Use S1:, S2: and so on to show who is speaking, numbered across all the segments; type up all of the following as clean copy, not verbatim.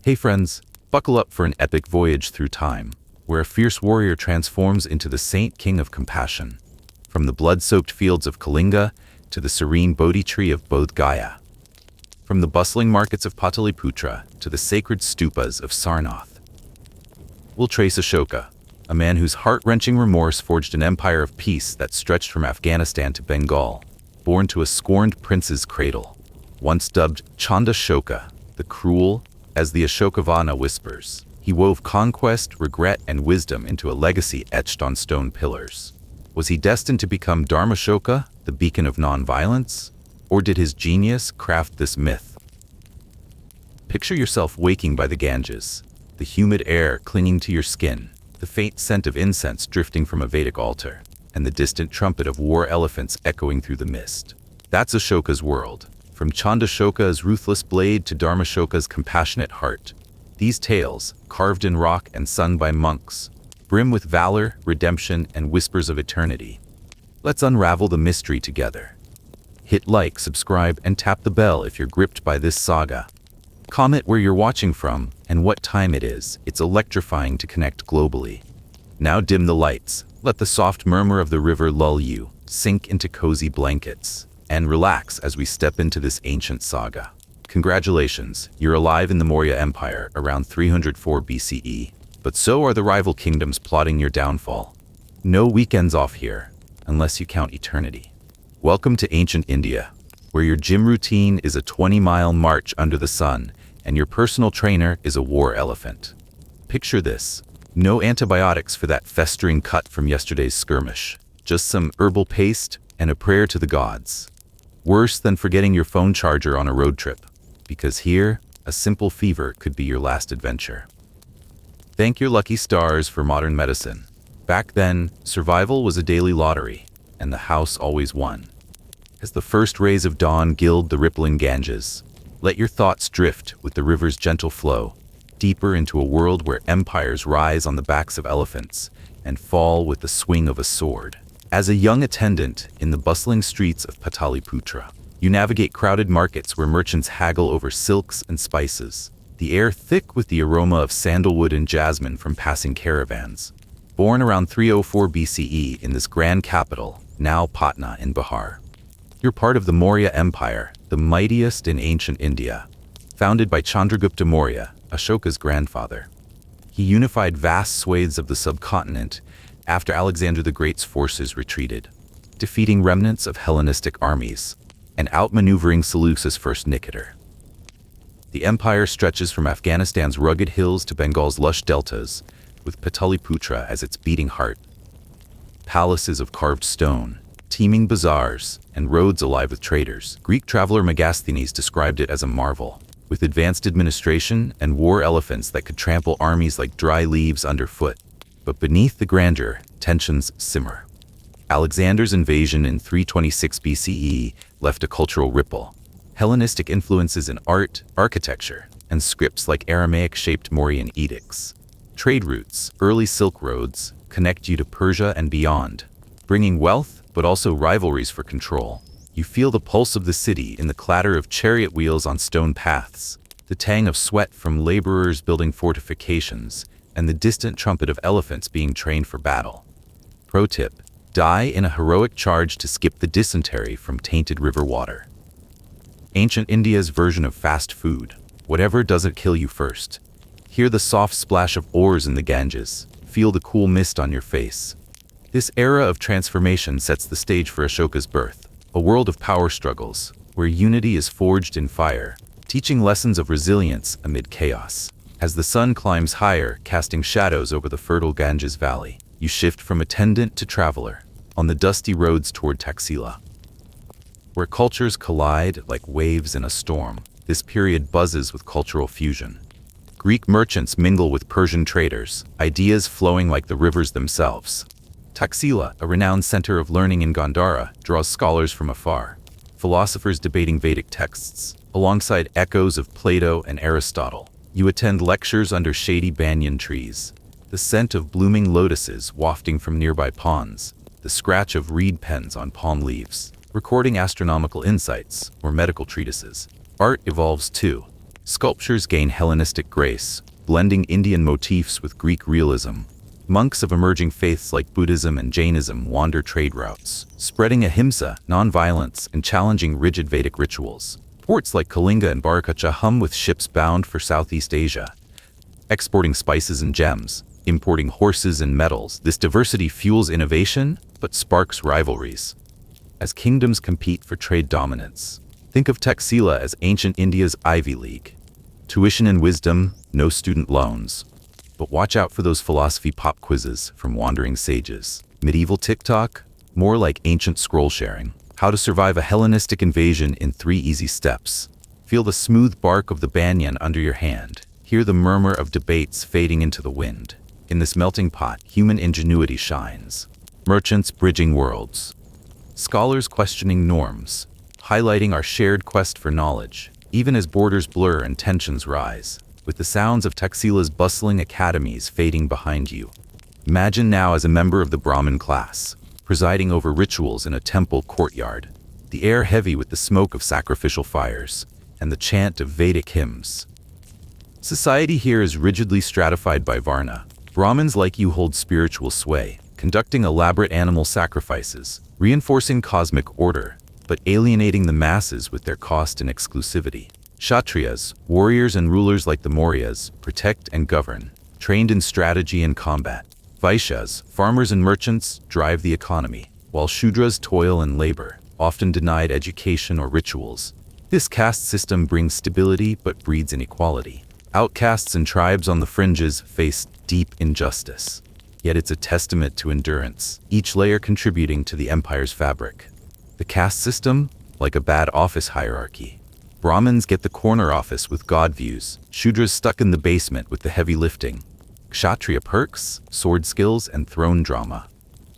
S1: Hey friends, buckle up for an epic voyage through time, where a fierce warrior transforms into the saint king of compassion. From the blood-soaked fields of Kalinga to the serene Bodhi tree of Bodh Gaya. From the bustling markets of Pataliputra to the sacred stupas of Sarnath. We'll trace Ashoka, a man whose heart-wrenching remorse forged an empire of peace that stretched from Afghanistan to Bengal, born to a scorned prince's cradle. Once dubbed Chandashoka, the cruel, as the Ashokavana whispers, he wove conquest, regret, and wisdom into a legacy etched on stone pillars. Was he destined to become Dharmashoka, the beacon of non-violence? Or did his genius craft this myth? Picture yourself waking by the Ganges, the humid air clinging to your skin, the faint scent of incense drifting from a Vedic altar, and the distant trumpet of war elephants echoing through the mist. That's Ashoka's world. From Chandashoka's ruthless blade to Dharmashoka's compassionate heart, these tales, carved in rock and sung by monks, brim with valor, redemption, and whispers of eternity. Let's unravel the mystery together. Hit like, subscribe, and tap the bell if you're gripped by this saga. Comment where you're watching from and what time it is. It's electrifying to connect globally. Now dim the lights, let the soft murmur of the river lull you, sink into cozy blankets, and relax as we step into this ancient saga. Congratulations, you're alive in the Maurya Empire around 304 BCE, but so are the rival kingdoms plotting your downfall. No weekends off here, unless you count eternity. Welcome to ancient India, where your gym routine is a 20-mile march under the sun, and your personal trainer is a war elephant. Picture this. No antibiotics for that festering cut from yesterday's skirmish. Just some herbal paste and a prayer to the gods. Worse than forgetting your phone charger on a road trip, because here, a simple fever could be your last adventure. Thank your lucky stars for modern medicine. Back then, survival was a daily lottery, and the house always won. As the first rays of dawn gild the rippling Ganges, let your thoughts drift with the river's gentle flow, deeper into a world where empires rise on the backs of elephants and fall with the swing of a sword. As a young attendant in the bustling streets of Pataliputra, you navigate crowded markets where merchants haggle over silks and spices, the air thick with the aroma of sandalwood and jasmine from passing caravans. Born around 304 BCE in this grand capital, now Patna in Bihar. You're part of the Maurya Empire, the mightiest in ancient India. Founded by Chandragupta Maurya, Ashoka's grandfather. He unified vast swathes of the subcontinent after Alexander the Great's forces retreated, defeating remnants of Hellenistic armies and outmaneuvering Seleucus' first Nicator. The empire stretches from Afghanistan's rugged hills to Bengal's lush deltas, with Pataliputra as its beating heart. Palaces of carved stone, teeming bazaars, and roads alive with traders. Greek traveler Megasthenes described it as a marvel, with advanced administration and war elephants that could trample armies like dry leaves underfoot. But beneath the grandeur, tensions simmer. Alexander's invasion in 326 BCE left a cultural ripple. Hellenistic influences in art, architecture, and scripts like Aramaic-shaped Mauryan edicts. Trade routes, early Silk Roads, connect you to Persia and beyond, bringing wealth but also rivalries for control. You feel the pulse of the city in the clatter of chariot wheels on stone paths, the tang of sweat from laborers building fortifications, and the distant trumpet of elephants being trained for battle. Pro tip: die in a heroic charge to skip the dysentery from tainted river water. Ancient India's version of fast food. Whatever doesn't kill you first. Hear the soft splash of oars in the Ganges. Feel the cool mist on your face. This era of transformation sets the stage for Ashoka's birth, a world of power struggles, where unity is forged in fire, teaching lessons of resilience amid chaos. As the sun climbs higher, casting shadows over the fertile Ganges Valley, you shift from attendant to traveler, on the dusty roads toward Taxila. Where cultures collide like waves in a storm, this period buzzes with cultural fusion. Greek merchants mingle with Persian traders, ideas flowing like the rivers themselves. Taxila, a renowned center of learning in Gandhara, draws scholars from afar, philosophers debating Vedic texts, alongside echoes of Plato and Aristotle. You attend lectures under shady banyan trees, the scent of blooming lotuses wafting from nearby ponds, the scratch of reed pens on palm leaves, recording astronomical insights or medical treatises. Art evolves too. Sculptures gain Hellenistic grace, blending Indian motifs with Greek realism. Monks of emerging faiths like Buddhism and Jainism wander trade routes, spreading ahimsa, non-violence, and challenging rigid Vedic rituals. Ports like Kalinga and Barakacha hum with ships bound for Southeast Asia, exporting spices and gems, importing horses and metals. This diversity fuels innovation, but sparks rivalries. As kingdoms compete for trade dominance, think of Taxila as ancient India's Ivy League. Tuition and wisdom, no student loans. But watch out for those philosophy pop quizzes from wandering sages. Medieval TikTok, more like ancient scroll sharing. How to survive a Hellenistic invasion in 3 easy steps. Feel the smooth bark of the banyan under your hand. Hear the murmur of debates fading into the wind. In this melting pot, human ingenuity shines. Merchants bridging worlds. Scholars questioning norms, highlighting our shared quest for knowledge. Even as borders blur and tensions rise, with the sounds of Taxila's bustling academies fading behind you. Imagine now as a member of the Brahmin class, presiding over rituals in a temple courtyard, the air heavy with the smoke of sacrificial fires, and the chant of Vedic hymns. Society here is rigidly stratified by Varna. Brahmins like you hold spiritual sway, conducting elaborate animal sacrifices, reinforcing cosmic order, but alienating the masses with their cost and exclusivity. Kshatriyas, warriors and rulers like the Mauryas, protect and govern, trained in strategy and combat. Vaishyas, farmers and merchants, drive the economy, while Shudras toil and labor, often denied education or rituals. This caste system brings stability but breeds inequality. Outcasts and tribes on the fringes face deep injustice. Yet it's a testament to endurance, each layer contributing to the empire's fabric. The caste system, like a bad office hierarchy. Brahmins get the corner office with God views, Shudras stuck in the basement with the heavy lifting. Kshatriya perks, sword skills, and throne drama.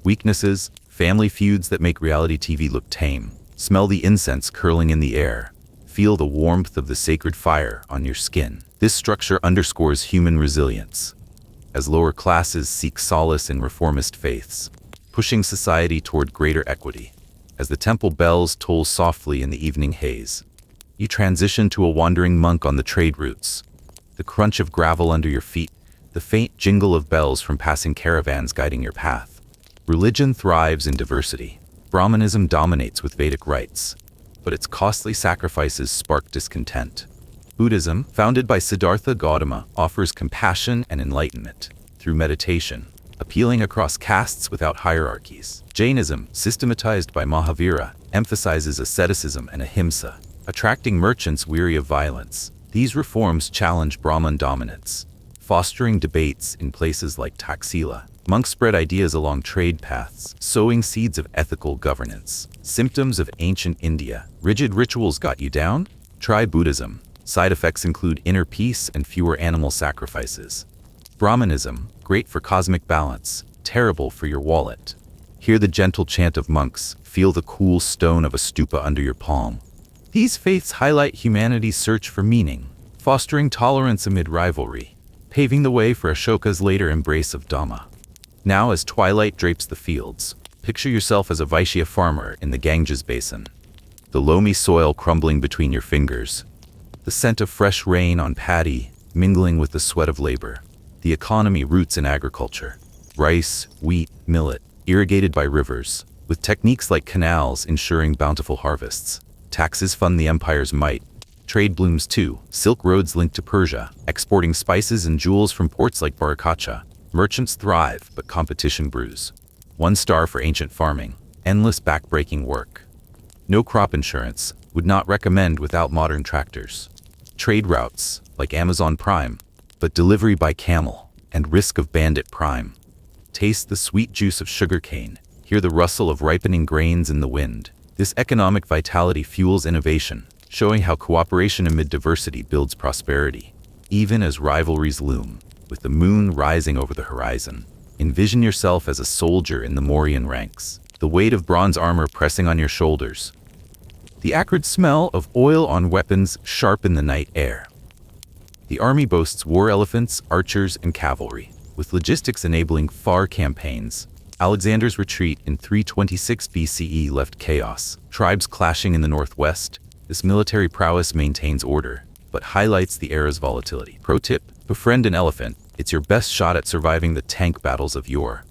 S1: Weaknesses, family feuds that make reality TV look tame. Smell the incense curling in the air. Feel the warmth of the sacred fire on your skin. This structure underscores human resilience, as lower classes seek solace in reformist faiths, pushing society toward greater equity. As the temple bells toll softly in the evening haze, you transition to a wandering monk on the trade routes. The crunch of gravel under your feet, the faint jingle of bells from passing caravans guiding your path. Religion thrives in diversity. Brahmanism dominates with Vedic rites, but its costly sacrifices spark discontent. Buddhism, founded by Siddhartha Gautama, offers compassion and enlightenment through meditation, appealing across castes without hierarchies. Jainism, systematized by Mahavira, emphasizes asceticism and ahimsa, attracting merchants weary of violence. These reforms challenge Brahman dominance, fostering debates in places like Taxila. Monks spread ideas along trade paths, sowing seeds of ethical governance. Symptoms of ancient India. Rigid rituals got you down? Try Buddhism. Side effects include inner peace and fewer animal sacrifices. Brahmanism, great for cosmic balance, terrible for your wallet. Hear the gentle chant of monks, feel the cool stone of a stupa under your palm. These faiths highlight humanity's search for meaning, fostering tolerance amid rivalry, paving the way for Ashoka's later embrace of Dhamma. Now as twilight drapes the fields, picture yourself as a Vaishya farmer in the Ganges basin. The loamy soil crumbling between your fingers, the scent of fresh rain on paddy mingling with the sweat of labor. The economy roots in agriculture. Rice, wheat, millet, irrigated by rivers, with techniques like canals ensuring bountiful harvests. Taxes fund the empire's might. Trade blooms too. Silk roads link to Persia, exporting spices and jewels from ports like Barakacha. Merchants thrive, but competition brews. 1 star for ancient farming. Endless back-breaking work. No crop insurance. Would not recommend without modern tractors. Trade routes, like Amazon Prime, but delivery by camel, and risk of bandit prime. Taste the sweet juice of sugarcane. Hear the rustle of ripening grains in the wind. This economic vitality fuels innovation, showing how cooperation amid diversity builds prosperity. Even as rivalries loom, with the moon rising over the horizon, envision yourself as a soldier in the Mauryan ranks, the weight of bronze armor pressing on your shoulders. The acrid smell of oil on weapons sharpen the night air. The army boasts war elephants, archers, and cavalry, with logistics enabling far campaigns. Alexander's retreat in 326 BCE left chaos, tribes clashing in the northwest. This military prowess maintains order, but highlights the era's volatility. Pro tip: befriend an elephant. It's your best shot at surviving the tank battles of yore.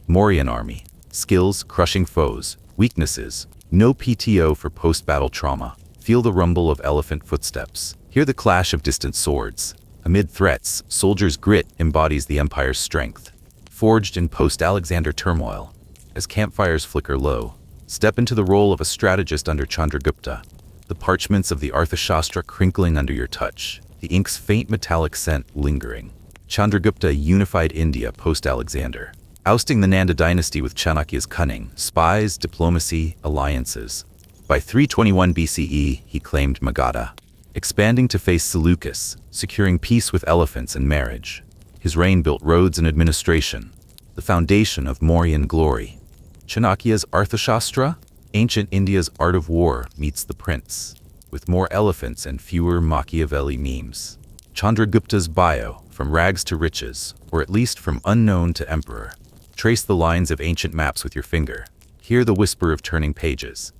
S1: Mauryan army. Skills: crushing foes. Weaknesses: no PTO for post-battle trauma. Feel the rumble of elephant footsteps. Hear the clash of distant swords. Amid threats, soldiers' grit embodies the empire's strength. Forged in post-Alexander turmoil. As campfires flicker low, step into the role of a strategist under Chandragupta. The parchments of the Arthashastra crinkling under your touch. The ink's faint metallic scent lingering. Chandragupta unified India post-Alexander, ousting the Nanda dynasty with Chanakya's cunning, spies, diplomacy, alliances. By 321 BCE, he claimed Magadha, expanding to face Seleucus, securing peace with elephants and marriage. His reign built roads and administration, the foundation of Mauryan glory. Chanakya's Arthashastra, ancient India's art of war, meets the prince, with more elephants and fewer Machiavelli memes. Chandragupta's bio, from rags to riches, or at least from unknown to emperor. Trace the lines of ancient maps with your finger. Hear the whisper of turning pages.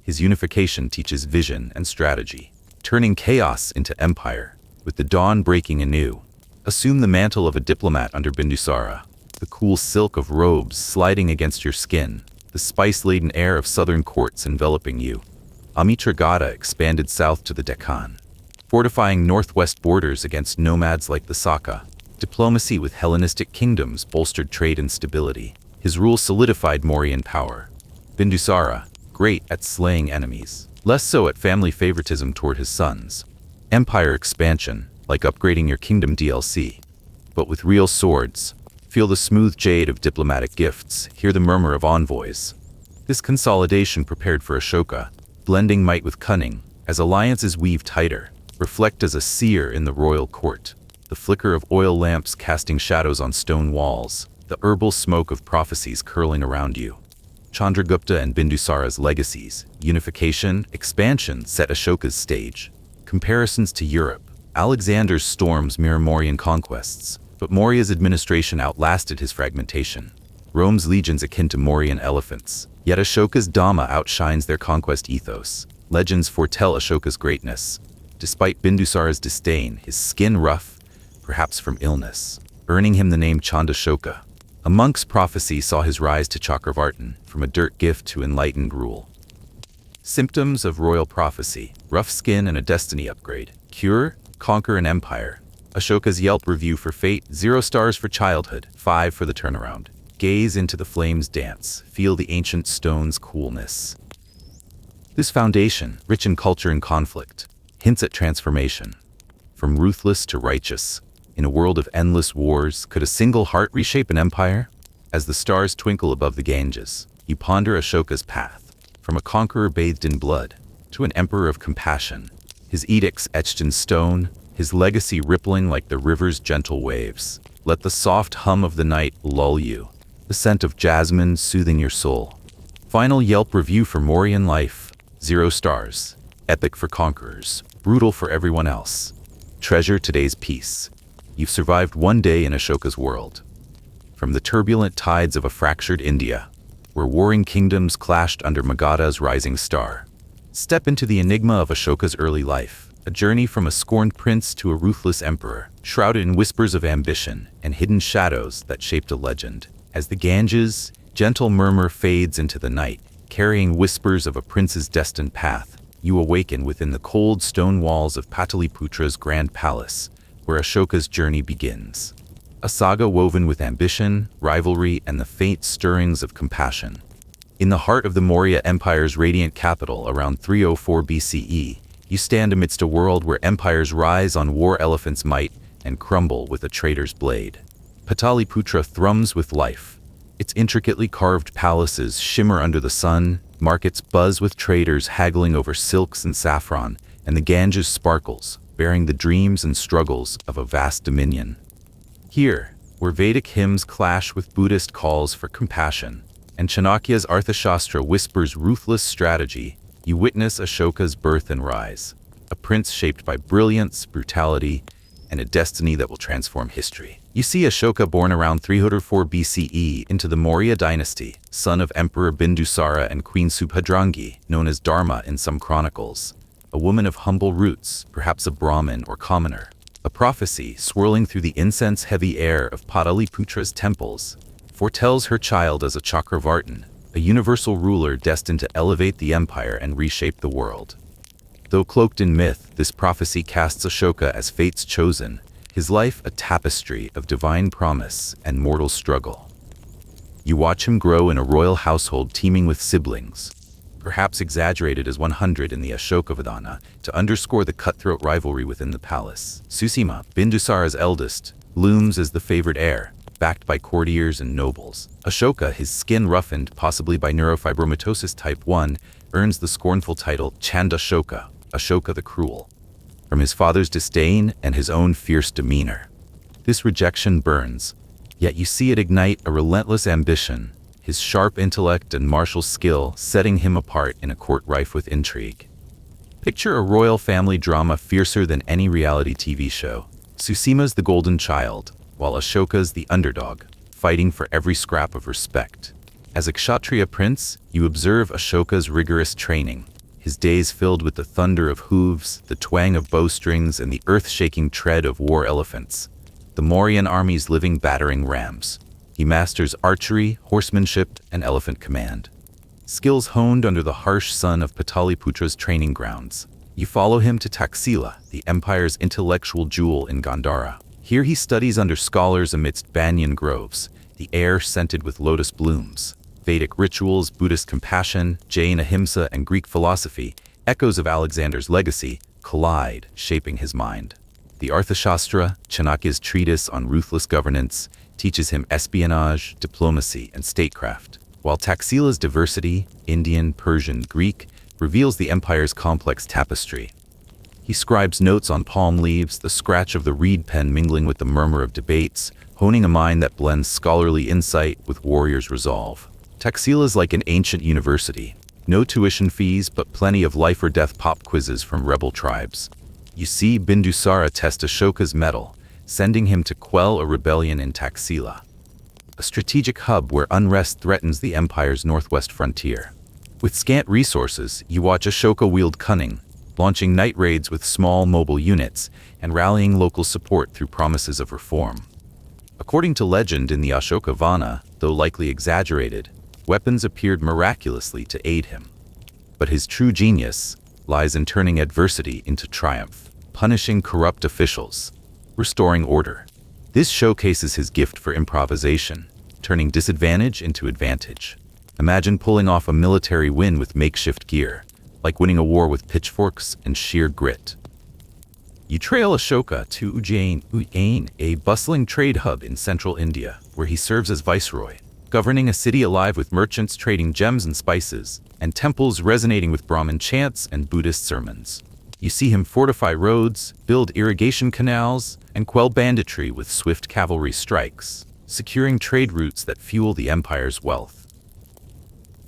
S1: His unification teaches vision and strategy, turning chaos into empire, with the dawn breaking anew. Assume the mantle of a diplomat under Bindusara, the cool silk of robes sliding against your skin, the spice-laden air of southern courts enveloping you. Amitragada expanded south to the Deccan, fortifying northwest borders against nomads like the Saka. Diplomacy with Hellenistic kingdoms bolstered trade and stability. His rule solidified Mauryan power. Bindusara, great at slaying enemies, less so at family favoritism toward his sons. Empire expansion, like upgrading your kingdom DLC, but with real swords. Feel the smooth jade of diplomatic gifts, hear the murmur of envoys. This consolidation prepared for Ashoka, blending might with cunning, as alliances weave tighter. Reflect as a seer in the royal court, the flicker of oil lamps casting shadows on stone walls, the herbal smoke of prophecies curling around you. Chandragupta and Bindusara's legacies, unification, expansion set Ashoka's stage. Comparisons to Europe. Alexander's storms mirror Mauryan conquests, but Maurya's administration outlasted his fragmentation. Rome's legions akin to Mauryan elephants, yet Ashoka's Dhamma outshines their conquest ethos. Legends foretell Ashoka's greatness. Despite Bindusara's disdain, his skin rough, perhaps from illness, earning him the name Chandashoka. A monk's prophecy saw his rise to Chakravartin, from a dirt gift to enlightened rule. Symptoms of royal prophecy: rough skin and a destiny upgrade. Cure: conquer an empire. Ashoka's Yelp review for fate: 0 stars for childhood, 5 for the turnaround. Gaze into the flames dance, feel the ancient stone's coolness. This foundation, rich in culture and conflict, hints at transformation. From ruthless to righteous, in a world of endless wars, could a single heart reshape an empire? As the stars twinkle above the Ganges, you ponder Ashoka's path, from a conqueror bathed in blood to an emperor of compassion, his edicts etched in stone, his legacy rippling like the river's gentle waves. Let the soft hum of the night lull you, the scent of jasmine soothing your soul. Final Yelp review for Mauryan life: 0 stars. Epic for conquerors, brutal for everyone else. Treasure today's peace. You've survived one day in Ashoka's world. From the turbulent tides of a fractured India, where warring kingdoms clashed under Magadha's rising star, step into the enigma of Ashoka's early life, a journey from a scorned prince to a ruthless emperor, shrouded in whispers of ambition and hidden shadows that shaped a legend. As the Ganges' gentle murmur fades into the night, carrying whispers of a prince's destined path, you awaken within the cold stone walls of Pataliputra's grand palace, where Ashoka's journey begins. A saga woven with ambition, rivalry, and the faint stirrings of compassion. In the heart of the Maurya Empire's radiant capital around 304 BCE, you stand amidst a world where empires rise on war elephants' might and crumble with a traitor's blade. Pataliputra thrums with life. Its intricately carved palaces shimmer under the sun, markets buzz with traders haggling over silks and saffron, and the Ganges sparkles, bearing the dreams and struggles of a vast dominion. Here, where Vedic hymns clash with Buddhist calls for compassion, and Chanakya's Arthashastra whispers ruthless strategy, you witness Ashoka's birth and rise, a prince shaped by brilliance, brutality, and a destiny that will transform history. You see Ashoka born around 304 BCE into the Maurya dynasty, son of Emperor Bindusara and Queen Subhadrangi, known as Dharma in some chronicles. a woman of humble roots, perhaps a Brahmin or commoner. A prophecy swirling through the incense-heavy air of Pataliputra's temples foretells her child as a Chakravartin, a universal ruler destined to elevate the empire and reshape the world. Though cloaked in myth, this prophecy casts Ashoka as fate's chosen, his life a tapestry of divine promise and mortal struggle. You watch him grow in a royal household teeming with siblings, perhaps exaggerated as 100 in the Ashoka Vedana, to underscore the cutthroat rivalry within the palace. Susima, Bindusara's eldest, looms as the favored heir, backed by courtiers and nobles. Ashoka, his skin roughened possibly by neurofibromatosis type 1, earns the scornful title Chandashoka, Ashoka the Cruel, from his father's disdain and his own fierce demeanor. This rejection burns, yet you see it ignite a relentless ambition, his sharp intellect and martial skill setting him apart in a court rife with intrigue. Picture a royal family drama fiercer than any reality TV show. Susima's the golden child, while Ashoka's the underdog, fighting for every scrap of respect. As a Kshatriya prince, you observe Ashoka's rigorous training, his days filled with the thunder of hooves, the twang of bowstrings, and the earth-shaking tread of war elephants, the Mauryan army's living battering rams. He masters archery, horsemanship, and elephant command, skills honed under the harsh sun of Pataliputra's training grounds. You follow him to Taxila, the empire's intellectual jewel in Gandhara. Here he studies under scholars amidst banyan groves, the air scented with lotus blooms. Vedic rituals, Buddhist compassion, Jain ahimsa, and Greek philosophy, echoes of Alexander's legacy, collide, shaping his mind. The Arthashastra, Chanakya's treatise on ruthless governance, teaches him espionage, diplomacy, and statecraft, while Taxila's diversity, Indian, Persian, Greek, reveals the empire's complex tapestry. He scribes notes on palm leaves, the scratch of the reed pen mingling with the murmur of debates, honing a mind that blends scholarly insight with warrior's resolve. Taxila's like an ancient university. No tuition fees, but plenty of life-or-death pop quizzes from rebel tribes. You see Bindusara test Ashoka's mettle, sending him to quell a rebellion in Taxila, a strategic hub where unrest threatens the empire's northwest frontier. With scant resources, you watch Ashoka wield cunning, launching night raids with small mobile units and rallying local support through promises of reform. According to legend in the Ashoka Vana, though likely exaggerated, weapons appeared miraculously to aid him. But his true genius lies in turning adversity into triumph, punishing corrupt officials, restoring order. This showcases his gift for improvisation, turning disadvantage into advantage. Imagine pulling off a military win with makeshift gear, like winning a war with pitchforks and sheer grit. You trail Ashoka to Ujjain, a bustling trade hub in central India, where he serves as viceroy, governing a city alive with merchants trading gems and spices, and temples resonating with Brahmin chants and Buddhist sermons. You see him fortify roads, build irrigation canals, and quell banditry with swift cavalry strikes, securing trade routes that fuel the empire's wealth.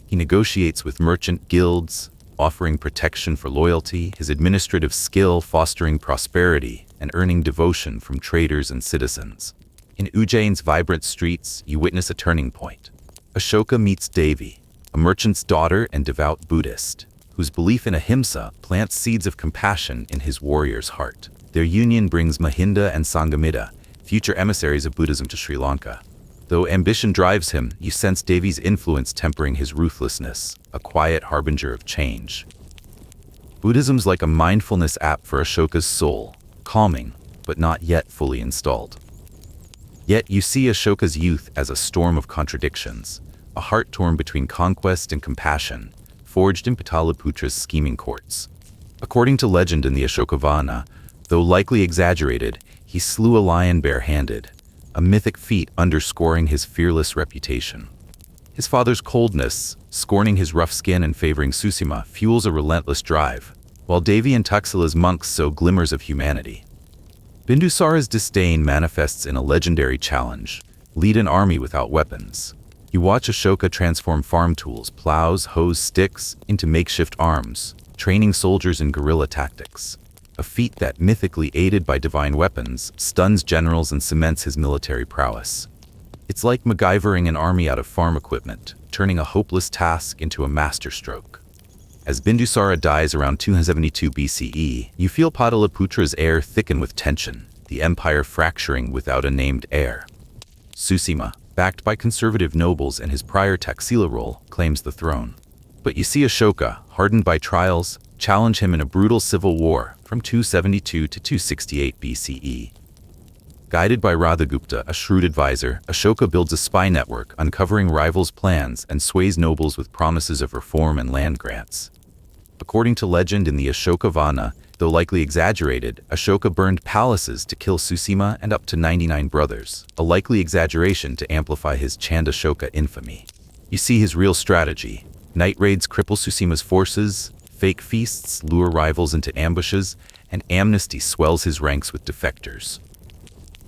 S1: He negotiates with merchant guilds, offering protection for loyalty, his administrative skill fostering prosperity and earning devotion from traders and citizens. In Ujjain's vibrant streets, you witness a turning point. Ashoka meets Devi, a merchant's daughter and devout Buddhist, whose belief in ahimsa plants seeds of compassion in his warrior's heart. Their union brings Mahinda and Sanghamitta, future emissaries of Buddhism, to Sri Lanka. Though ambition drives him, you sense Devi's influence tempering his ruthlessness, a quiet harbinger of change. Buddhism's like a mindfulness app for Ashoka's soul, calming, but not yet fully installed. Yet you see Ashoka's youth as a storm of contradictions, a heart torn between conquest and compassion, forged in Pataliputra's scheming courts. According to legend in the Ashokavana, though likely exaggerated, he slew a lion bare-handed, a mythic feat underscoring his fearless reputation. His father's coldness, scorning his rough skin and favoring Susima, fuels a relentless drive, while Devi and Taxila's monks sow glimmers of humanity. Bindusara's disdain manifests in a legendary challenge: lead an army without weapons. You watch Ashoka transform farm tools, plows, hoes, sticks, into makeshift arms, training soldiers in guerrilla tactics. A feat that, mythically aided by divine weapons, stuns generals and cements his military prowess. It's like MacGyvering an army out of farm equipment, turning a hopeless task into a masterstroke. As Bindusara dies around 272 BCE, you feel Pataliputra's air thicken with tension, the empire fracturing without a named heir. Susima, backed by conservative nobles and his prior Taxila role, claims the throne. But you see Ashoka, hardened by trials, challenge him in a brutal civil war from 272 to 268 BCE. Guided by Radhagupta, a shrewd advisor, Ashoka builds a spy network uncovering rivals' plans and sways nobles with promises of reform and land grants. According to legend in the Ashoka Vana, though likely exaggerated, Ashoka burned palaces to kill Susima and up to 99 brothers, a likely exaggeration to amplify his Chandashoka infamy. You see his real strategy. Night raids cripple Susima's forces, fake feasts lure rivals into ambushes, and amnesty swells his ranks with defectors.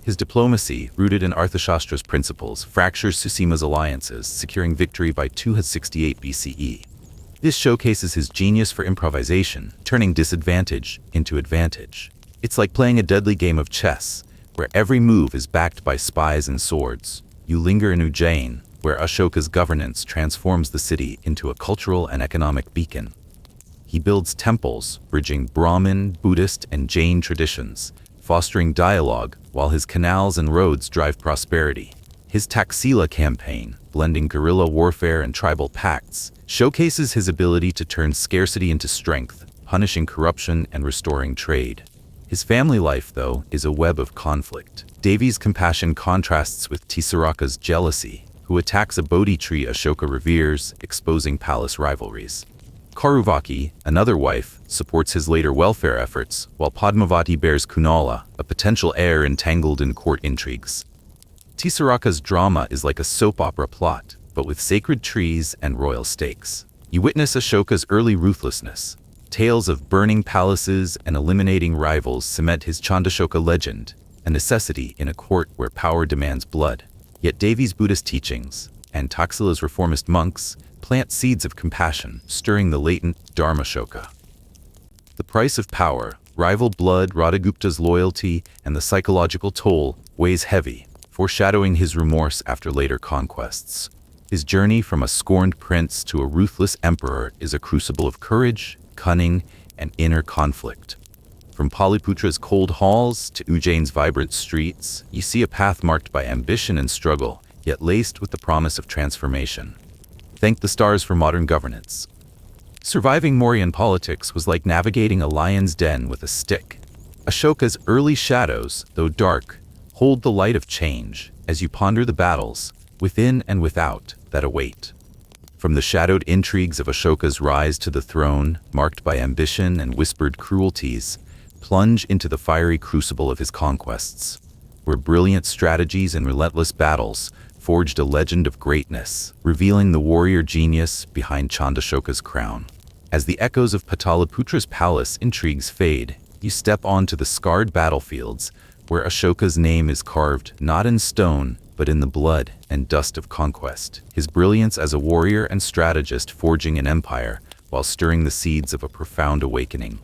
S1: His diplomacy, rooted in Arthashastra's principles, fractures Susima's alliances, securing victory by 268 BCE. This showcases his genius for improvisation, turning disadvantage into advantage. It's like playing a deadly game of chess, where every move is backed by spies and swords. You linger in Ujjain, where Ashoka's governance transforms the city into a cultural and economic beacon. He builds temples, bridging Brahmin, Buddhist, and Jain traditions, fostering dialogue, while his canals and roads drive prosperity. His Taxila campaign, blending guerrilla warfare and tribal pacts, showcases his ability to turn scarcity into strength, punishing corruption and restoring trade. His family life, though, is a web of conflict. Devi's compassion contrasts with Tisaraka's jealousy, who attacks a Bodhi tree Ashoka reveres, exposing palace rivalries. Karuvaki, another wife, supports his later welfare efforts, while Padmavati bears Kunala, a potential heir entangled in court intrigues. Tisaraka's drama is like a soap opera plot, but with sacred trees and royal stakes. You witness Ashoka's early ruthlessness. Tales of burning palaces and eliminating rivals cement his Chandashoka legend, a necessity in a court where power demands blood. Yet Devi's Buddhist teachings, and Taxila's reformist monks, plant seeds of compassion, stirring the latent Dharmashoka. The price of power, rival blood, Radhagupta's loyalty, and the psychological toll weighs heavy, foreshadowing his remorse after later conquests. His journey from a scorned prince to a ruthless emperor is a crucible of courage, cunning, and inner conflict. From Paliputra's cold halls to Ujjain's vibrant streets, you see a path marked by ambition and struggle, yet laced with the promise of transformation. Thank the stars for modern governance. Surviving Mauryan politics was like navigating a lion's den with a stick. Ashoka's early shadows, though dark, hold the light of change as you ponder the battles, within and without, that await. From the shadowed intrigues of Ashoka's rise to the throne, marked by ambition and whispered cruelties, plunge into the fiery crucible of his conquests, where brilliant strategies and relentless battles forged a legend of greatness, revealing the warrior genius behind Chandashoka's crown. As the echoes of Pataliputra's palace intrigues fade, you step onto the scarred battlefields, where Ashoka's name is carved not in stone, but in the blood and dust of conquest. His brilliance as a warrior and strategist forging an empire, while stirring the seeds of a profound awakening.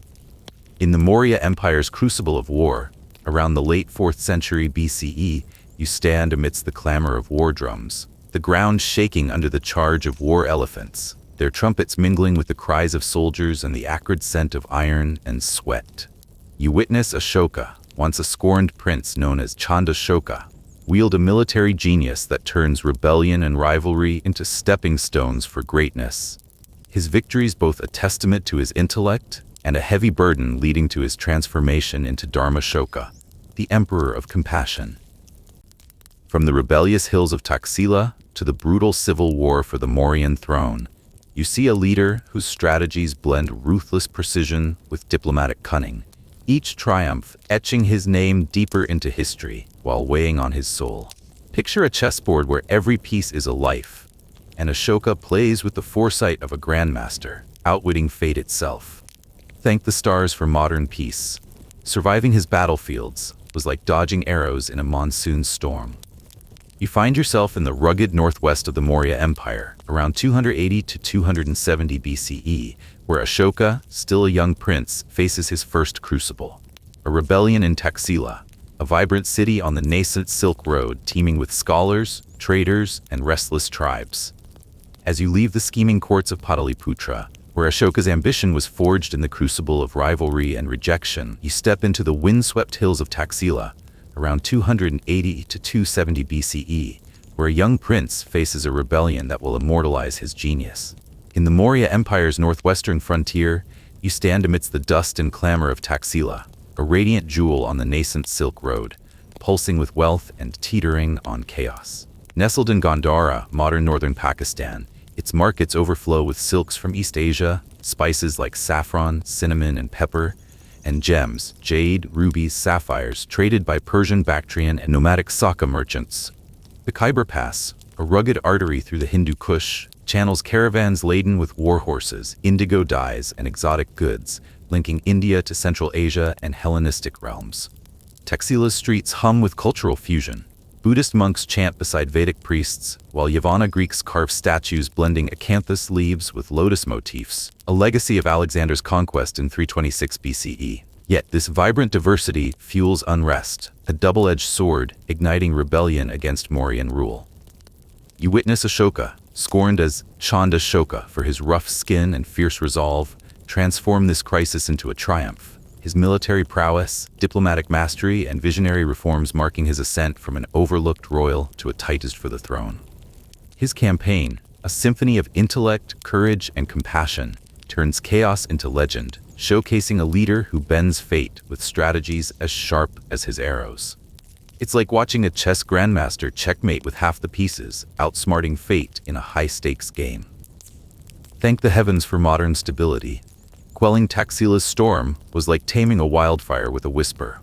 S1: In the Maurya Empire's crucible of war, around the late 4th century BCE, you stand amidst the clamor of war drums, the ground shaking under the charge of war elephants, their trumpets mingling with the cries of soldiers and the acrid scent of iron and sweat. You witness Ashoka, once a scorned prince known as Chandashoka, wield a military genius that turns rebellion and rivalry into stepping stones for greatness. His victories both a testament to his intellect and a heavy burden leading to his transformation into Dharmashoka, the Emperor of Compassion. From the rebellious hills of Taxila to the brutal civil war for the Mauryan throne, you see a leader whose strategies blend ruthless precision with diplomatic cunning, each triumph etching his name deeper into history while weighing on his soul. Picture a chessboard where every piece is a life, and Ashoka plays with the foresight of a grandmaster, outwitting fate itself. Thank the stars for modern peace. Surviving his battlefields was like dodging arrows in a monsoon storm. You find yourself in the rugged northwest of the Maurya Empire, around 280 to 270 BCE, where Ashoka, still a young prince, faces his first crucible. A rebellion in Taxila, a vibrant city on the nascent Silk Road teeming with scholars, traders, and restless tribes. As you leave the scheming courts of Pataliputra, Where Ashoka's ambition was forged in the crucible of rivalry and rejection, you step into the windswept hills of Taxila, around 280 to 270 BCE, where a young prince faces a rebellion that will immortalize his genius. In the Maurya Empire's northwestern frontier, you stand amidst the dust and clamor of Taxila, a radiant jewel on the nascent Silk Road, pulsing with wealth and teetering on chaos. Nestled in Gandhara, modern northern Pakistan, its markets overflow with silks from East Asia, spices like saffron, cinnamon, and pepper, and gems, jade, rubies, sapphires, traded by Persian, Bactrian, and nomadic Saka merchants. The Khyber Pass, a rugged artery through the Hindu Kush, channels caravans laden with war horses, indigo dyes, and exotic goods, linking India to Central Asia and Hellenistic realms. Taxila's streets hum with cultural fusion. Buddhist monks chant beside Vedic priests, while Yavana Greeks carve statues blending acanthus leaves with lotus motifs, a legacy of Alexander's conquest in 326 BCE. Yet this vibrant diversity fuels unrest, a double-edged sword igniting rebellion against Mauryan rule. You witness Ashoka, scorned as Chandashoka for his rough skin and fierce resolve, transform this crisis into a triumph. His military prowess, diplomatic mastery, and visionary reforms marking his ascent from an overlooked royal to a Titus for the throne. His campaign, a symphony of intellect, courage, and compassion, turns chaos into legend, showcasing a leader who bends fate with strategies as sharp as his arrows. It's like watching a chess grandmaster checkmate with half the pieces, outsmarting fate in a high-stakes game. Thank the heavens for modern stability. Quelling Taxila's storm was like taming a wildfire with a whisper.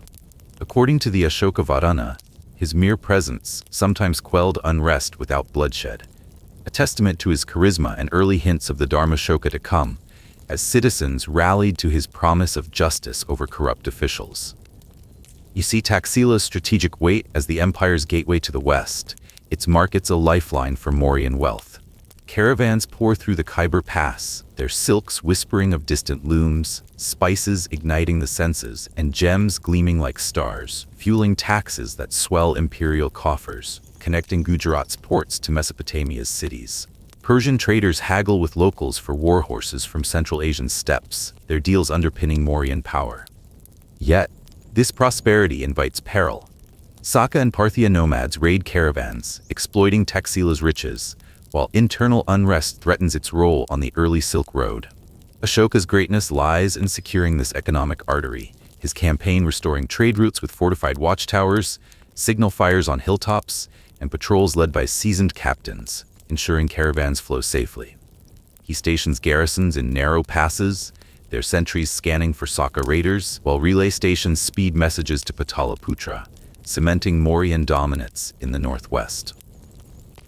S1: According to the Ashoka Varana, his mere presence sometimes quelled unrest without bloodshed, a testament to his charisma and early hints of the Dharmashoka to come, as citizens rallied to his promise of justice over corrupt officials. You see Taxila's strategic weight as the empire's gateway to the west, its markets a lifeline for Mauryan wealth. Caravans pour through the Khyber Pass, their silks whispering of distant looms, spices igniting the senses, and gems gleaming like stars, fueling taxes that swell imperial coffers, connecting Gujarat's ports to Mesopotamia's cities. Persian traders haggle with locals for war horses from Central Asian steppes, their deals underpinning Mauryan power. Yet, this prosperity invites peril. Saka and Parthia nomads raid caravans, exploiting Taxila's riches, while internal unrest threatens its role on the early Silk Road. Ashoka's greatness lies in securing this economic artery, his campaign restoring trade routes with fortified watchtowers, signal fires on hilltops, and patrols led by seasoned captains, ensuring caravans flow safely. He stations garrisons in narrow passes, their sentries scanning for Saka raiders, while relay stations speed messages to Pataliputra, cementing Mauryan dominance in the northwest.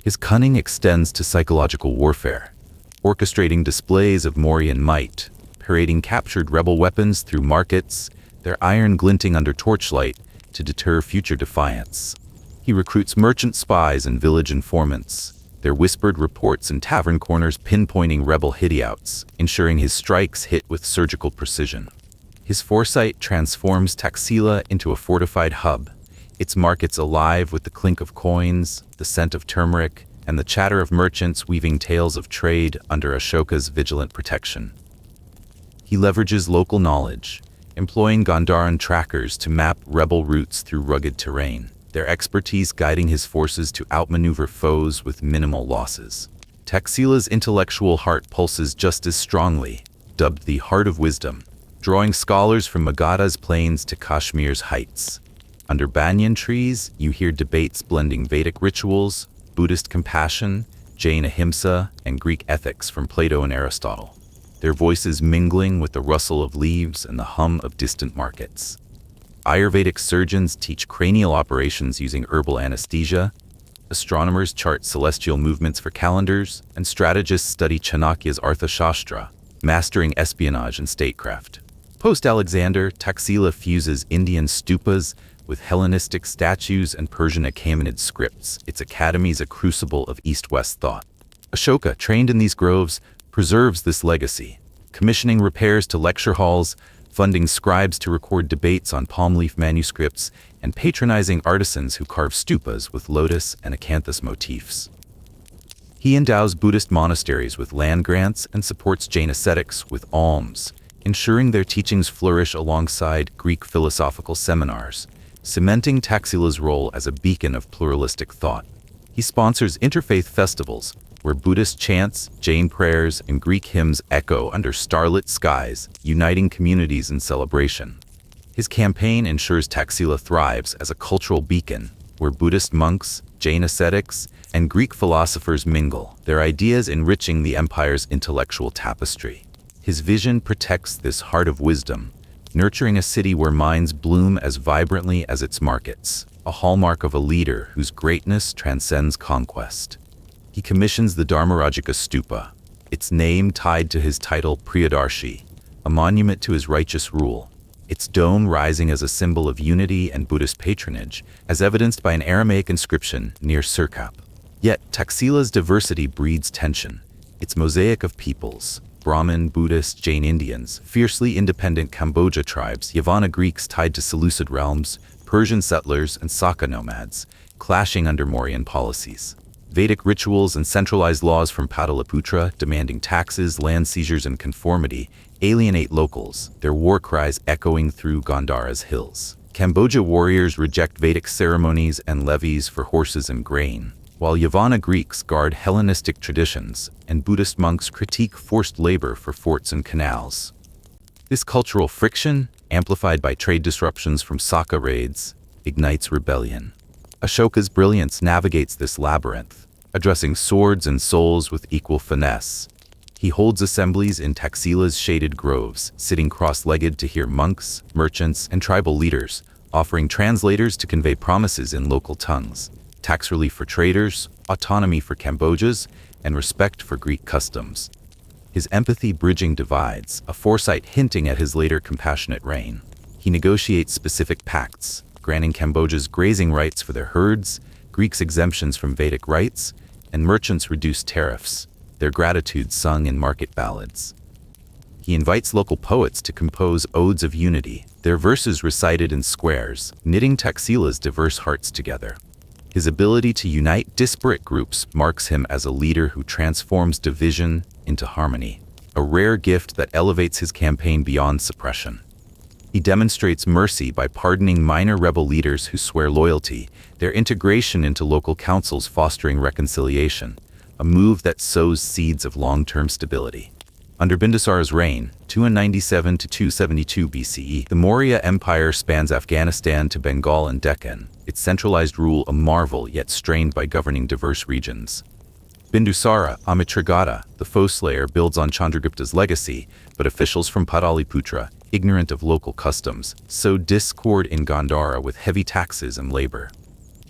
S1: His cunning extends to psychological warfare, orchestrating displays of Mauryan might, parading captured rebel weapons through markets, their iron glinting under torchlight to deter future defiance. He recruits merchant spies and village informants, their whispered reports in tavern corners pinpointing rebel hideouts, ensuring his strikes hit with surgical precision. His foresight transforms Taxila into a fortified hub, its markets alive with the clink of coins, the scent of turmeric, and the chatter of merchants weaving tales of trade under Ashoka's vigilant protection. He leverages local knowledge, employing Gandharan trackers to map rebel routes through rugged terrain, their expertise guiding his forces to outmaneuver foes with minimal losses. Taxila's intellectual heart pulses just as strongly, dubbed the Heart of Wisdom, drawing scholars from Magadha's plains to Kashmir's heights. Under banyan trees, you hear debates blending Vedic rituals, Buddhist compassion, Jain ahimsa, and Greek ethics from Plato and Aristotle, their voices mingling with the rustle of leaves and the hum of distant markets. Ayurvedic surgeons teach cranial operations using herbal anesthesia, astronomers chart celestial movements for calendars, and strategists study Chanakya's Arthashastra, mastering espionage and statecraft. Post-Alexander, Taxila fuses Indian stupas with Hellenistic statues and Persian Achaemenid scripts, its academies a crucible of East-West thought. Ashoka, trained in these groves, preserves this legacy, commissioning repairs to lecture halls, funding scribes to record debates on palm leaf manuscripts, and patronizing artisans who carve stupas with lotus and acanthus motifs. He endows Buddhist monasteries with land grants and supports Jain ascetics with alms, ensuring their teachings flourish alongside Greek philosophical seminars, cementing Taxila's role as a beacon of pluralistic thought. He sponsors interfaith festivals, where Buddhist chants, Jain prayers, and Greek hymns echo under starlit skies, uniting communities in celebration. His campaign ensures Taxila thrives as a cultural beacon, where Buddhist monks, Jain ascetics, and Greek philosophers mingle, their ideas enriching the empire's intellectual tapestry. His vision protects this heart of wisdom, nurturing a city where minds bloom as vibrantly as its markets, a hallmark of a leader whose greatness transcends conquest. He commissions the Dharmarajika Stupa, its name tied to his title Priyadarshi, a monument to his righteous rule, its dome rising as a symbol of unity and Buddhist patronage, as evidenced by an Aramaic inscription near Sirkap. Yet, Taxila's diversity breeds tension. Its mosaic of peoples, Brahmin, Buddhist, Jain Indians, fiercely independent Kamboja tribes, Yavana Greeks tied to Seleucid realms, Persian settlers, and Saka nomads, clashing under Mauryan policies. Vedic rituals and centralized laws from Pataliputra, demanding taxes, land seizures, and conformity, alienate locals, their war cries echoing through Gandhara's hills. Kamboja warriors reject Vedic ceremonies and levies for horses and grain, while Yavana Greeks guard Hellenistic traditions, and Buddhist monks critique forced labor for forts and canals. This cultural friction, amplified by trade disruptions from Saka raids, ignites rebellion. Ashoka's brilliance navigates this labyrinth, addressing swords and souls with equal finesse. He holds assemblies in Taxila's shaded groves, sitting cross-legged to hear monks, merchants, and tribal leaders, offering translators to convey promises in local tongues, tax relief for traders, autonomy for Kambodjas, and respect for Greek customs. His empathy bridging divides, a foresight hinting at his later compassionate reign. He negotiates specific pacts, granting Kambodjas grazing rights for their herds, Greeks exemptions from Vedic rites, and merchants reduced tariffs, their gratitude sung in market ballads. He invites local poets to compose odes of unity, their verses recited in squares, knitting Taxila's diverse hearts together. His ability to unite disparate groups marks him as a leader who transforms division into harmony, a rare gift that elevates his campaign beyond suppression. He demonstrates mercy by pardoning minor rebel leaders who swear loyalty, their integration into local councils fostering reconciliation, a move that sows seeds of long-term stability. Under Bindusara's reign, 297 to 272 BCE, the Maurya Empire spans Afghanistan to Bengal and Deccan, its centralized rule a marvel yet strained by governing diverse regions. Bindusara, Amitragata, the foe slayer, builds on Chandragupta's legacy, but officials from Pataliputra, ignorant of local customs, sowed discord in Gandhara with heavy taxes and labor.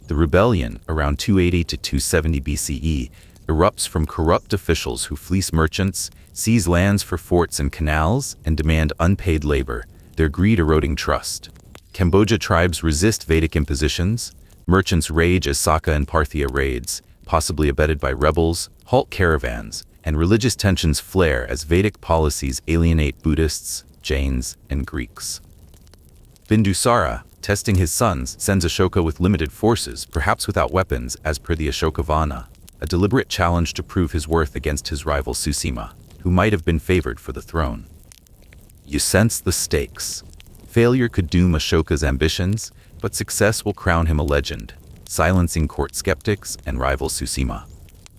S1: The rebellion, around 280 to 270 BCE, erupts from corrupt officials who fleece merchants, seize lands for forts and canals, and demand unpaid labor, their greed eroding trust. Kamboja tribes resist Vedic impositions, merchants rage as Saka and Parthia raids, possibly abetted by rebels, halt caravans, and religious tensions flare as Vedic policies alienate Buddhists, Jains, and Greeks. Bindusara, testing his sons, sends Ashoka with limited forces, perhaps without weapons, as per the Ashokavana, a deliberate challenge to prove his worth against his rival Susima, who might have been favored for the throne. You sense the stakes. Failure could doom Ashoka's ambitions, but success will crown him a legend, silencing court skeptics and rival Susima.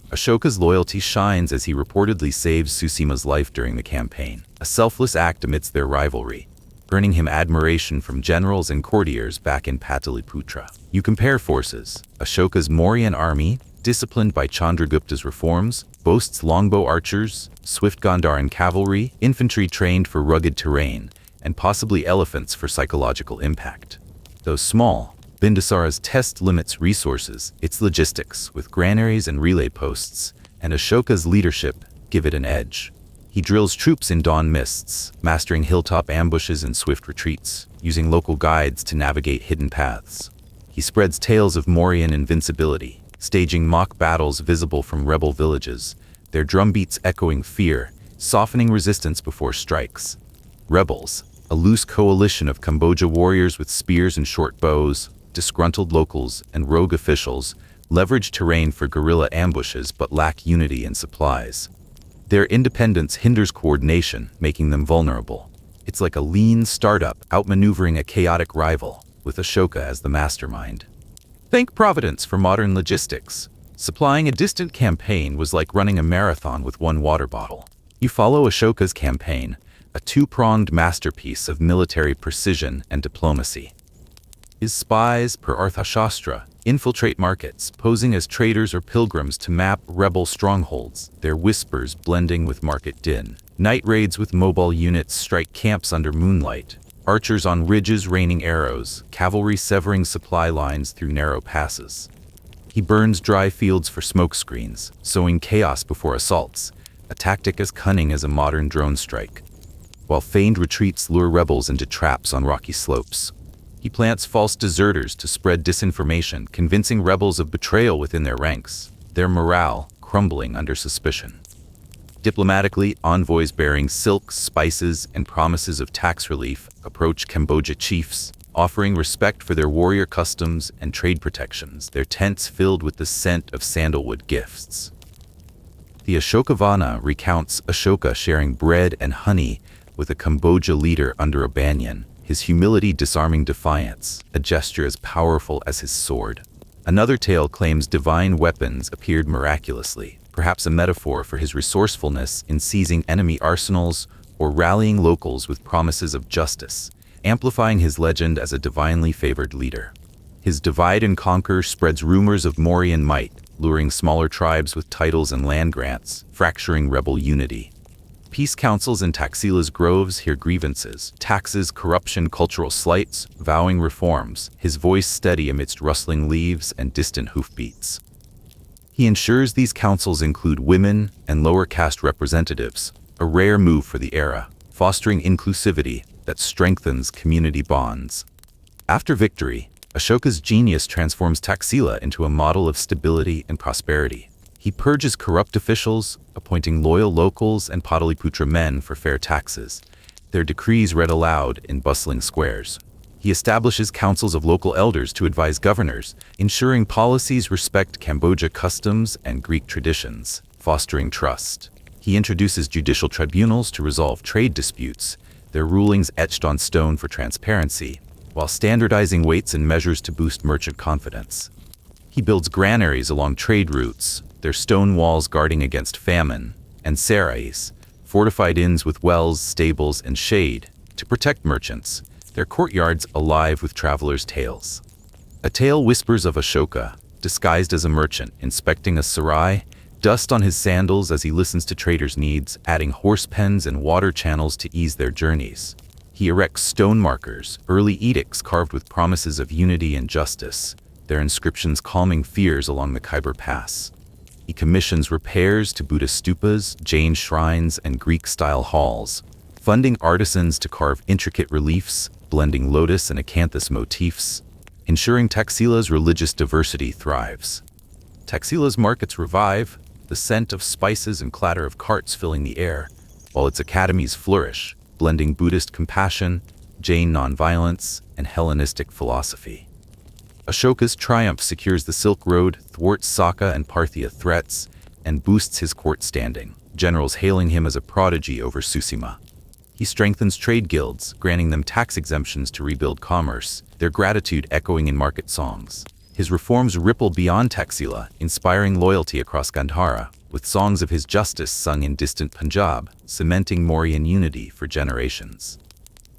S1: Ashoka's loyalty shines as he reportedly saves Susima's life during the campaign, a selfless act amidst their rivalry, earning him admiration from generals and courtiers back in Pataliputra. You compare forces. Ashoka's Mauryan army, disciplined by Chandragupta's reforms, boasts longbow archers, swift Gandharan cavalry, infantry trained for rugged terrain, and possibly elephants for psychological impact. Though small, Bindusara's test limits resources, its logistics, with granaries and relay posts, and Ashoka's leadership give it an edge. He drills troops in dawn mists, mastering hilltop ambushes and swift retreats, using local guides to navigate hidden paths. He spreads tales of Mauryan invincibility, staging mock battles visible from rebel villages, their drumbeats echoing fear, softening resistance before strikes. Rebels, a loose coalition of Kamboja warriors with spears and short bows, disgruntled locals, and rogue officials, leverage terrain for guerrilla ambushes but lack unity in supplies. Their independence hinders coordination, making them vulnerable. It's like a lean startup outmaneuvering a chaotic rival, with Ashoka as the mastermind. Thank Providence for modern logistics. Supplying a distant campaign was like running a marathon with one water bottle. You follow Ashoka's campaign, a two-pronged masterpiece of military precision and diplomacy. His spies, per Arthashastra, infiltrate markets, posing as traders or pilgrims to map rebel strongholds, their whispers blending with market din. Night raids with mobile units strike camps under moonlight, archers on ridges raining arrows, cavalry severing supply lines through narrow passes. He burns dry fields for smoke screens, sowing chaos before assaults, a tactic as cunning as a modern drone strike. While feigned retreats lure rebels into traps on rocky slopes, he plants false deserters to spread disinformation, convincing rebels of betrayal within their ranks, their morale crumbling under suspicion. Diplomatically, envoys bearing silks, spices, and promises of tax relief approach Cambodia chiefs, offering respect for their warrior customs and trade protections, their tents filled with the scent of sandalwood gifts. The Ashokavana recounts Ashoka sharing bread and honey with a Cambodia leader under a banyan, his humility disarming defiance, a gesture as powerful as his sword. Another tale claims divine weapons appeared miraculously, perhaps a metaphor for his resourcefulness in seizing enemy arsenals or rallying locals with promises of justice, amplifying his legend as a divinely favored leader. His divide and conquer spreads rumors of Mauryan might, luring smaller tribes with titles and land grants, fracturing rebel unity. Peace councils in Taxila's groves hear grievances, taxes, corruption, cultural slights, vowing reforms, his voice steady amidst rustling leaves and distant hoofbeats. He ensures these councils include women and lower caste representatives, a rare move for the era, fostering inclusivity that strengthens community bonds. After victory, Ashoka's genius transforms Taxila into a model of stability and prosperity. He purges corrupt officials, appointing loyal locals and Pataliputra men for fair taxes, their decrees read aloud in bustling squares. He establishes councils of local elders to advise governors, ensuring policies respect Cambodia customs and Greek traditions, fostering trust. He introduces judicial tribunals to resolve trade disputes, their rulings etched on stone for transparency, while standardizing weights and measures to boost merchant confidence. He builds granaries along trade routes, their stone walls guarding against famine, and sarais, fortified inns with wells, stables, and shade, to protect merchants, their courtyards alive with travelers' tales. A tale whispers of Ashoka, disguised as a merchant, inspecting a sarai, dust on his sandals as he listens to traders' needs, adding horse pens and water channels to ease their journeys. He erects stone markers, early edicts carved with promises of unity and justice, their inscriptions calming fears along the Khyber Pass. He commissions repairs to Buddhist stupas, Jain shrines, and Greek-style halls, funding artisans to carve intricate reliefs, blending lotus and acanthus motifs, ensuring Taxila's religious diversity thrives. Taxila's markets revive, the scent of spices and clatter of carts filling the air, while its academies flourish, blending Buddhist compassion, Jain nonviolence, and Hellenistic philosophy. Ashoka's triumph secures the Silk Road, thwarts Saka and Parthia threats, and boosts his court standing, generals hailing him as a prodigy over Susima. He strengthens trade guilds, granting them tax exemptions to rebuild commerce, their gratitude echoing in market songs. His reforms ripple beyond Taxila, inspiring loyalty across Gandhara, with songs of his justice sung in distant Punjab, cementing Mauryan unity for generations.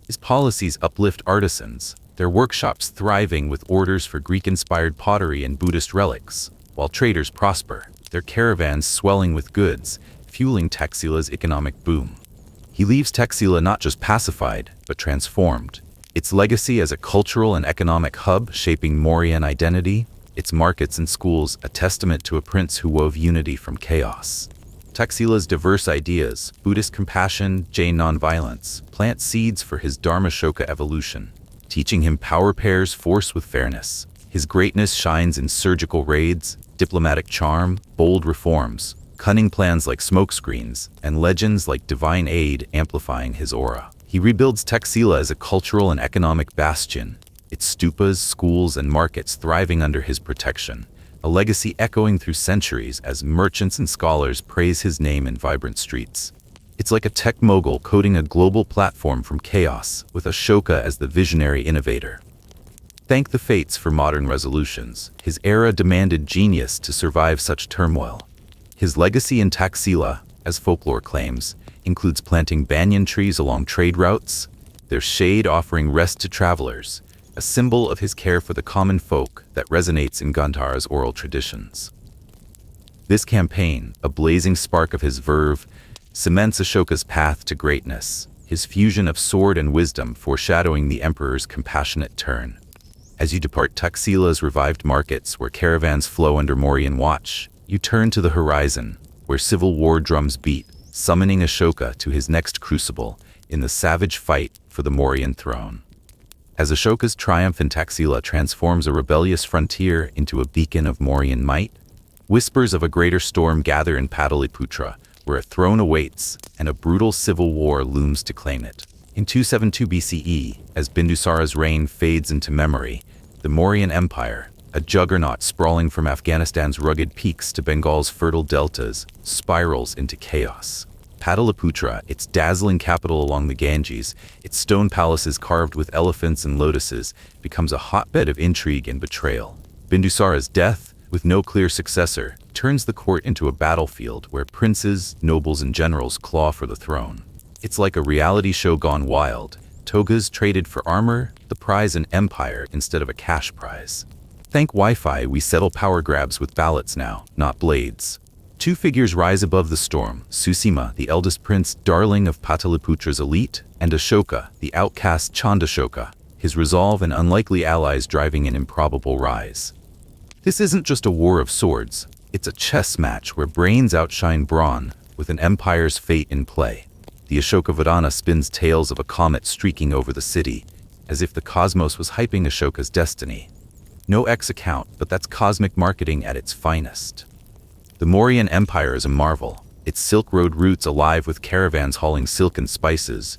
S1: His policies uplift artisans, their workshops thriving with orders for Greek-inspired pottery and Buddhist relics, while traders prosper, their caravans swelling with goods, fueling Taxila's economic boom. He leaves Taxila not just pacified, but transformed, its legacy as a cultural and economic hub shaping Mauryan identity, its markets and schools a testament to a prince who wove unity from chaos. Taxila's diverse ideas, Buddhist compassion, Jain nonviolence, plant seeds for his Dharmashoka evolution, teaching him power pairs force with fairness. His greatness shines in surgical raids, diplomatic charm, bold reforms, cunning plans like smokescreens, and legends like divine aid amplifying his aura. He rebuilds Taxila as a cultural and economic bastion, its stupas, schools, and markets thriving under his protection, a legacy echoing through centuries as merchants and scholars praise his name in vibrant streets. It's like a tech mogul coding a global platform from chaos, with Ashoka as the visionary innovator. Thank the fates for modern resolutions. His era demanded genius to survive such turmoil. His legacy in Taxila, as folklore claims, includes planting banyan trees along trade routes, their shade offering rest to travelers, a symbol of his care for the common folk that resonates in Gandhara's oral traditions. This campaign, a blazing spark of his verve, cements Ashoka's path to greatness, his fusion of sword and wisdom foreshadowing the emperor's compassionate turn. As you depart Taxila's revived markets where caravans flow under Mauryan watch, you turn to the horizon, where civil war drums beat, summoning Ashoka to his next crucible in the savage fight for the Mauryan throne. As Ashoka's triumph in Taxila transforms a rebellious frontier into a beacon of Mauryan might, whispers of a greater storm gather in Pataliputra, where a throne awaits and a brutal civil war looms to claim it. In 272 BCE, as Bindusara's reign fades into memory, the Mauryan Empire, a juggernaut sprawling from Afghanistan's rugged peaks to Bengal's fertile deltas, spirals into chaos. Pataliputra, its dazzling capital along the Ganges, its stone palaces carved with elephants and lotuses, becomes a hotbed of intrigue and betrayal. Bindusara's death, with no clear successor, turns the court into a battlefield where princes, nobles, and generals claw for the throne. It's like a reality show gone wild. Togas traded for armor, the prize an empire instead of a cash prize. Thank Wi-Fi, we settle power grabs with ballots now, not blades. Two figures rise above the storm: Susima, the eldest prince, darling of Pataliputra's elite, and Ashoka, the outcast Chandashoka, his resolve and unlikely allies driving an improbable rise. This isn't just a war of swords, it's a chess match where brains outshine brawn, with an empire's fate in play. The Ashoka Vadana spins tales of a comet streaking over the city, as if the cosmos was hyping Ashoka's destiny. No X account, but that's cosmic marketing at its finest. The Mauryan Empire is a marvel, its Silk Road routes alive with caravans hauling silk and spices,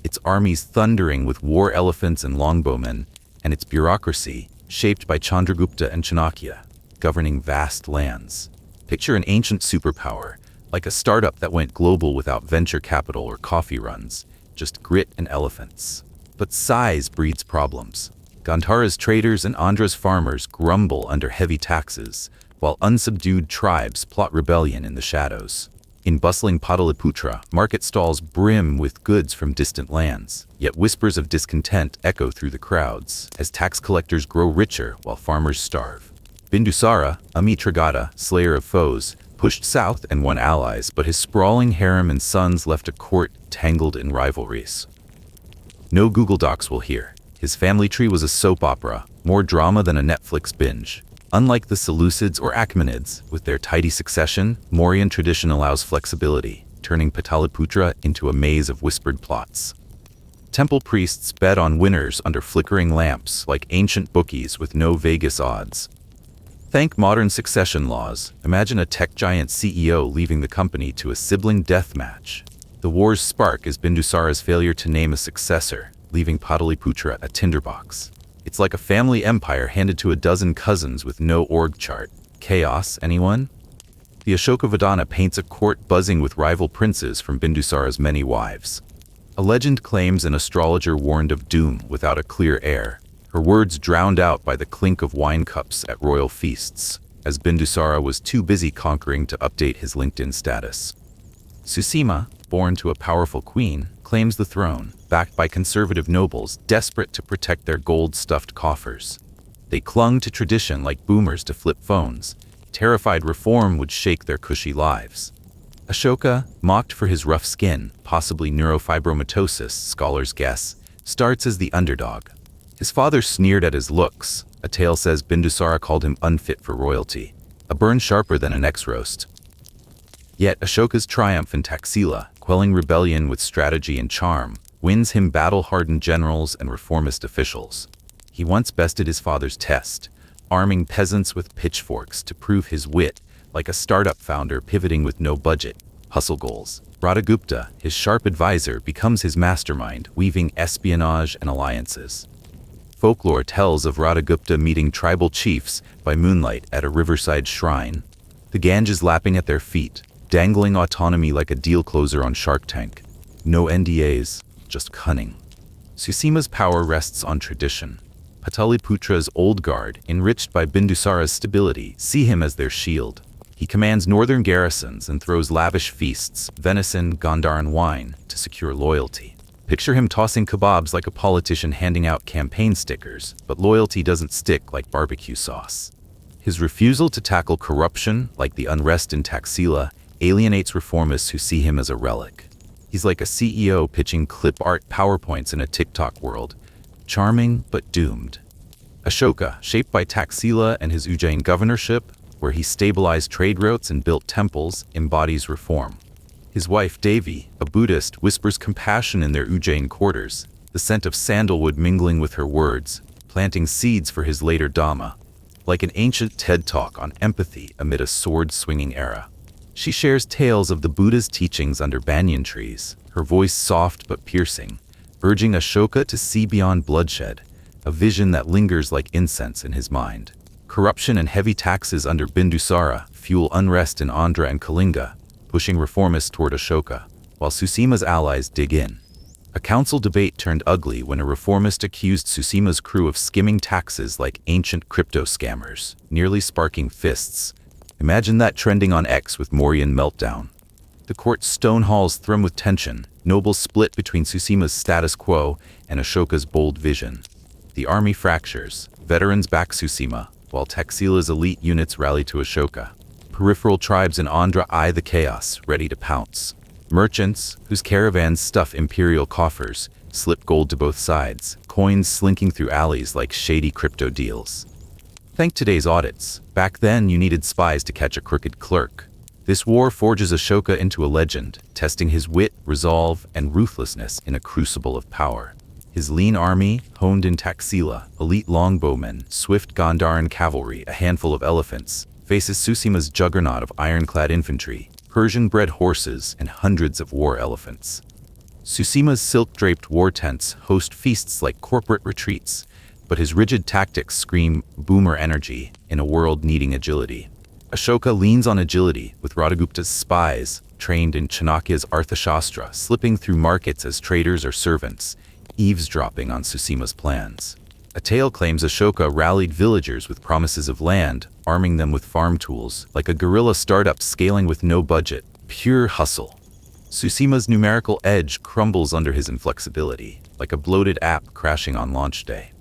S1: its armies thundering with war elephants and longbowmen, and its bureaucracy, shaped by Chandragupta and Chanakya, governing vast lands. Picture an ancient superpower, like a startup that went global without venture capital or coffee runs, just grit and elephants. But size breeds problems. Gandhara's traders and Andra's farmers grumble under heavy taxes, while unsubdued tribes plot rebellion in the shadows. In bustling Pataliputra, market stalls brim with goods from distant lands, yet whispers of discontent echo through the crowds as tax collectors grow richer while farmers starve. Bindusara, Amitragata, slayer of foes, pushed south and won allies, but his sprawling harem and sons left a court tangled in rivalries. No Google Docs will hear. His family tree was a soap opera, more drama than a Netflix binge. Unlike the Seleucids or Achaemenids, with their tidy succession, Mauryan tradition allows flexibility, turning Pataliputra into a maze of whispered plots. Temple priests bet on winners under flickering lamps, like ancient bookies with no Vegas odds. Thank modern succession laws, imagine a tech giant CEO leaving the company to a sibling death match. The war's spark is Bindusara's failure to name a successor, leaving Pataliputra a tinderbox. It's like a family empire handed to a dozen cousins with no org chart. Chaos, anyone? The Ashoka Vadana paints a court buzzing with rival princes from Bindusara's many wives. A legend claims an astrologer warned of doom without a clear heir, her words drowned out by the clink of wine cups at royal feasts, as Bindusara was too busy conquering to update his LinkedIn status. Susima, born to a powerful queen, claims the throne, backed by conservative nobles desperate to protect their gold-stuffed coffers. They clung to tradition like boomers to flip phones, terrified reform would shake their cushy lives. Ashoka, mocked for his rough skin, possibly neurofibromatosis, scholars guess, starts as the underdog. His father sneered at his looks. A tale says Bindusara called him unfit for royalty, a burn sharper than an ex-roast. Yet Ashoka's triumph in Taxila, quelling rebellion with strategy and charm, wins him battle-hardened generals and reformist officials. He once bested his father's test, arming peasants with pitchforks to prove his wit, like a startup founder pivoting with no budget. Hustle goals. Radhagupta, his sharp advisor, becomes his mastermind, weaving espionage and alliances. Folklore tells of Radhagupta meeting tribal chiefs by moonlight at a riverside shrine, the Ganges lapping at their feet, dangling autonomy like a deal closer on Shark Tank. No NDAs, just cunning. Susima's power rests on tradition. Pataliputra's old guard, enriched by Bindusara's stability, see him as their shield. He commands northern garrisons and throws lavish feasts, venison, Gandharan wine, to secure loyalty. Picture him tossing kebabs like a politician handing out campaign stickers, but loyalty doesn't stick like barbecue sauce. His refusal to tackle corruption, like the unrest in Taxila, alienates reformists who see him as a relic. He's like a CEO pitching clip art PowerPoints in a TikTok world. Charming, but doomed. Ashoka, shaped by Taxila and his Ujjain governorship, where he stabilized trade routes and built temples, embodies reform. His wife Devi, a Buddhist, whispers compassion in their Ujjain quarters, the scent of sandalwood mingling with her words, planting seeds for his later Dhamma, like an ancient TED Talk on empathy amid a sword-swinging era. She shares tales of the Buddha's teachings under banyan trees, her voice soft but piercing, urging Ashoka to see beyond bloodshed, a vision that lingers like incense in his mind. Corruption and heavy taxes under Bindusara fuel unrest in Andhra and Kalinga, pushing reformists toward Ashoka, while Susima's allies dig in. A council debate turned ugly when a reformist accused Susima's crew of skimming taxes like ancient crypto scammers, nearly sparking fists. Imagine that trending on X with Mauryan meltdown. The court's stone halls thrum with tension, nobles split between Susima's status quo and Ashoka's bold vision. The army fractures, veterans back Susima, while Taxila's elite units rally to Ashoka. Peripheral tribes in Andhra eye the chaos, ready to pounce. Merchants, whose caravans stuff imperial coffers, slip gold to both sides, coins slinking through alleys like shady crypto deals. Thank today's audits. Back then, you needed spies to catch a crooked clerk. This war forges Ashoka into a legend, testing his wit, resolve, and ruthlessness in a crucible of power. His lean army, honed in Taxila, elite longbowmen, swift Gandharan cavalry, a handful of elephants, faces Susima's juggernaut of ironclad infantry, Persian-bred horses, and hundreds of war elephants. Susima's silk-draped war tents host feasts like corporate retreats, but his rigid tactics scream boomer energy in a world needing agility. Ashoka leans on agility, with Radhagupta's spies, trained in Chanakya's Arthashastra, slipping through markets as traders or servants, eavesdropping on Susima's plans. A tale claims Ashoka rallied villagers with promises of land, arming them with farm tools, like a guerrilla startup scaling with no budget, pure hustle. Susima's numerical edge crumbles under his inflexibility, like a bloated app crashing on launch day.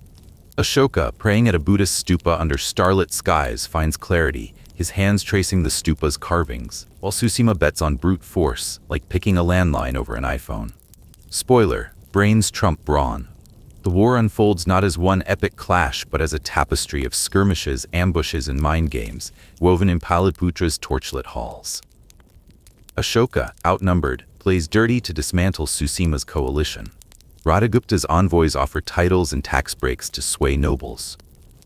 S1: Ashoka, praying at a Buddhist stupa under starlit skies, finds clarity, his hands tracing the stupa's carvings, while Susima bets on brute force, like picking a landline over an iPhone. Spoiler, brains trump brawn. The war unfolds not as one epic clash, but as a tapestry of skirmishes, ambushes, and mind games, woven in Pataliputra's torchlit halls. Ashoka, outnumbered, plays dirty to dismantle Susima's coalition. Radhagupta's envoys offer titles and tax breaks to sway nobles.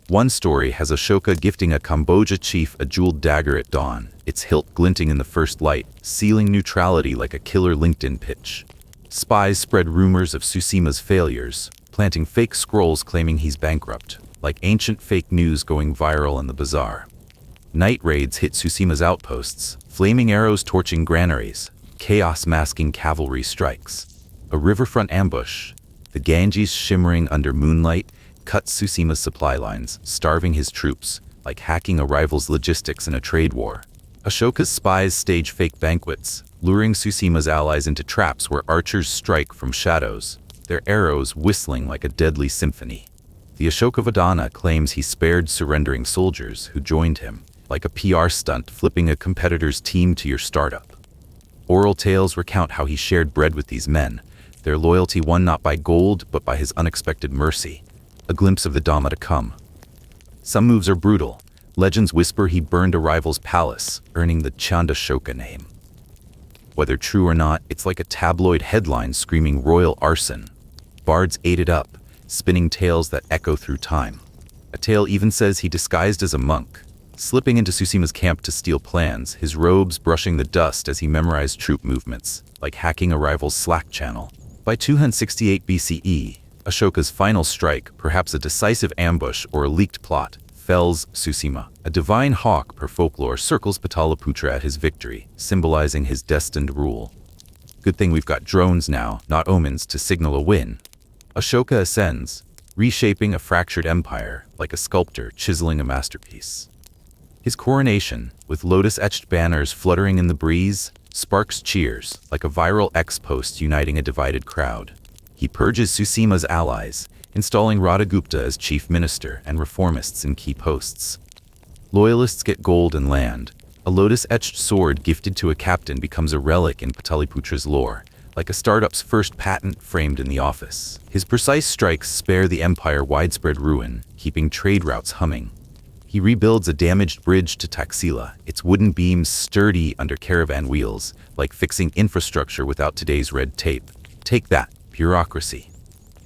S1: One story has Ashoka gifting a Kamboja chief a jeweled dagger at dawn, its hilt glinting in the first light, sealing neutrality like a killer LinkedIn pitch. Spies spread rumors of Susima's failures, planting fake scrolls claiming he's bankrupt, like ancient fake news going viral in the bazaar. Night raids hit Susima's outposts, flaming arrows torching granaries, chaos masking cavalry strikes. A riverfront ambush, the Ganges shimmering under moonlight, cuts Susima's supply lines, starving his troops, like hacking a rival's logistics in a trade war. Ashoka's spies stage fake banquets, luring Susima's allies into traps where archers strike from shadows, their arrows whistling like a deadly symphony. The Ashoka claims he spared surrendering soldiers who joined him, like a PR stunt flipping a competitor's team to your startup. Oral tales recount how he shared bread with these men, their loyalty won not by gold but by his unexpected mercy, a glimpse of the Dhamma to come. Some moves are brutal. Legends whisper he burned a rival's palace, earning the Chandashoka name. Whether true or not, it's like a tabloid headline screaming royal arson. Bards ate it up, spinning tales that echo through time. A tale even says he disguised as a monk, slipping into Susima's camp to steal plans, his robes brushing the dust as he memorized troop movements, like hacking a rival's Slack channel. By 268 BCE, Ashoka's final strike, perhaps a decisive ambush or a leaked plot, fells Susima. A divine hawk per folklore circles Pataliputra at his victory, symbolizing his destined rule. Good thing we've got drones now, not omens, to signal a win. Ashoka ascends, reshaping a fractured empire like a sculptor chiseling a masterpiece. His coronation, with lotus-etched banners fluttering in the breeze, sparks cheers like a viral X-post uniting a divided crowd. He purges Susima's allies, installing Radhagupta as chief minister and reformists in key posts. Loyalists get gold and land. A lotus-etched sword gifted to a captain becomes a relic in Pataliputra's lore, like a startup's first patent framed in the office. His precise strikes spare the empire widespread ruin, keeping trade routes humming. He rebuilds a damaged bridge to Taxila, its wooden beams sturdy under caravan wheels, like fixing infrastructure without today's red tape. Take that, bureaucracy.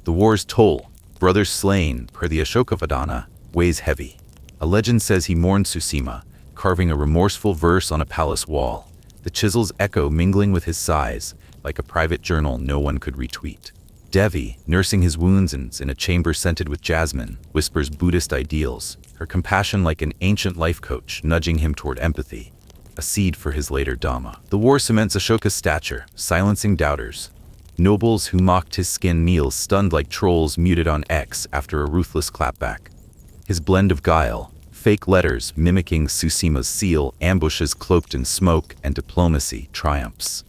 S1: The war's toll, brothers slain per the Ashoka weighs heavy. A legend says he mourned Susima, carving a remorseful verse on a palace wall, the chisel's echo mingling with his sighs, like a private journal no one could retweet. Devi, nursing his wounds in a chamber scented with jasmine, whispers Buddhist ideals, her compassion like an ancient life coach nudging him toward empathy, a seed for his later Dhamma. The war cements Ashoka's stature, silencing doubters. Nobles who mocked his skin kneel stunned like trolls muted on X after a ruthless clapback. His blend of guile, fake letters mimicking Susima's seal, ambushes cloaked in smoke, and diplomacy triumphs.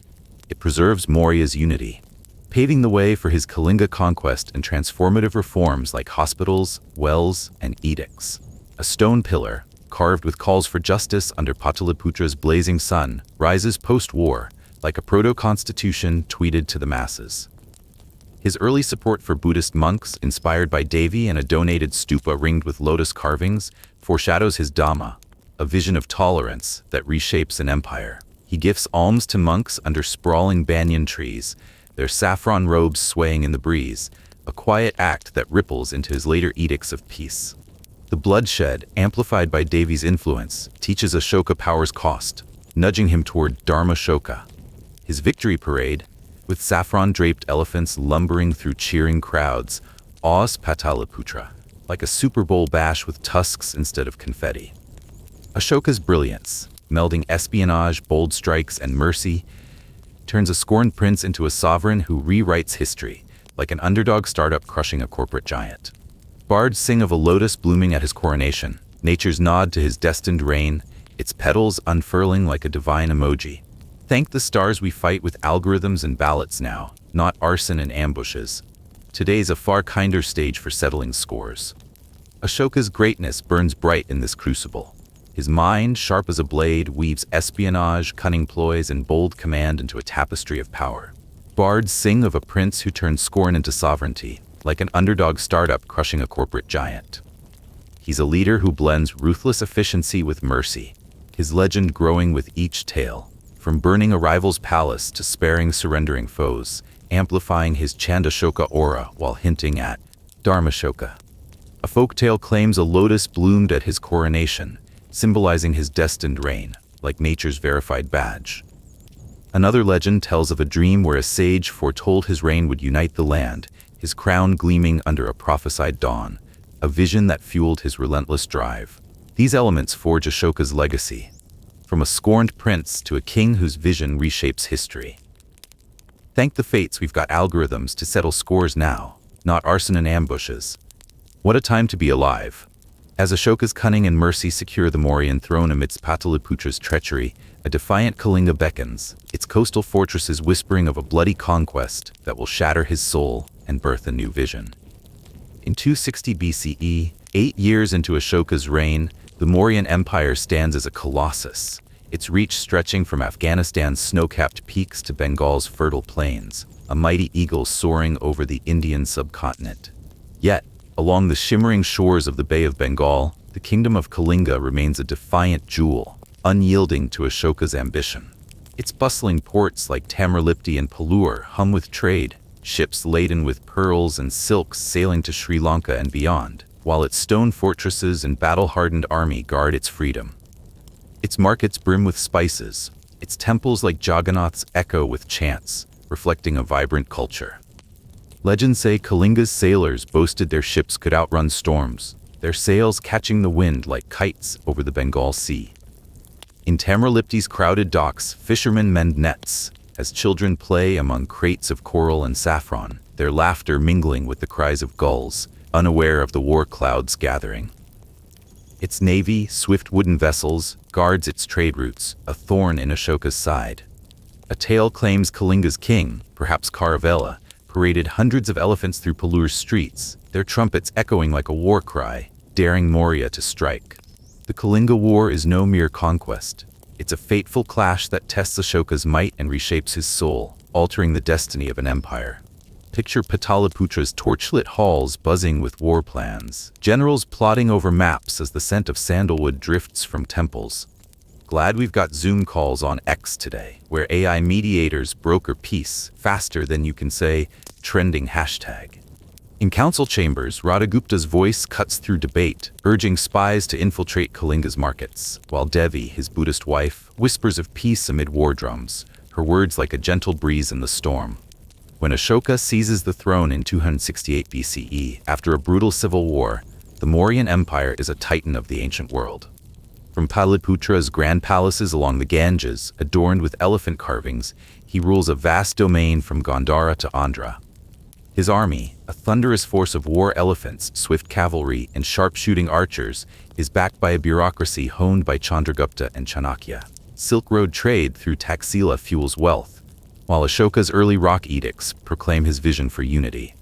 S1: It preserves Maurya's unity, paving the way for his Kalinga conquest and transformative reforms like hospitals, wells, and edicts. A stone pillar, carved with calls for justice under Pataliputra's blazing sun, rises post-war, like a proto-constitution tweeted to the masses. His early support for Buddhist monks, inspired by Devi and a donated stupa ringed with lotus carvings, foreshadows his Dhamma, a vision of tolerance that reshapes an empire. He gifts alms to monks under sprawling banyan trees, their saffron robes swaying in the breeze, a quiet act that ripples into his later edicts of peace. The bloodshed, amplified by Devi's influence, teaches Ashoka power's cost, nudging him toward Dharmashoka. His victory parade, with saffron-draped elephants lumbering through cheering crowds, awes Pataliputra, like a Super Bowl bash with tusks instead of confetti. Ashoka's brilliance, melding espionage, bold strikes, and mercy, turns a scorned prince into a sovereign who rewrites history, like an underdog startup crushing a corporate giant. Bards sing of a lotus blooming at his coronation, nature's nod to his destined reign, its petals unfurling like a divine emoji. Thank the stars we fight with algorithms and ballots now, not arson and ambushes. Today's a far kinder stage for settling scores. Ashoka's greatness burns bright in this crucible. His mind, sharp as a blade, weaves espionage, cunning ploys, and bold command into a tapestry of power. Bards sing of a prince who turned scorn into sovereignty, like an underdog startup crushing a corporate giant. He's a leader who blends ruthless efficiency with mercy, his legend growing with each tale, from burning a rival's palace to sparing surrendering foes, amplifying his Chandashoka aura while hinting at Dharmashoka. A folktale claims a lotus bloomed at his coronation, symbolizing his destined reign, like nature's verified badge. Another legend tells of a dream where a sage foretold his reign would unite the land, his crown gleaming under a prophesied dawn, a vision that fueled his relentless drive. These elements forge Ashoka's legacy, from a scorned prince to a king whose vision reshapes history. Thank the fates we've got algorithms to settle scores now, not arson and ambushes. What a time to be alive. As Ashoka's cunning and mercy secure the Mauryan throne amidst Pataliputra's treachery, a defiant Kalinga beckons, its coastal fortresses whispering of a bloody conquest that will shatter his soul and birth a new vision. In 260 BCE, 8 years into Ashoka's reign, the Mauryan Empire stands as a colossus, its reach stretching from Afghanistan's snow-capped peaks to Bengal's fertile plains, a mighty eagle soaring over the Indian subcontinent. Yet, along the shimmering shores of the Bay of Bengal, the kingdom of Kalinga remains a defiant jewel, unyielding to Ashoka's ambition. Its bustling ports like Tamarlipti and Pallur hum with trade, ships laden with pearls and silks sailing to Sri Lanka and beyond, while its stone fortresses and battle-hardened army guard its freedom. Its markets brim with spices, its temples like Jagannath's echo with chants, reflecting a vibrant culture. Legends say Kalinga's sailors boasted their ships could outrun storms, their sails catching the wind like kites over the Bengal Sea. In Tamralipti's crowded docks, fishermen mend nets, as children play among crates of coral and saffron, their laughter mingling with the cries of gulls, unaware of the war clouds gathering. Its navy, swift wooden vessels, guards its trade routes, a thorn in Ashoka's side. A tale claims Kalinga's king, perhaps Caravela, paraded hundreds of elephants through Pallur's streets, their trumpets echoing like a war cry, daring Maurya to strike. The Kalinga War is no mere conquest. It's a fateful clash that tests Ashoka's might and reshapes his soul, altering the destiny of an empire. Picture Pataliputra's torchlit halls buzzing with war plans, generals plotting over maps as the scent of sandalwood drifts from temples. Glad we've got Zoom calls on X today, where AI mediators broker peace faster than you can say trending hashtag. In council chambers, Radhagupta's voice cuts through debate, urging spies to infiltrate Kalinga's markets, while Devi, his Buddhist wife, whispers of peace amid war drums, her words like a gentle breeze in the storm. When Ashoka seizes the throne in 268 BCE, after a brutal civil war, the Mauryan Empire is a titan of the ancient world. From Pataliputra's grand palaces along the Ganges, adorned with elephant carvings, he rules a vast domain from Gandhara to Andhra. His army, a thunderous force of war elephants, swift cavalry, and sharpshooting archers, is backed by a bureaucracy honed by Chandragupta and Chanakya. Silk Road trade through Taxila fuels wealth, while Ashoka's early rock edicts proclaim his vision for unity.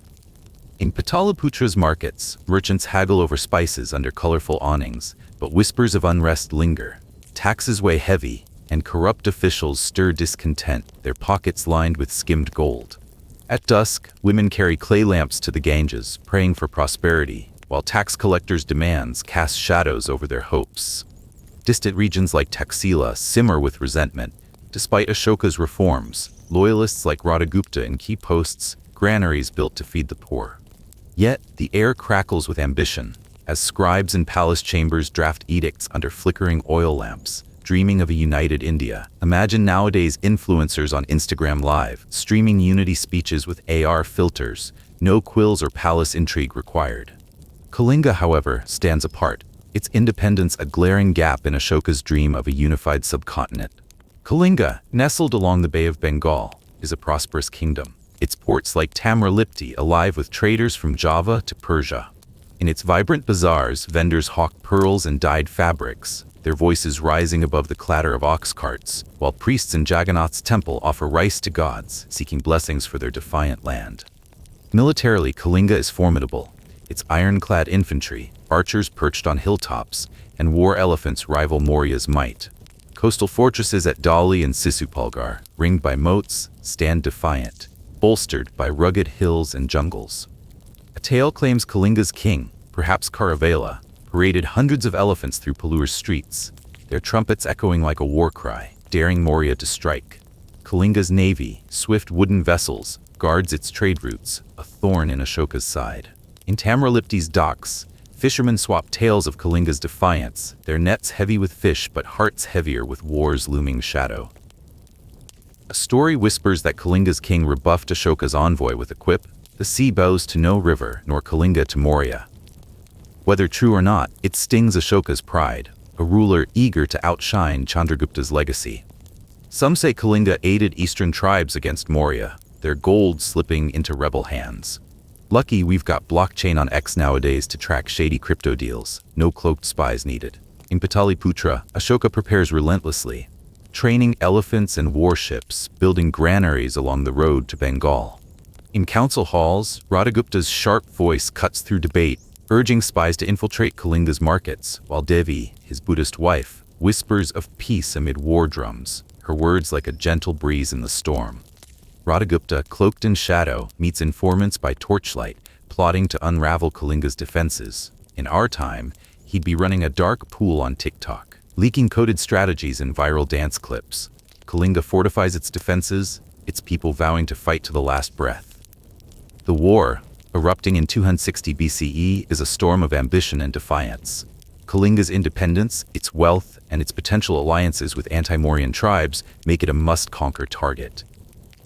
S1: In Pataliputra's markets, merchants haggle over spices under colorful awnings, but whispers of unrest linger. Taxes weigh heavy, and corrupt officials stir discontent, their pockets lined with skimmed gold. At dusk, women carry clay lamps to the Ganges, praying for prosperity, while tax collectors' demands cast shadows over their hopes. Distant regions like Taxila simmer with resentment. Despite Ashoka's reforms, loyalists like Radhagupta in key posts, granaries built to feed the poor. Yet, the air crackles with ambition, as scribes in palace chambers draft edicts under flickering oil lamps, dreaming of a united India. Imagine nowadays influencers on Instagram Live, streaming unity speeches with AR filters, no quills or palace intrigue required. Kalinga, however, stands apart, its independence a glaring gap in Ashoka's dream of a unified subcontinent. Kalinga, nestled along the Bay of Bengal, is a prosperous kingdom, its ports like Tamralipti alive with traders from Java to Persia. In its vibrant bazaars, vendors hawk pearls and dyed fabrics, their voices rising above the clatter of ox carts, while priests in Jagannath's temple offer rice to gods, seeking blessings for their defiant land. Militarily, Kalinga is formidable. Its ironclad infantry, archers perched on hilltops, and war elephants rival Maurya's might. Coastal fortresses at Dali and Sisupalgar, ringed by moats, stand defiant, bolstered by rugged hills and jungles. A tale claims Kalinga's king, perhaps Caravela, paraded hundreds of elephants through Pallur's streets, their trumpets echoing like a war cry, daring Maurya to strike. Kalinga's navy, swift wooden vessels, guards its trade routes, a thorn in Ashoka's side. In Tamralipti's docks, fishermen swap tales of Kalinga's defiance, their nets heavy with fish but hearts heavier with war's looming shadow. A story whispers that Kalinga's king rebuffed Ashoka's envoy with a quip, "The sea bows to no river, nor Kalinga to Maurya." Whether true or not, it stings Ashoka's pride, a ruler eager to outshine Chandragupta's legacy. Some say Kalinga aided eastern tribes against Maurya, their gold slipping into rebel hands. Lucky we've got blockchain on X nowadays to track shady crypto deals, no cloaked spies needed. In Pataliputra, Ashoka prepares relentlessly, training elephants and warships, building granaries along the road to Bengal. In council halls, Radhagupta's sharp voice cuts through debate, urging spies to infiltrate Kalinga's markets, while Devi, his Buddhist wife, whispers of peace amid war drums, her words like a gentle breeze in the storm. Radhagupta, cloaked in shadow, meets informants by torchlight, plotting to unravel Kalinga's defenses. In our time, he'd be running a dark pool on TikTok, leaking coded strategies in viral dance clips. Kalinga fortifies its defenses, its people vowing to fight to the last breath. The war, erupting in 260 BCE, is a storm of ambition and defiance. Kalinga's independence, its wealth, and its potential alliances with anti-Mauryan tribes make it a must-conquer target.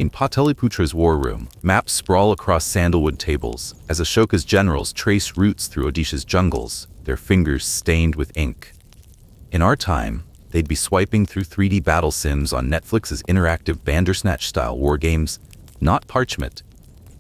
S1: In Pataliputra's war room, maps sprawl across sandalwood tables as Ashoka's generals trace routes through Odisha's jungles, their fingers stained with ink. In our time, they'd be swiping through 3D battle sims on Netflix's interactive Bandersnatch-style war games, not parchment.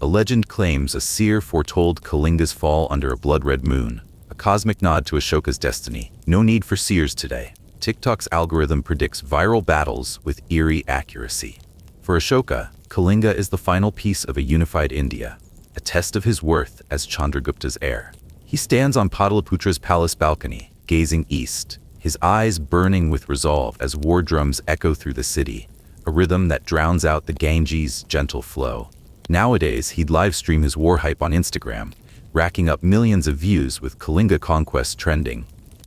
S1: A legend claims a seer foretold Kalinga's fall under a blood-red moon, a cosmic nod to Ashoka's destiny. No need for seers today. TikTok's algorithm predicts viral battles with eerie accuracy. For Ashoka, Kalinga is the final piece of a unified India, a test of his worth as Chandragupta's heir. He stands on Pataliputra's palace balcony, gazing east, his eyes burning with resolve as war drums echo through the city, a rhythm that drowns out the Ganges' gentle flow. Nowadays, he'd live-stream his war hype on Instagram, racking up millions of views with Kalinga conquest trending.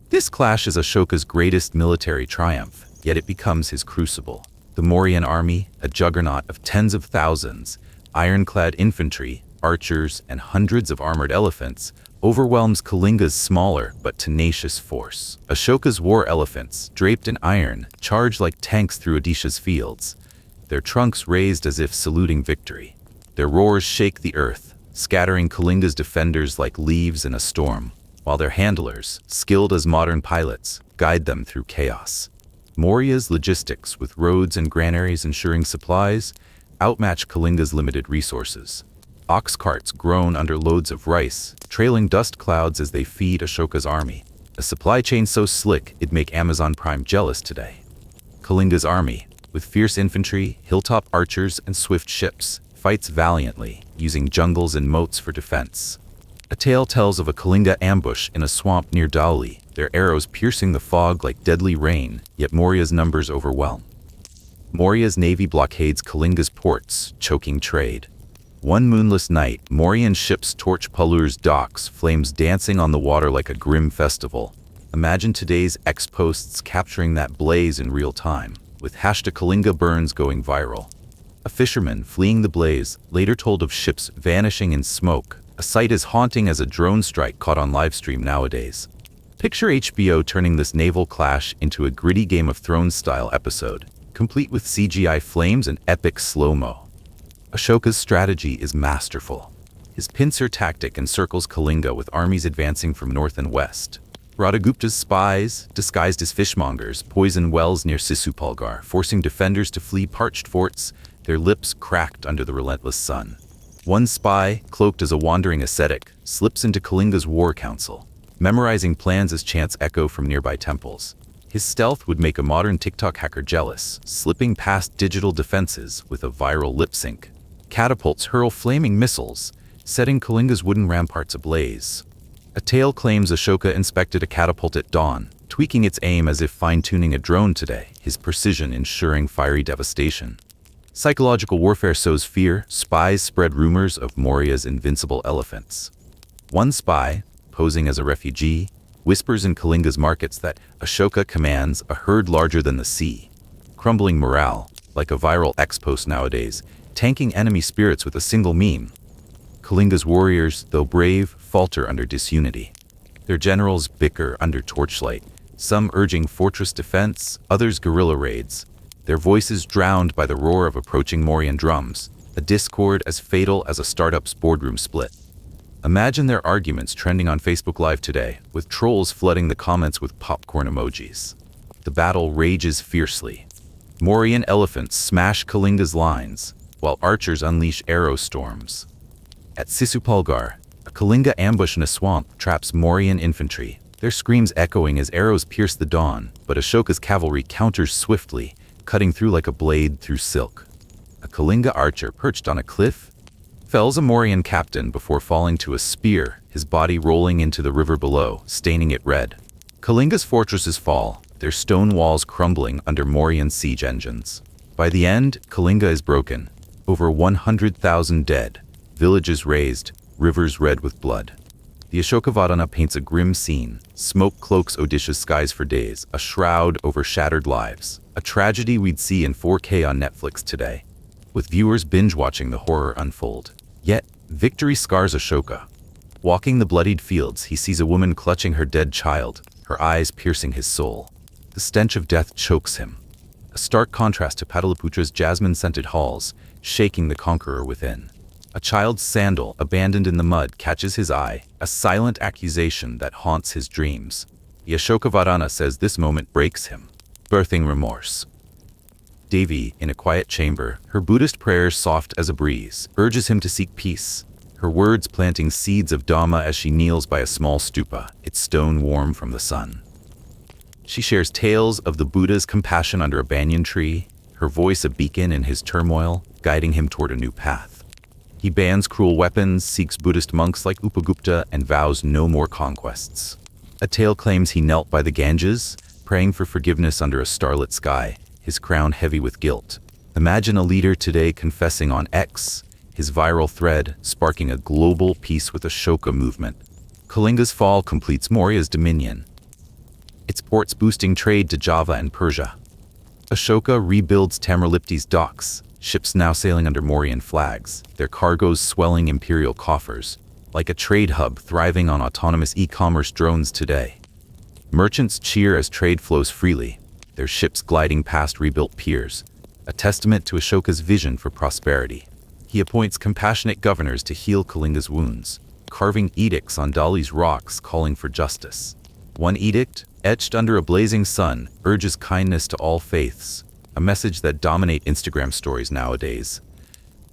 S1: This clash is Ashoka's greatest military triumph, yet it becomes his crucible. The Mauryan army, a juggernaut of tens of thousands, ironclad infantry, archers, and hundreds of armored elephants, overwhelms Kalinga's smaller but tenacious force. Ashoka's war elephants, draped in iron, charge like tanks through Odisha's fields, their trunks raised as if saluting victory. Their roars shake the earth, scattering Kalinga's defenders like leaves in a storm, while their handlers, skilled as modern pilots, guide them through chaos. Maurya's logistics, with roads and granaries ensuring supplies, outmatch Kalinga's limited resources. Ox carts groan under loads of rice, trailing dust clouds as they feed Ashoka's army. A supply chain so slick it'd make Amazon Prime jealous today. Kalinga's army, with fierce infantry, hilltop archers, and swift ships, fights valiantly, using jungles and moats for defense. A tale tells of a Kalinga ambush in a swamp near Dhauli, their arrows piercing the fog like deadly rain, yet Maurya's numbers overwhelm. Maurya's navy blockades Kalinga's ports, choking trade. One moonless night, Mauryan ships torch Palur's docks, flames dancing on the water like a grim festival. Imagine today's X-posts capturing that blaze in real time, with #Kalinga burns going viral. A fisherman fleeing the blaze later told of ships vanishing in smoke, a sight as haunting as a drone strike caught on livestream nowadays. Picture HBO turning this naval clash into a gritty Game of Thrones-style episode, complete with CGI flames and epic slow-mo. Ashoka's strategy is masterful. His pincer tactic encircles Kalinga with armies advancing from north and west. Radhagupta's spies, disguised as fishmongers, poison wells near Sisupalgar, forcing defenders to flee parched forts, their lips cracked under the relentless sun. One spy, cloaked as a wandering ascetic, slips into Kalinga's war council, memorizing plans as chants echo from nearby temples. His stealth would make a modern TikTok hacker jealous, slipping past digital defenses with a viral lip sync. Catapults hurl flaming missiles, setting Kalinga's wooden ramparts ablaze. A tale claims Ashoka inspected a catapult at dawn, tweaking its aim as if fine-tuning a drone today, his precision ensuring fiery devastation. Psychological warfare sows fear, spies spread rumors of Maurya's invincible elephants. One spy, posing as a refugee, whispers in Kalinga's markets that Ashoka commands a herd larger than the sea. Crumbling morale, like a viral X-post nowadays, tanking enemy spirits with a single meme. Kalinga's warriors, though brave, falter under disunity. Their generals bicker under torchlight, some urging fortress defense, others guerrilla raids, their voices drowned by the roar of approaching Mauryan drums, a discord as fatal as a startup's boardroom split. Imagine their arguments trending on Facebook Live today, with trolls flooding the comments with popcorn emojis. The battle rages fiercely. Mauryan elephants smash Kalinga's lines, while archers unleash arrow storms. At Sisupalgar, a Kalinga ambush in a swamp traps Mauryan infantry, their screams echoing as arrows pierce the dawn, but Ashoka's cavalry counters swiftly, cutting through like a blade through silk. A Kalinga archer perched on a cliff fells a Mauryan captain before falling to a spear, his body rolling into the river below, staining it red. Kalinga's fortresses fall, their stone walls crumbling under Mauryan siege engines. By the end, Kalinga is broken. Over 100,000 dead, villages razed, rivers red with blood. The Ashokavadana paints a grim scene. Smoke cloaks Odisha's skies for days, a shroud over shattered lives. A tragedy we'd see in 4K on Netflix today, with viewers binge-watching the horror unfold. Yet, victory scars Ashoka. Walking the bloodied fields, he sees a woman clutching her dead child, her eyes piercing his soul. The stench of death chokes him. A stark contrast to Pataliputra's jasmine-scented halls, shaking the conqueror within. A child's sandal, abandoned in the mud, catches his eye, a silent accusation that haunts his dreams. The Ashoka says this moment breaks him, birthing remorse. Devi, in a quiet chamber, her Buddhist prayers soft as a breeze, urges him to seek peace, her words planting seeds of Dhamma as she kneels by a small stupa, its stone warm from the sun. She shares tales of the Buddha's compassion under a banyan tree, her voice a beacon in his turmoil, guiding him toward a new path. He bans cruel weapons, seeks Buddhist monks like Upagupta, and vows no more conquests. A tale claims he knelt by the Ganges, praying for forgiveness under a starlit sky, his crown heavy with guilt. Imagine a leader today confessing on X, his viral thread sparking a global peace with Ashoka movement. Kalinga's fall completes Maurya's dominion, its ports boosting trade to Java and Persia. Ashoka rebuilds Tamralipti's docks, ships now sailing under Mauryan flags, their cargoes swelling imperial coffers, like a trade hub thriving on autonomous e-commerce drones today. Merchants cheer as trade flows freely, their ships gliding past rebuilt piers, a testament to Ashoka's vision for prosperity. He appoints compassionate governors to heal Kalinga's wounds, carving edicts on Dali's rocks calling for justice. One edict, etched under a blazing sun, urges kindness to all faiths, a message that dominates Instagram stories nowadays,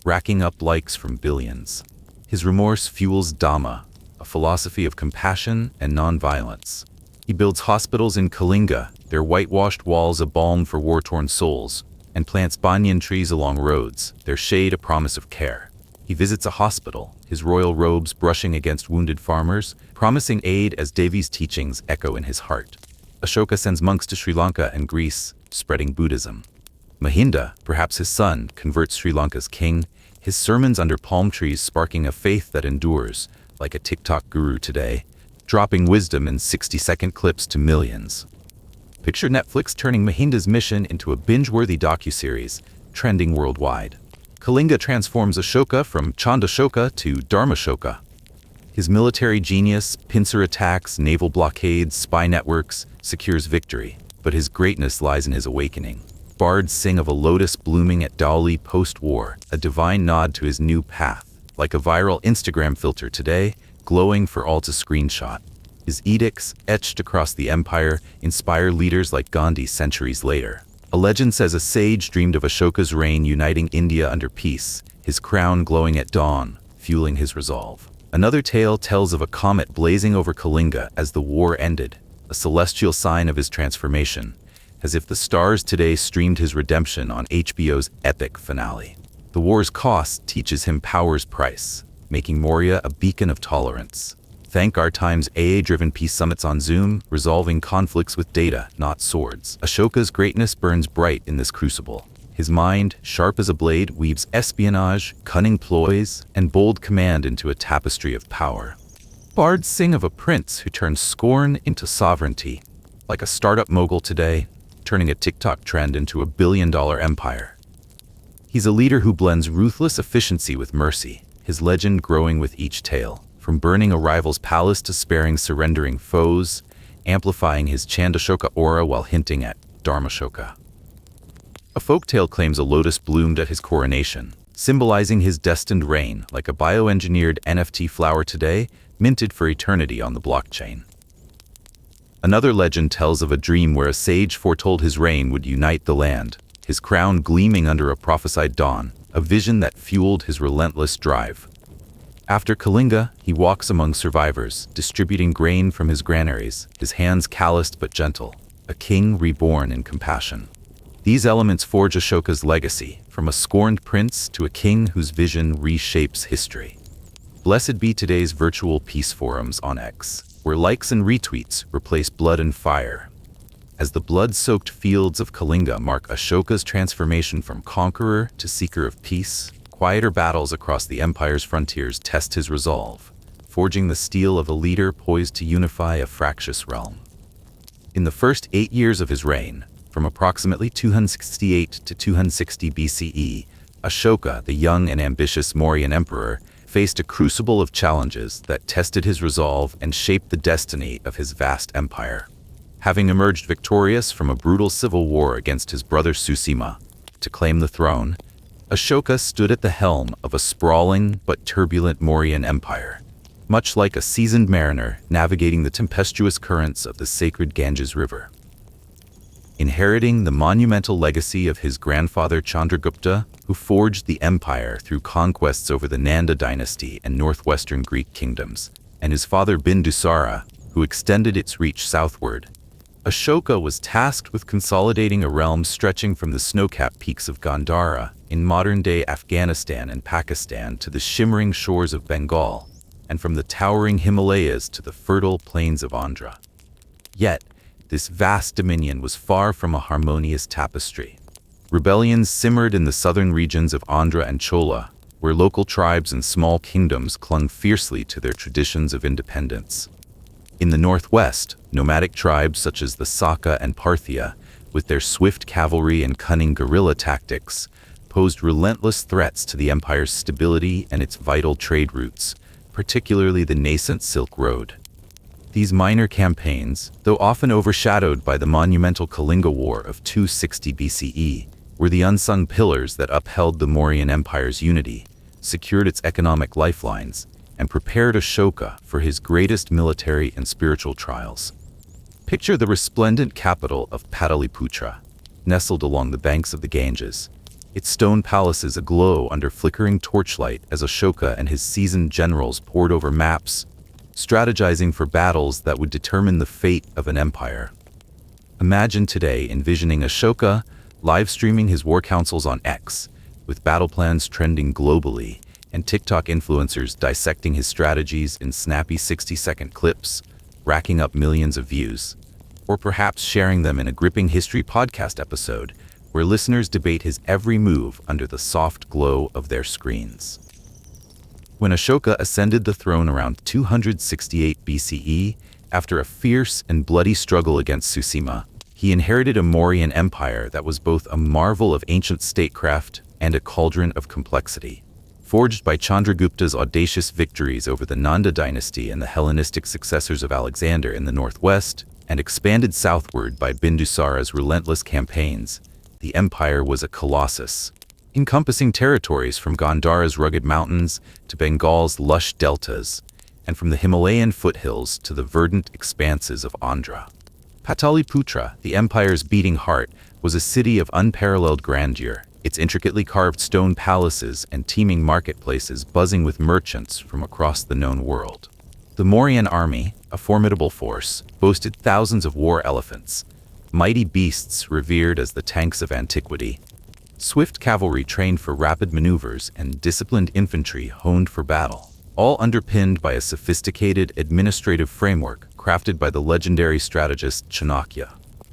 S1: racking up likes from billions. His remorse fuels Dhamma, a philosophy of compassion and nonviolence. He builds hospitals in Kalinga, their whitewashed walls a balm for war-torn souls, and plants banyan trees along roads, their shade a promise of care. He visits a hospital, his royal robes brushing against wounded farmers, promising aid as Devi's teachings echo in his heart. Ashoka sends monks to Sri Lanka and Greece, spreading Buddhism. Mahinda, perhaps his son, converts Sri Lanka's king, his sermons under palm trees sparking a faith that endures, like a TikTok guru today, dropping wisdom in 60-second clips to millions. Picture Netflix turning Mahinda's mission into a binge-worthy docuseries, trending worldwide. Kalinga transforms Ashoka from Chandashoka to Dharmashoka. His military genius, pincer attacks, naval blockades, spy networks, secures victory, but his greatness lies in his awakening. Bards sing of a lotus blooming at Dali post-war, a divine nod to his new path, like a viral Instagram filter today, glowing for all to screenshot. His edicts, etched across the empire, inspire leaders like Gandhi centuries later. A legend says a sage dreamed of Ashoka's reign uniting India under peace, his crown glowing at dawn, fueling his resolve. Another tale tells of a comet blazing over Kalinga as the war ended, a celestial sign of his transformation, as if the stars today streamed his redemption on HBO's epic finale. The war's cost teaches him power's price, making Maurya a beacon of tolerance. Thank our time's AA-driven peace summits on Zoom, resolving conflicts with data, not swords. Ashoka's greatness burns bright in this crucible. His mind, sharp as a blade, weaves espionage, cunning ploys, and bold command into a tapestry of power. Bards sing of a prince who turns scorn into sovereignty, like a startup mogul today, turning a TikTok trend into a billion-dollar empire. He's a leader who blends ruthless efficiency with mercy, his legend growing with each tale. From burning a rival's palace to sparing surrendering foes, amplifying his Chandashoka aura while hinting at Dharmashoka. A folktale claims a lotus bloomed at his coronation, symbolizing his destined reign, like a bioengineered NFT flower today, minted for eternity on the blockchain. Another legend tells of a dream where a sage foretold his reign would unite the land, his crown gleaming under a prophesied dawn, a vision that fueled his relentless drive. After Kalinga, he walks among survivors, distributing grain from his granaries, his hands calloused but gentle, a king reborn in compassion. These elements forge Ashoka's legacy, from a scorned prince to a king whose vision reshapes history. Blessed be today's virtual peace forums on X, where likes and retweets replace blood and fire. As the blood-soaked fields of Kalinga mark Ashoka's transformation from conqueror to seeker of peace, quieter battles across the empire's frontiers test his resolve, forging the steel of a leader poised to unify a fractious realm. In the first 8 years of his reign, from approximately 268 to 260 BCE, Ashoka, the young and ambitious Mauryan emperor, faced a crucible of challenges that tested his resolve and shaped the destiny of his vast empire. Having emerged victorious from a brutal civil war against his brother Susima to claim the throne, Ashoka stood at the helm of a sprawling but turbulent Mauryan empire, much like a seasoned mariner navigating the tempestuous currents of the sacred Ganges River. Inheriting the monumental legacy of his grandfather Chandragupta, who forged the empire through conquests over the Nanda dynasty and northwestern Greek kingdoms, and his father Bindusara, who extended its reach southward, Ashoka was tasked with consolidating a realm stretching from the snow-capped peaks of Gandhara in modern-day Afghanistan and Pakistan to the shimmering shores of Bengal, and from the towering Himalayas to the fertile plains of Andhra. Yet, this vast dominion was far from a harmonious tapestry. Rebellions simmered in the southern regions of Andhra and Chola, where local tribes and small kingdoms clung fiercely to their traditions of independence. In the northwest, nomadic tribes such as the Saka and Parthia, with their swift cavalry and cunning guerrilla tactics, posed relentless threats to the empire's stability and its vital trade routes, particularly the nascent Silk Road. These minor campaigns, though often overshadowed by the monumental Kalinga War of 260 BCE, were the unsung pillars that upheld the Mauryan Empire's unity, secured its economic lifelines, and prepared Ashoka for his greatest military and spiritual trials. Picture the resplendent capital of Pataliputra, nestled along the banks of the Ganges, its stone palaces aglow under flickering torchlight as Ashoka and his seasoned generals pored over maps, strategizing for battles that would determine the fate of an empire. Imagine today envisioning Ashoka live-streaming his war councils on X, with battle plans trending globally, and TikTok influencers dissecting his strategies in snappy 60-second clips, racking up millions of views, or perhaps sharing them in a gripping history podcast episode where listeners debate his every move under the soft glow of their screens. When Ashoka ascended the throne around 268 BCE, after a fierce and bloody struggle against Susima, he inherited a Mauryan empire that was both a marvel of ancient statecraft and a cauldron of complexity. Forged by Chandragupta's audacious victories over the Nanda dynasty and the Hellenistic successors of Alexander in the northwest, and expanded southward by Bindusara's relentless campaigns, the empire was a colossus, encompassing territories from Gandhara's rugged mountains to Bengal's lush deltas, and from the Himalayan foothills to the verdant expanses of Andhra. Pataliputra, the empire's beating heart, was a city of unparalleled grandeur, its intricately carved stone palaces and teeming marketplaces buzzing with merchants from across the known world. The Mauryan army, a formidable force, boasted thousands of war elephants, mighty beasts revered as the tanks of antiquity, swift cavalry trained for rapid maneuvers, and disciplined infantry honed for battle, all underpinned by a sophisticated administrative framework crafted by the legendary strategist Chanakya.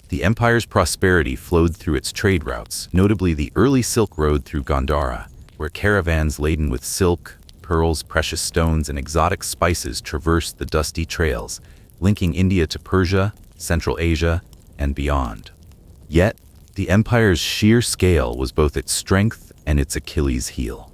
S1: The empire's prosperity flowed through its trade routes, notably the early Silk Road through Gandhara, where caravans laden with silk, pearls, precious stones, and exotic spices traversed the dusty trails, linking India to Persia, Central Asia, and beyond. Yet, the empire's sheer scale was both its strength and its Achilles heel.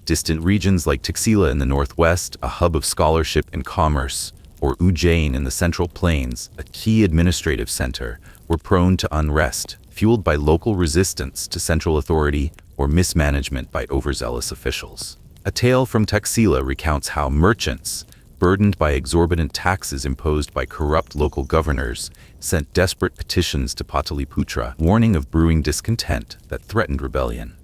S1: Distant regions like Taxila in the northwest, a hub of scholarship and commerce, or Ujjain in the central plains, a key administrative center, were prone to unrest, fueled by local resistance to central authority or mismanagement by overzealous officials. A tale from Taxila recounts how merchants, burdened by exorbitant taxes imposed by corrupt local governors, sent desperate petitions to Pataliputra, warning of brewing discontent that threatened rebellion.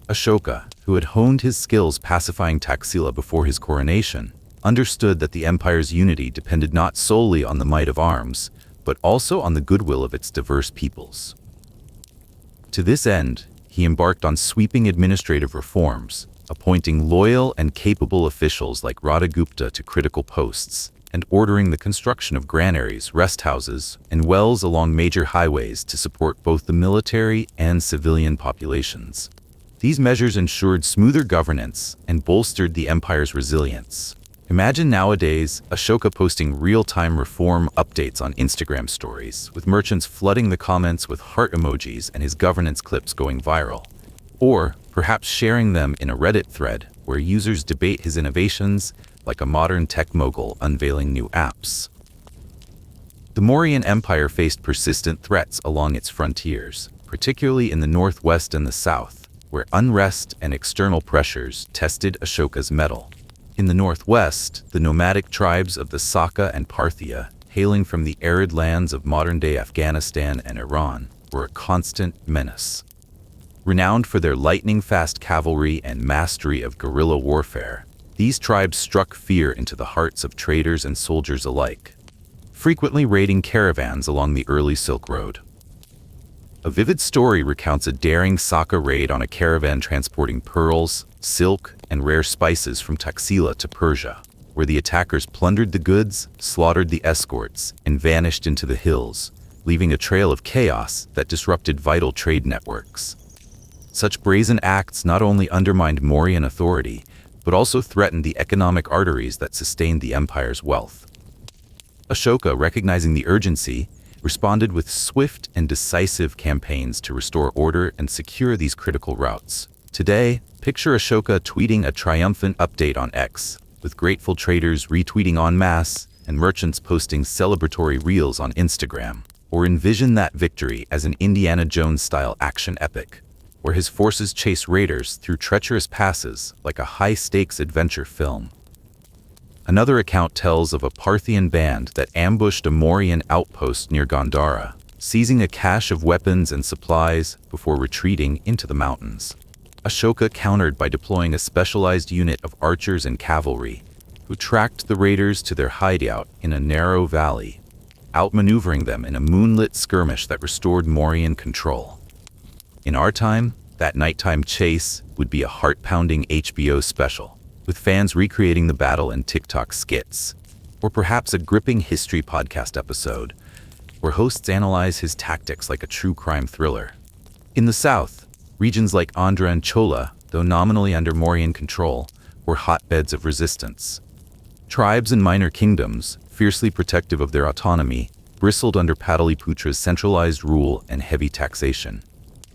S1: Ashoka, who had honed his skills pacifying Taxila before his coronation, understood that the empire's unity depended not solely on the might of arms, but also on the goodwill of its diverse peoples. To this end, he embarked on sweeping administrative reforms, appointing loyal and capable officials like Radhagupta to critical posts, and ordering the construction of granaries, rest houses, and wells along major highways to support both the military and civilian populations. These measures ensured smoother governance and bolstered the empire's resilience. Imagine nowadays Ashoka posting real-time reform updates on Instagram stories, with merchants flooding the comments with heart emojis and his governance clips going viral. Or perhaps sharing them in a Reddit thread where users debate his innovations like a modern tech mogul unveiling new apps. The Mauryan Empire faced persistent threats along its frontiers, particularly in the northwest and the south, where unrest and external pressures tested Ashoka's mettle. In the northwest, the nomadic tribes of the Saka and Parthia, hailing from the arid lands of modern-day Afghanistan and Iran, were a constant menace. Renowned for their lightning-fast cavalry and mastery of guerrilla warfare, these tribes struck fear into the hearts of traders and soldiers alike, frequently raiding caravans along the early Silk Road. A vivid story recounts a daring Saka raid on a caravan transporting pearls, silk, and rare spices from Taxila to Persia, where the attackers plundered the goods, slaughtered the escorts, and vanished into the hills, leaving a trail of chaos that disrupted vital trade networks. Such brazen acts not only undermined Mauryan authority, but also threatened the economic arteries that sustained the empire's wealth. Ashoka, recognizing the urgency, responded with swift and decisive campaigns to restore order and secure these critical routes. Today, picture Ashoka tweeting a triumphant update on X, with grateful traders retweeting en masse and merchants posting celebratory reels on Instagram. Or envision that victory as an Indiana Jones-style action epic, where his forces chase raiders through treacherous passes like a high-stakes adventure film. Another account tells of a Parthian band that ambushed a Mauryan outpost near Gandhara, seizing a cache of weapons and supplies before retreating into the mountains. Ashoka countered by deploying a specialized unit of archers and cavalry, who tracked the raiders to their hideout in a narrow valley, outmaneuvering them in a moonlit skirmish that restored Mauryan control. In our time, that nighttime chase would be a heart-pounding HBO special, with fans recreating the battle in TikTok skits, or perhaps a gripping history podcast episode, where hosts analyze his tactics like a true crime thriller. In the south, regions like Andhra and Chola, though nominally under Mauryan control, were hotbeds of resistance. Tribes and minor kingdoms, fiercely protective of their autonomy, bristled under Pataliputra's centralized rule and heavy taxation.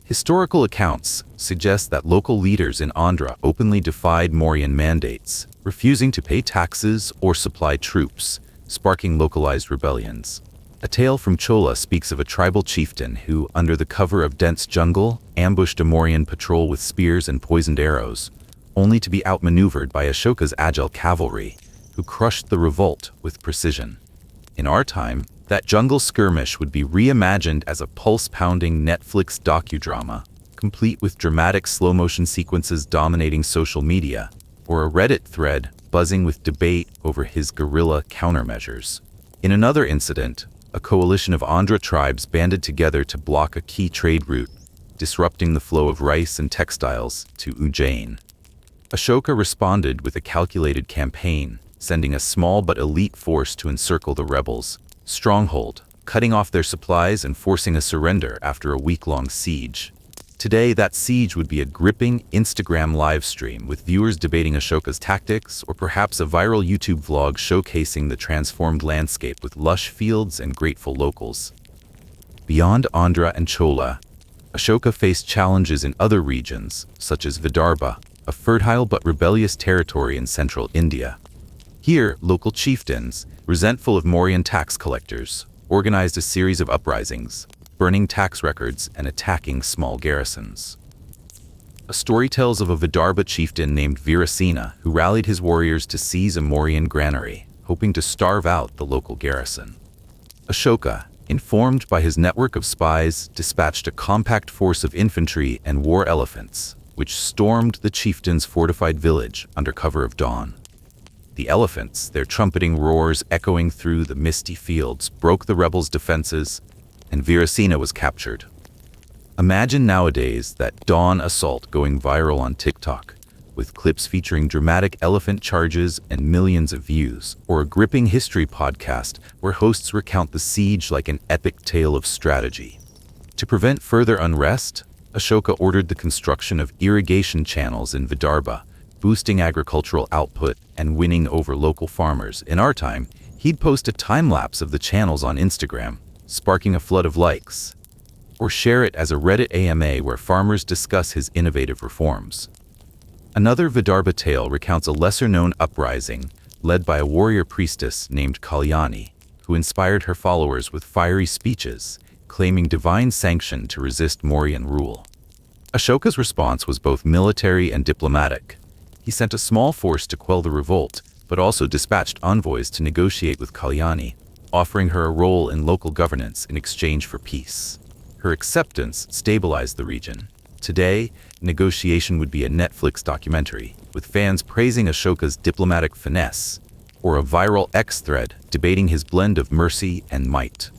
S1: Historical accounts suggest that local leaders in Andhra openly defied Mauryan mandates, refusing to pay taxes or supply troops, sparking localized rebellions. A tale from Chola speaks of a tribal chieftain who, under the cover of dense jungle, ambushed a Mauryan patrol with spears and poisoned arrows, only to be outmaneuvered by Ashoka's agile cavalry, who crushed the revolt with precision. In our time, that jungle skirmish would be reimagined as a pulse-pounding Netflix docudrama, complete with dramatic slow-motion sequences dominating social media, or a Reddit thread buzzing with debate over his guerrilla countermeasures. In another incident, a coalition of Andhra tribes banded together to block a key trade route, disrupting the flow of rice and textiles to Ujjain. Ashoka responded with a calculated campaign, sending a small but elite force to encircle the rebels' stronghold, cutting off their supplies and forcing a surrender after a week-long siege. Today, that siege would be a gripping Instagram live stream with viewers debating Ashoka's tactics, or perhaps a viral YouTube vlog showcasing the transformed landscape with lush fields and grateful locals. Beyond Andhra and Chola, Ashoka faced challenges in other regions, such as Vidarbha, a fertile but rebellious territory in central India. Here, local chieftains, resentful of Mauryan tax collectors, organized a series of uprisings, burning tax records and attacking small garrisons. A story tells of a Vidarbha chieftain named Virasena who rallied his warriors to seize a Mauryan granary, hoping to starve out the local garrison. Ashoka, informed by his network of spies, dispatched a compact force of infantry and war elephants, which stormed the chieftain's fortified village under cover of dawn. The elephants, their trumpeting roars echoing through the misty fields, broke the rebels' defenses, and Virasena was captured. Imagine nowadays that dawn assault going viral on TikTok, with clips featuring dramatic elephant charges and millions of views, or a gripping history podcast where hosts recount the siege like an epic tale of strategy. To prevent further unrest, Ashoka ordered the construction of irrigation channels in Vidarbha, boosting agricultural output and winning over local farmers. In our time, he'd post a time-lapse of the channels on Instagram, sparking a flood of likes, or share it as a Reddit AMA where farmers discuss his innovative reforms. Another Vidarbha tale recounts a lesser-known uprising led by a warrior priestess named Kalyani, who inspired her followers with fiery speeches, claiming divine sanction to resist Mauryan rule. Ashoka's response was both military and diplomatic. He sent a small force to quell the revolt, but also dispatched envoys to negotiate with Kalyani, offering her a role in local governance in exchange for peace. Her acceptance stabilized the region. Today, negotiation would be a Netflix documentary, with fans praising Ashoka's diplomatic finesse, or a viral X thread debating his blend of mercy and might.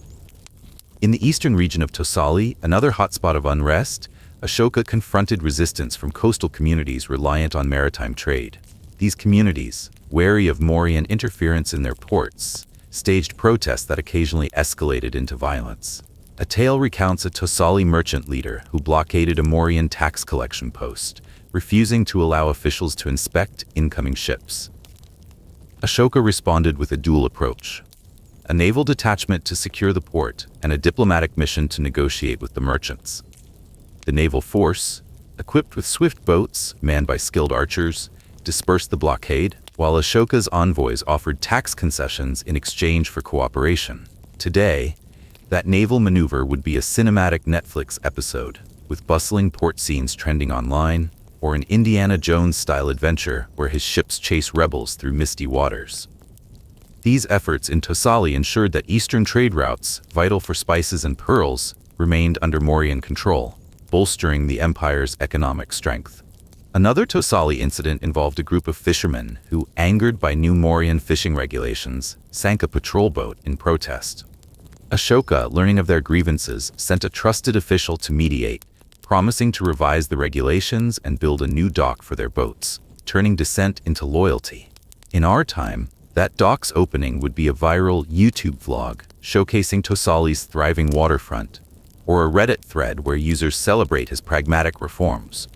S1: In the eastern region of Tosali, another hotspot of unrest, Ashoka confronted resistance from coastal communities reliant on maritime trade. These communities, wary of Mauryan interference in their ports, staged protests that occasionally escalated into violence. A tale recounts a Tosali merchant leader who blockaded a Mauryan tax collection post, refusing to allow officials to inspect incoming ships. Ashoka responded with a dual approach: a naval detachment to secure the port and a diplomatic mission to negotiate with the merchants. The naval force, equipped with swift boats manned by skilled archers, dispersed the blockade, while Ashoka's envoys offered tax concessions in exchange for cooperation. Today, that naval maneuver would be a cinematic Netflix episode, with bustling port scenes trending online, or an Indiana Jones-style adventure where his ships chase rebels through misty waters. These efforts in Tosali ensured that eastern trade routes, vital for spices and pearls, remained under Mauryan control, bolstering the empire's economic strength. Another Tosali incident involved a group of fishermen who, angered by new Mauryan fishing regulations, sank a patrol boat in protest. Ashoka, learning of their grievances, sent a trusted official to mediate, promising to revise the regulations and build a new dock for their boats, turning dissent into loyalty. In our time, that dock's opening would be a viral YouTube vlog showcasing Tosali's thriving waterfront, or a Reddit thread where users celebrate his pragmatic reforms.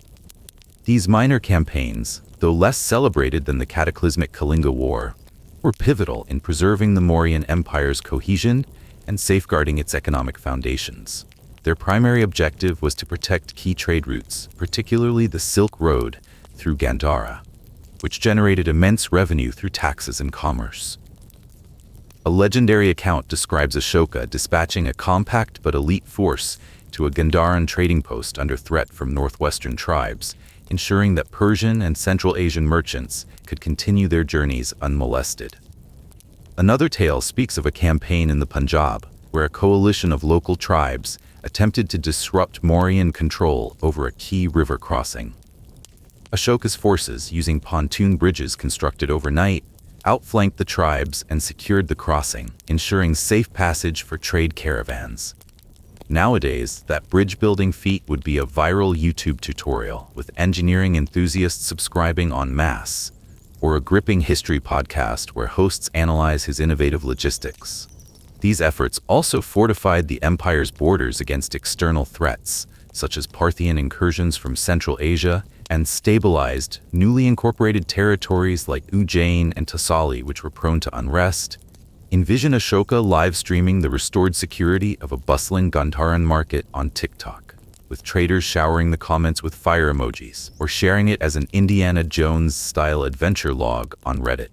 S1: These minor campaigns, though less celebrated than the cataclysmic Kalinga War, were pivotal in preserving the Mauryan Empire's cohesion and safeguarding its economic foundations. Their primary objective was to protect key trade routes, particularly the Silk Road through Gandhara, which generated immense revenue through taxes and commerce. A legendary account describes Ashoka dispatching a compact but elite force to a Gandharan trading post under threat from northwestern tribes, ensuring that Persian and Central Asian merchants could continue their journeys unmolested. Another tale speaks of a campaign in the Punjab, where a coalition of local tribes attempted to disrupt Mauryan control over a key river crossing. Ashoka's forces, using pontoon bridges constructed overnight, outflanked the tribes and secured the crossing, ensuring safe passage for trade caravans. Nowadays, that bridge-building feat would be a viral YouTube tutorial, with engineering enthusiasts subscribing en masse, or a gripping history podcast where hosts analyze his innovative logistics. These efforts also fortified the empire's borders against external threats, such as Parthian incursions from Central Asia, and stabilized newly incorporated territories like Ujjain and Tosali, which were prone to unrest. Envision Ashoka live streaming the restored security of a bustling Gandharan market on TikTok, with traders showering the comments with fire emojis, or sharing it as an Indiana Jones-style adventure log on Reddit.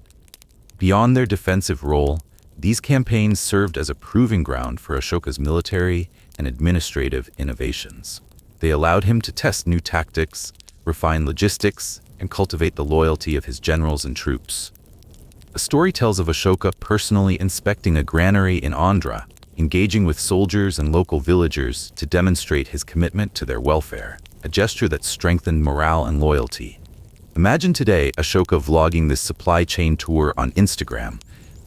S1: Beyond their defensive role, these campaigns served as a proving ground for Ashoka's military and administrative innovations. They allowed him to test new tactics, refine logistics, and cultivate the loyalty of his generals and troops. A story tells of Ashoka personally inspecting a granary in Andhra, engaging with soldiers and local villagers to demonstrate his commitment to their welfare, a gesture that strengthened morale and loyalty. Imagine today Ashoka vlogging this supply chain tour on Instagram,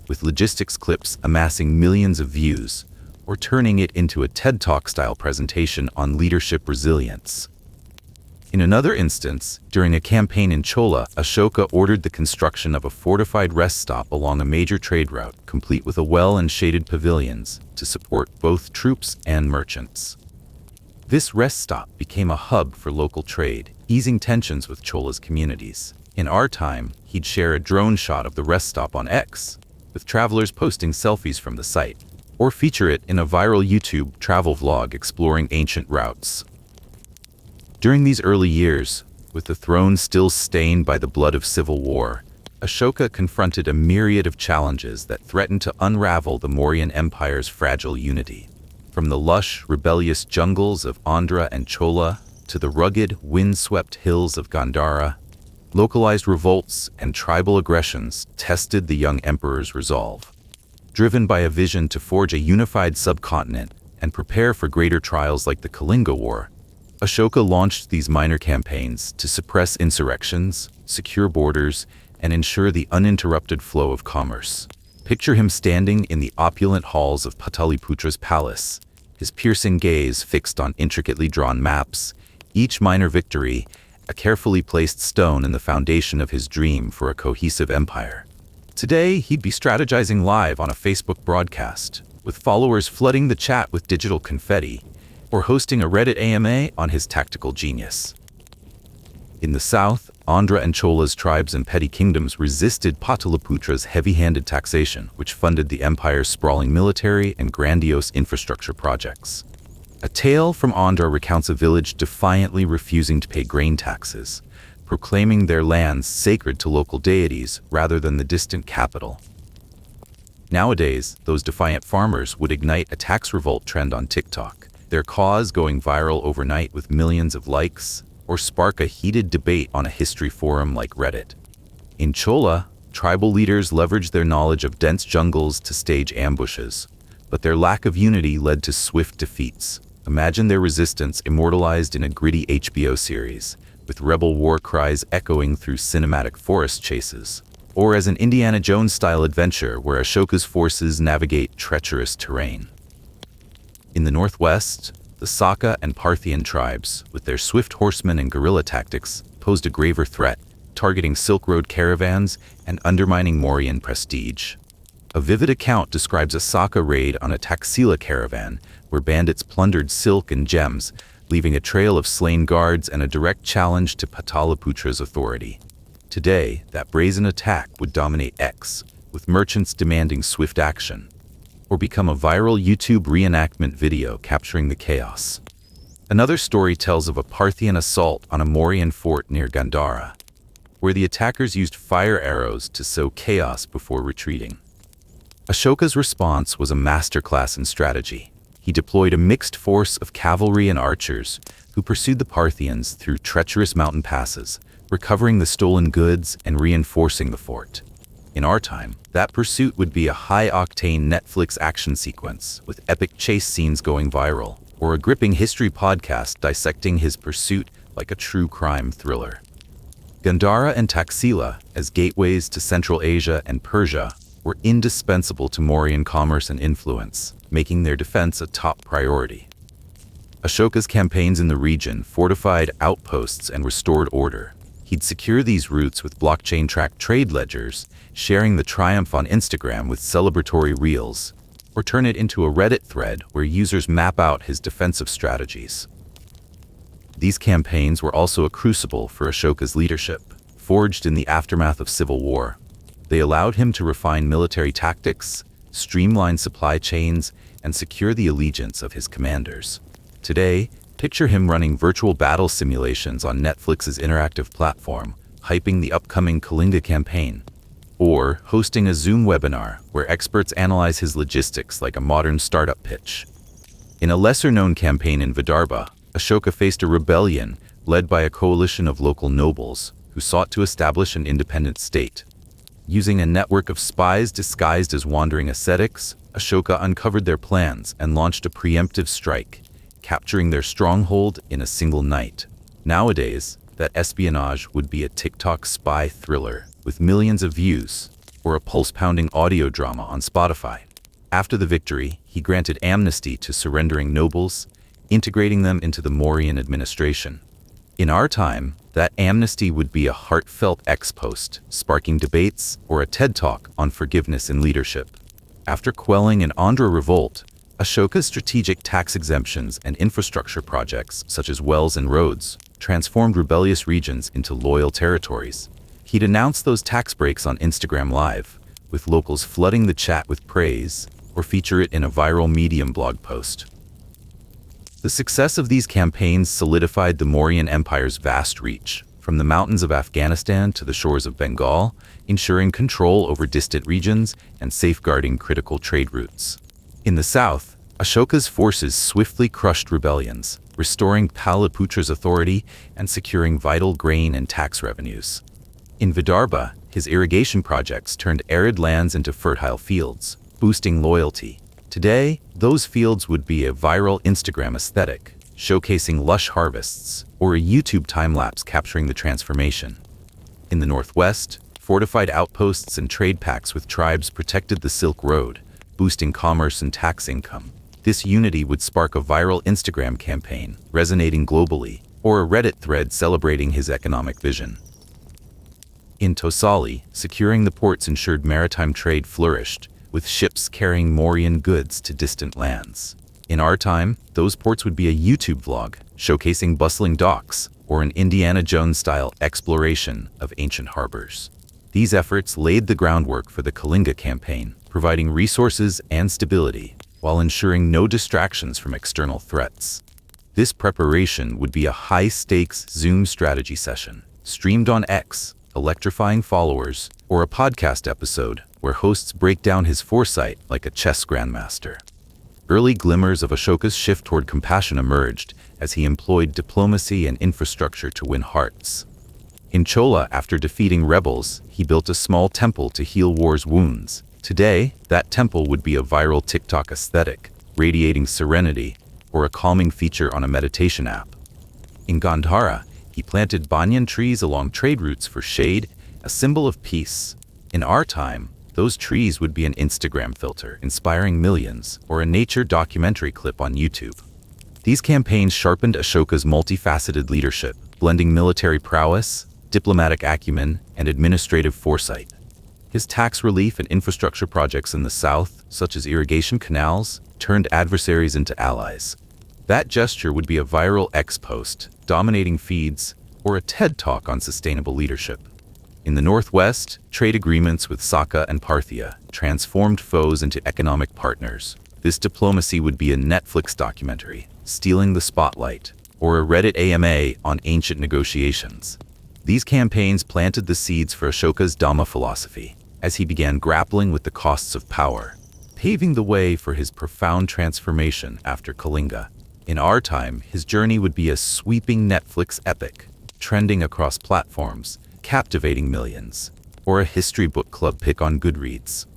S1: with logistics clips amassing millions of views, or turning it into a TED Talk-style presentation on leadership resilience. In another instance, during a campaign in Chola, Ashoka ordered the construction of a fortified rest stop along a major trade route, complete with a well and shaded pavilions, to support both troops and merchants. This rest stop became a hub for local trade, easing tensions with Chola's communities. In our time, he'd share a drone shot of the rest stop on X, with travelers posting selfies from the site, or feature it in a viral YouTube travel vlog exploring ancient routes. During these early years, with the throne still stained by the blood of civil war, Ashoka confronted a myriad of challenges that threatened to unravel the Mauryan Empire's fragile unity. From the lush, rebellious jungles of Andhra and Chola to the rugged, wind-swept hills of Gandhara, localized revolts and tribal aggressions tested the young emperor's resolve. Driven by a vision to forge a unified subcontinent and prepare for greater trials like the Kalinga War, Ashoka launched these minor campaigns to suppress insurrections, secure borders, and ensure the uninterrupted flow of commerce. Picture him standing in the opulent halls of Pataliputra's palace, his piercing gaze fixed on intricately drawn maps, each minor victory a carefully placed stone in the foundation of his dream for a cohesive empire. Today, he'd be strategizing live on a Facebook broadcast, with followers flooding the chat with digital confetti, or hosting a Reddit AMA on his tactical genius. In the south, Andhra and Chola's tribes and petty kingdoms resisted Pataliputra's heavy-handed taxation, which funded the empire's sprawling military and grandiose infrastructure projects. A tale from Andhra recounts a village defiantly refusing to pay grain taxes, proclaiming their lands sacred to local deities rather than the distant capital. Nowadays, those defiant farmers would ignite a tax revolt trend on TikTok, their cause going viral overnight with millions of likes, or spark a heated debate on a history forum like Reddit. In Chola, tribal leaders leveraged their knowledge of dense jungles to stage ambushes, but their lack of unity led to swift defeats. Imagine their resistance immortalized in a gritty HBO series, with rebel war cries echoing through cinematic forest chases, or as an Indiana Jones-style adventure where Ashoka's forces navigate treacherous terrain. In the northwest, the Saka and Parthian tribes, with their swift horsemen and guerrilla tactics, posed a graver threat, targeting Silk Road caravans and undermining Mauryan prestige. A vivid account describes a Saka raid on a Taxila caravan, where bandits plundered silk and gems, leaving a trail of slain guards and a direct challenge to Pataliputra's authority. Today, that brazen attack would dominate X, with merchants demanding swift action, or become a viral YouTube reenactment video capturing the chaos. Another story tells of a Parthian assault on a Mauryan fort near Gandhara, where the attackers used fire arrows to sow chaos before retreating. Ashoka's response was a masterclass in strategy. He deployed a mixed force of cavalry and archers who pursued the Parthians through treacherous mountain passes, recovering the stolen goods and reinforcing the fort. In our time, that pursuit would be a high-octane Netflix action sequence with epic chase scenes going viral, or a gripping history podcast dissecting his pursuit like a true crime thriller. Gandhara and Taxila, as gateways to Central Asia and Persia, were indispensable to Mauryan commerce and influence, making their defense a top priority. Ashoka's campaigns in the region fortified outposts and restored order. He'd secure these routes with blockchain-tracked trade ledgers, sharing the triumph on Instagram with celebratory reels, or turn it into a Reddit thread where users map out his defensive strategies. These campaigns were also a crucible for Ashoka's leadership, forged in the aftermath of civil war. They allowed him to refine military tactics, streamline supply chains, and secure the allegiance of his commanders. Today, picture him running virtual battle simulations on Netflix's interactive platform, hyping the upcoming Kalinga campaign, or hosting a Zoom webinar where experts analyze his logistics like a modern startup pitch. In a lesser-known campaign in Vidarbha, Ashoka faced a rebellion led by a coalition of local nobles who sought to establish an independent state. Using a network of spies disguised as wandering ascetics, Ashoka uncovered their plans and launched a preemptive strike, capturing their stronghold in a single night. Nowadays, that espionage would be a TikTok spy thriller with millions of views, or a pulse-pounding audio drama on Spotify. After the victory, he granted amnesty to surrendering nobles, integrating them into the Mauryan administration. In our time, that amnesty would be a heartfelt X-post, sparking debates or a TED Talk on forgiveness and leadership. After quelling an Andhra revolt, Ashoka's strategic tax exemptions and infrastructure projects, such as wells and roads, transformed rebellious regions into loyal territories. He'd announce those tax breaks on Instagram Live, with locals flooding the chat with praise, or feature it in a viral Medium blog post. The success of these campaigns solidified the Mauryan Empire's vast reach, from the mountains of Afghanistan to the shores of Bengal, ensuring control over distant regions and safeguarding critical trade routes. In the south, Ashoka's forces swiftly crushed rebellions, restoring Paliputra's authority and securing vital grain and tax revenues. In Vidarbha, his irrigation projects turned arid lands into fertile fields, boosting loyalty. Today, those fields would be a viral Instagram aesthetic, showcasing lush harvests, or a YouTube time-lapse capturing the transformation. In the northwest, fortified outposts and trade pacts with tribes protected the Silk Road, boosting commerce and tax income. This unity would spark a viral Instagram campaign, resonating globally, or a Reddit thread celebrating his economic vision. In Tosali, securing the ports ensured maritime trade flourished, with ships carrying Mauryan goods to distant lands. In our time, those ports would be a YouTube vlog, showcasing bustling docks, or an Indiana Jones-style exploration of ancient harbors. These efforts laid the groundwork for the Kalinga campaign, providing resources and stability, while ensuring no distractions from external threats. This preparation would be a high-stakes Zoom strategy session, streamed on X, electrifying followers, or a podcast episode where hosts break down his foresight like a chess grandmaster. Early glimmers of Ashoka's shift toward compassion emerged as he employed diplomacy and infrastructure to win hearts. In Chola, after defeating rebels, he built a small temple to heal war's wounds. Today, that temple would be a viral TikTok aesthetic, radiating serenity, or a calming feature on a meditation app. In Gandhara, he planted banyan trees along trade routes for shade, a symbol of peace. In our time, those trees would be an Instagram filter, inspiring millions, or a nature documentary clip on YouTube. These campaigns sharpened Ashoka's multifaceted leadership, blending military prowess, diplomatic acumen, and administrative foresight. His tax relief and infrastructure projects in the south, such as irrigation canals, turned adversaries into allies. That gesture would be a viral X post, dominating feeds, or a TED Talk on sustainable leadership. In the northwest, trade agreements with Saka and Parthia transformed foes into economic partners. This diplomacy would be a Netflix documentary, stealing the spotlight, or a Reddit AMA on ancient negotiations. These campaigns planted the seeds for Ashoka's Dhamma philosophy, as he began grappling with the costs of power, paving the way for his profound transformation after Kalinga. In our time, his journey would be a sweeping Netflix epic, trending across platforms, captivating millions, or a history book club pick on Goodreads.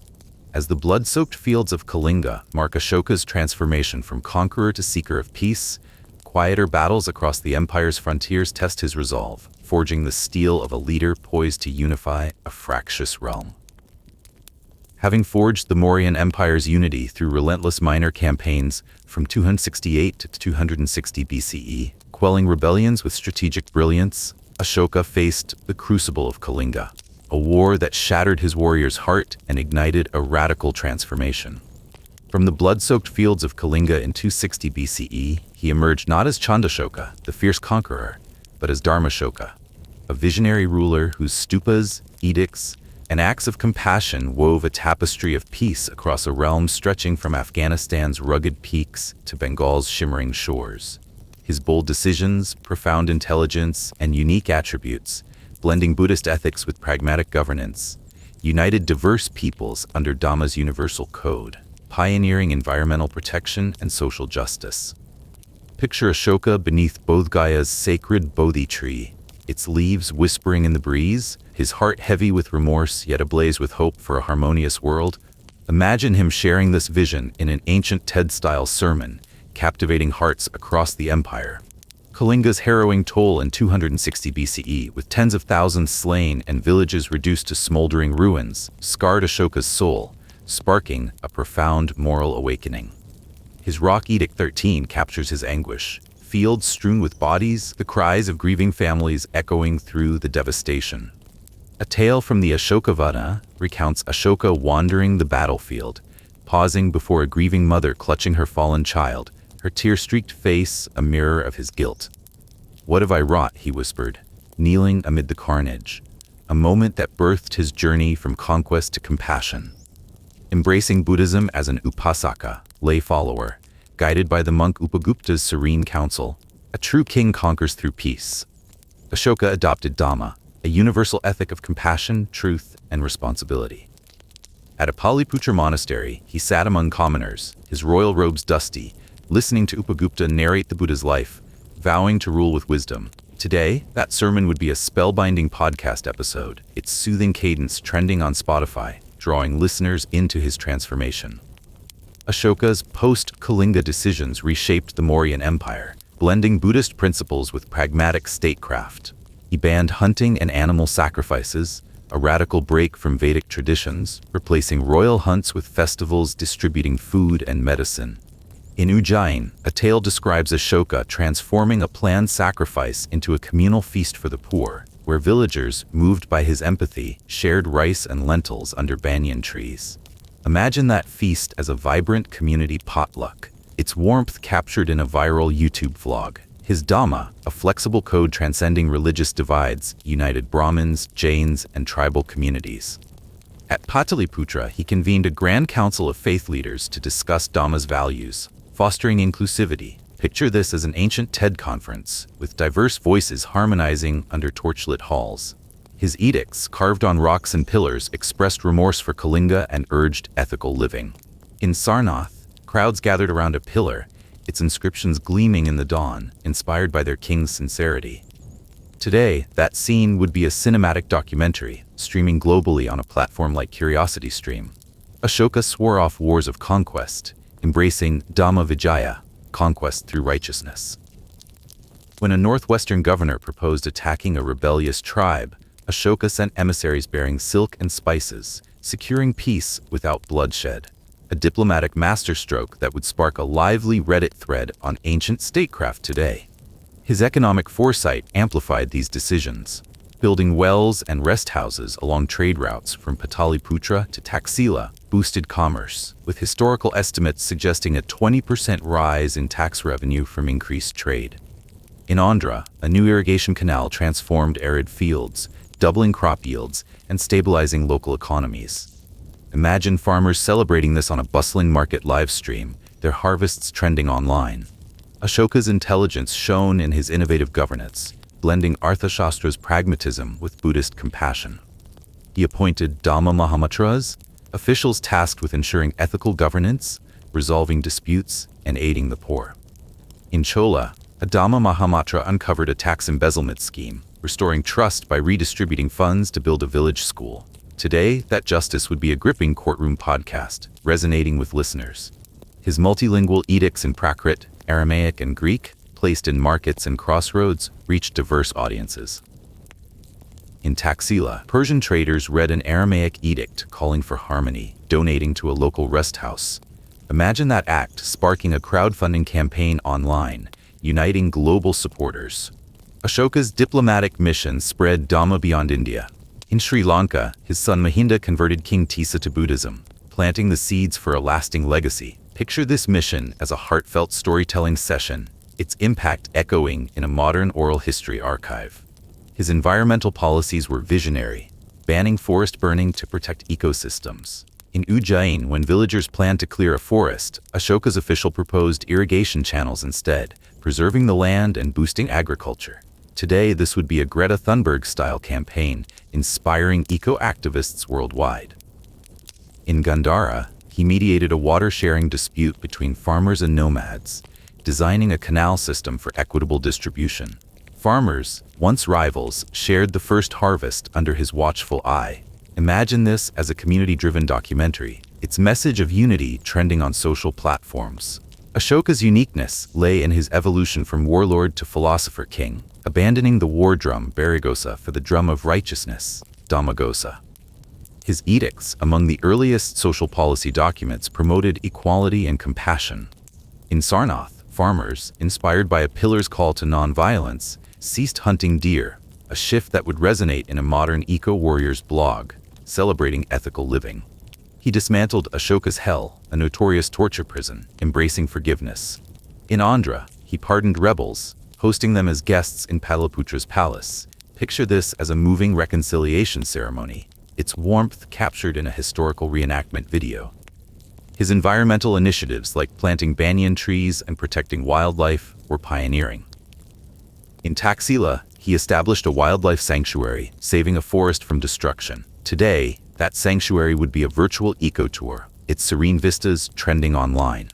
S1: As the blood-soaked fields of Kalinga mark Ashoka's transformation from conqueror to seeker of peace, quieter battles across the empire's frontiers test his resolve, forging the steel of a leader poised to unify a fractious realm. Having forged the Mauryan Empire's unity through relentless minor campaigns from 268 to 260 BCE, quelling rebellions with strategic brilliance, Ashoka faced the crucible of Kalinga, a war that shattered his warrior's heart and ignited a radical transformation. From the blood-soaked fields of Kalinga in 260 BCE, he emerged not as Chandashoka, the fierce conqueror, but as Dharmashoka, a visionary ruler whose stupas, edicts, and acts of compassion wove a tapestry of peace across a realm stretching from Afghanistan's rugged peaks to Bengal's shimmering shores. His bold decisions, profound intelligence, and unique attributes, blending Buddhist ethics with pragmatic governance, united diverse peoples under Dhamma's universal code, pioneering environmental protection and social justice. Picture Ashoka beneath Bodh Gaya's sacred Bodhi tree, its leaves whispering in the breeze, his heart heavy with remorse yet ablaze with hope for a harmonious world. Imagine him sharing this vision in an ancient TED-style sermon, captivating hearts across the empire. Kalinga's harrowing toll in 260 BCE, with tens of thousands slain and villages reduced to smoldering ruins, scarred Ashoka's soul, sparking a profound moral awakening. His Rock Edict 13 captures his anguish, fields strewn with bodies, the cries of grieving families echoing through the devastation. A tale from the Ashokavana recounts Ashoka wandering the battlefield, pausing before a grieving mother clutching her fallen child, her tear-streaked face a mirror of his guilt. "What have I wrought?" he whispered, kneeling amid the carnage, a moment that birthed his journey from conquest to compassion. Embracing Buddhism as an upasaka, lay follower, guided by the monk Upagupta's serene counsel, a true king conquers through peace. Ashoka adopted Dhamma, a universal ethic of compassion, truth, and responsibility. At a Paliputra monastery, he sat among commoners, his royal robes dusty, listening to Upagupta narrate the Buddha's life, vowing to rule with wisdom. Today, that sermon would be a spellbinding podcast episode, its soothing cadence trending on Spotify, drawing listeners into his transformation. Ashoka's post-Kalinga decisions reshaped the Mauryan Empire, blending Buddhist principles with pragmatic statecraft. He banned hunting and animal sacrifices, a radical break from Vedic traditions, replacing royal hunts with festivals distributing food and medicine. In Ujjain, a tale describes Ashoka transforming a planned sacrifice into a communal feast for the poor, where villagers, moved by his empathy, shared rice and lentils under banyan trees. Imagine that feast as a vibrant community potluck, its warmth captured in a viral YouTube vlog. His Dhamma, a flexible code transcending religious divides, united Brahmins, Jains, and tribal communities. At Pataliputra, he convened a grand council of faith leaders to discuss Dhamma's values, fostering inclusivity. Picture this as an ancient TED conference, with diverse voices harmonizing under torchlit halls. His edicts, carved on rocks and pillars, expressed remorse for Kalinga and urged ethical living. In Sarnath, crowds gathered around a pillar, its inscriptions gleaming in the dawn, inspired by their king's sincerity. Today, that scene would be a cinematic documentary, streaming globally on a platform like CuriosityStream. Ashoka swore off wars of conquest, embracing Dhamma Vijaya, conquest through righteousness. When a northwestern governor proposed attacking a rebellious tribe, Ashoka sent emissaries bearing silk and spices, securing peace without bloodshed, a diplomatic masterstroke that would spark a lively Reddit thread on ancient statecraft today. His economic foresight amplified these decisions, building wells and rest houses along trade routes from Pataliputra to Taxila boosted commerce, with historical estimates suggesting a 20% rise in tax revenue from increased trade. In Andhra, a new irrigation canal transformed arid fields, doubling crop yields and stabilizing local economies. Imagine farmers celebrating this on a bustling market live stream, their harvests trending online. Ashoka's intelligence shone in his innovative governance, blending Arthashastra's pragmatism with Buddhist compassion. He appointed Dhamma Mahamatras, officials tasked with ensuring ethical governance, resolving disputes, and aiding the poor. In Chola, a Dhamma Mahamatra uncovered a tax embezzlement scheme, restoring trust by redistributing funds to build a village school. Today, that justice would be a gripping courtroom podcast, resonating with listeners. His multilingual edicts in Prakrit, Aramaic, and Greek, placed in markets and crossroads, reached diverse audiences. In Taxila, Persian traders read an Aramaic edict calling for harmony, donating to a local rest house. Imagine that act sparking a crowdfunding campaign online, uniting global supporters. Ashoka's diplomatic mission spread Dhamma beyond India. In Sri Lanka, his son Mahinda converted King Tisa to Buddhism, planting the seeds for a lasting legacy. Picture this mission as a heartfelt storytelling session, its impact echoing in a modern oral history archive. His environmental policies were visionary, banning forest burning to protect ecosystems. In Ujjain, when villagers planned to clear a forest, Ashoka's official proposed irrigation channels instead, preserving the land and boosting agriculture. Today, this would be a Greta Thunberg-style campaign, inspiring eco-activists worldwide. In Gandhara, he mediated a water-sharing dispute between farmers and nomads, designing a canal system for equitable distribution. Farmers, once rivals, shared the first harvest under his watchful eye. Imagine this as a community-driven documentary, its message of unity trending on social platforms. Ashoka's uniqueness lay in his evolution from warlord to philosopher king, abandoning the war drum Bharigosa for the drum of righteousness, Dhammagosa. His edicts, among the earliest social policy documents, promoted equality and compassion. In Sarnath, farmers, inspired by a pillar's call to non-violence, ceased hunting deer, a shift that would resonate in a modern eco-warrior's blog, celebrating ethical living. He dismantled Ashoka's hell, a notorious torture prison, embracing forgiveness. In Andhra, he pardoned rebels, hosting them as guests in Pataliputra's palace. Picture this as a moving reconciliation ceremony, its warmth captured in a historical reenactment video. His environmental initiatives like planting banyan trees and protecting wildlife were pioneering. In Taxila, he established a wildlife sanctuary, saving a forest from destruction. Today, that sanctuary would be a virtual eco-tour, its serene vistas trending online.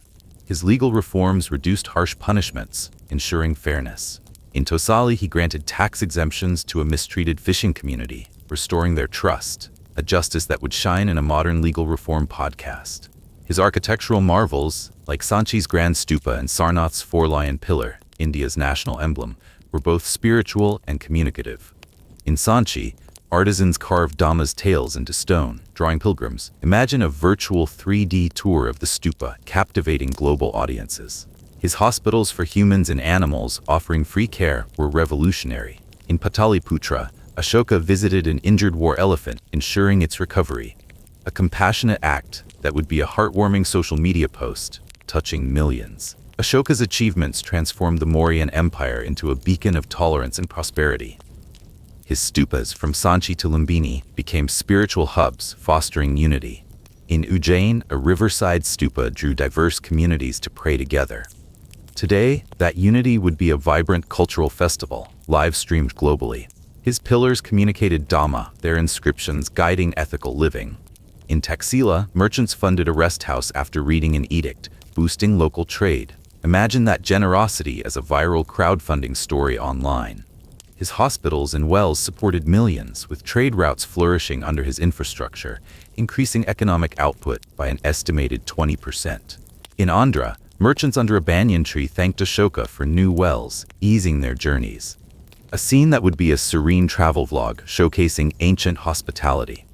S1: His legal reforms reduced harsh punishments, ensuring fairness. In Tosali, he granted tax exemptions to a mistreated fishing community, restoring their trust, a justice that would shine in a modern legal reform podcast. His architectural marvels, like Sanchi's Grand Stupa and Sarnath's Four-Lion Pillar, India's national emblem, were both spiritual and communicative. In Sanchi, artisans carved Dhamma's tails into stone, drawing pilgrims. Imagine a virtual 3D tour of the stupa, captivating global audiences. His hospitals for humans and animals offering free care were revolutionary. In Pataliputra, Ashoka visited an injured war elephant, ensuring its recovery. A compassionate act that would be a heartwarming social media post, touching millions. Ashoka's achievements transformed the Mauryan Empire into a beacon of tolerance and prosperity. His stupas from Sanchi to Lumbini became spiritual hubs, fostering unity. In Ujjain, a riverside stupa drew diverse communities to pray together. Today, that unity would be a vibrant cultural festival, live-streamed globally. His pillars communicated Dhamma, their inscriptions guiding ethical living. In Taxila, merchants funded a rest house after reading an edict, boosting local trade. Imagine that generosity as a viral crowdfunding story online. His hospitals and wells supported millions, with trade routes flourishing under his infrastructure, increasing economic output by an estimated 20%. In Andhra, merchants under a banyan tree thanked Ashoka for new wells, easing their journeys. A scene that would be a serene travel vlog showcasing ancient hospitality.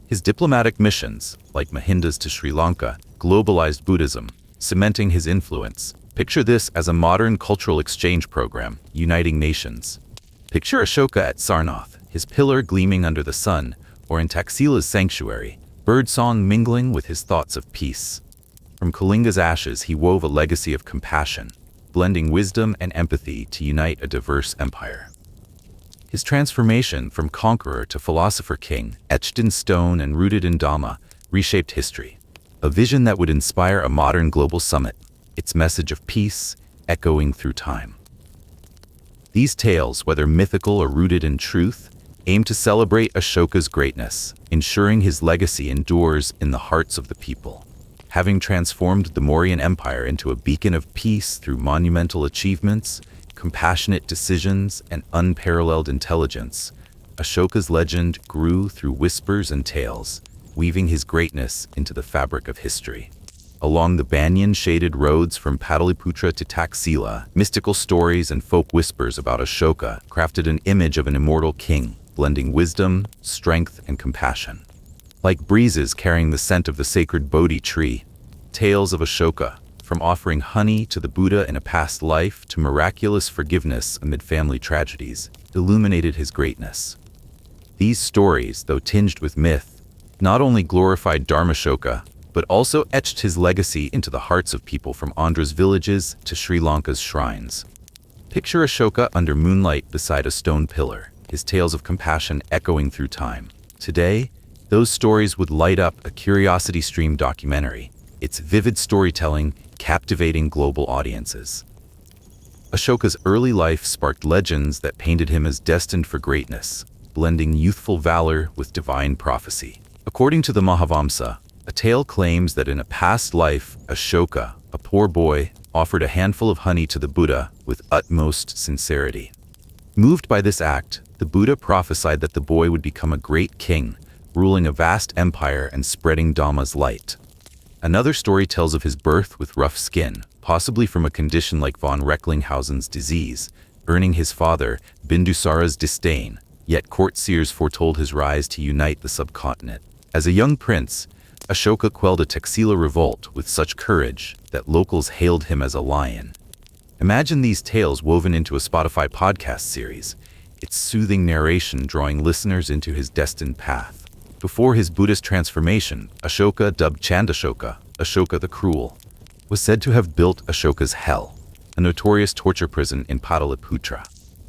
S1: His diplomatic missions, like Mahinda's to Sri Lanka, globalized Buddhism, cementing his influence. Picture this as a modern cultural exchange program, uniting nations. Picture Ashoka at Sarnath, his pillar gleaming under the sun, or in Taxila's sanctuary, birdsong mingling with his thoughts of peace. From Kalinga's ashes, he wove a legacy of compassion, blending wisdom and empathy to unite a diverse empire. His transformation from conqueror to philosopher king, etched in stone and rooted in Dhamma, reshaped history. A vision that would inspire a modern global summit, its message of peace echoing through time. These tales, whether mythical or rooted in truth, aim to celebrate Ashoka's greatness, ensuring his legacy endures in the hearts of the people. Having transformed the Mauryan Empire into a beacon of peace through monumental achievements, compassionate decisions, and unparalleled intelligence, Ashoka's legend grew through whispers and tales, weaving his greatness into the fabric of history. Along the banyan-shaded roads from Pataliputra to Taxila, mystical stories and folk whispers about Ashoka crafted an image of an immortal king, blending wisdom, strength, and compassion. Like breezes carrying the scent of the sacred Bodhi tree, tales of Ashoka, from offering honey to the Buddha in a past life to miraculous forgiveness amid family tragedies, illuminated his greatness. These stories, though tinged with myth, not only glorified Dharmashoka, but also etched his legacy into the hearts of people from Andhra's villages to Sri Lanka's shrines. Picture Ashoka under moonlight beside a stone pillar, his tales of compassion echoing through time. Today, those stories would light up a Curiosity Stream documentary, its vivid storytelling captivating global audiences. Ashoka's early life sparked legends that painted him as destined for greatness, blending youthful valor with divine prophecy. According to the Mahavamsa, a tale claims that in a past life, Ashoka, a poor boy, offered a handful of honey to the Buddha with utmost sincerity. Moved by this act, the Buddha prophesied that the boy would become a great king, ruling a vast empire and spreading Dhamma's light. Another story tells of his birth with rough skin, possibly from a condition like von Recklinghausen's disease, earning his father Bindusara's disdain, yet courtiers foretold his rise to unite the subcontinent. As a young prince, Ashoka quelled a Taxila revolt with such courage that locals hailed him as a lion. Imagine these tales woven into a Spotify podcast series, its soothing narration drawing listeners into his destined path. Before his Buddhist transformation, Ashoka, dubbed Chandashoka, Ashoka the Cruel, was said to have built Ashoka's hell, a notorious torture prison in Pataliputra.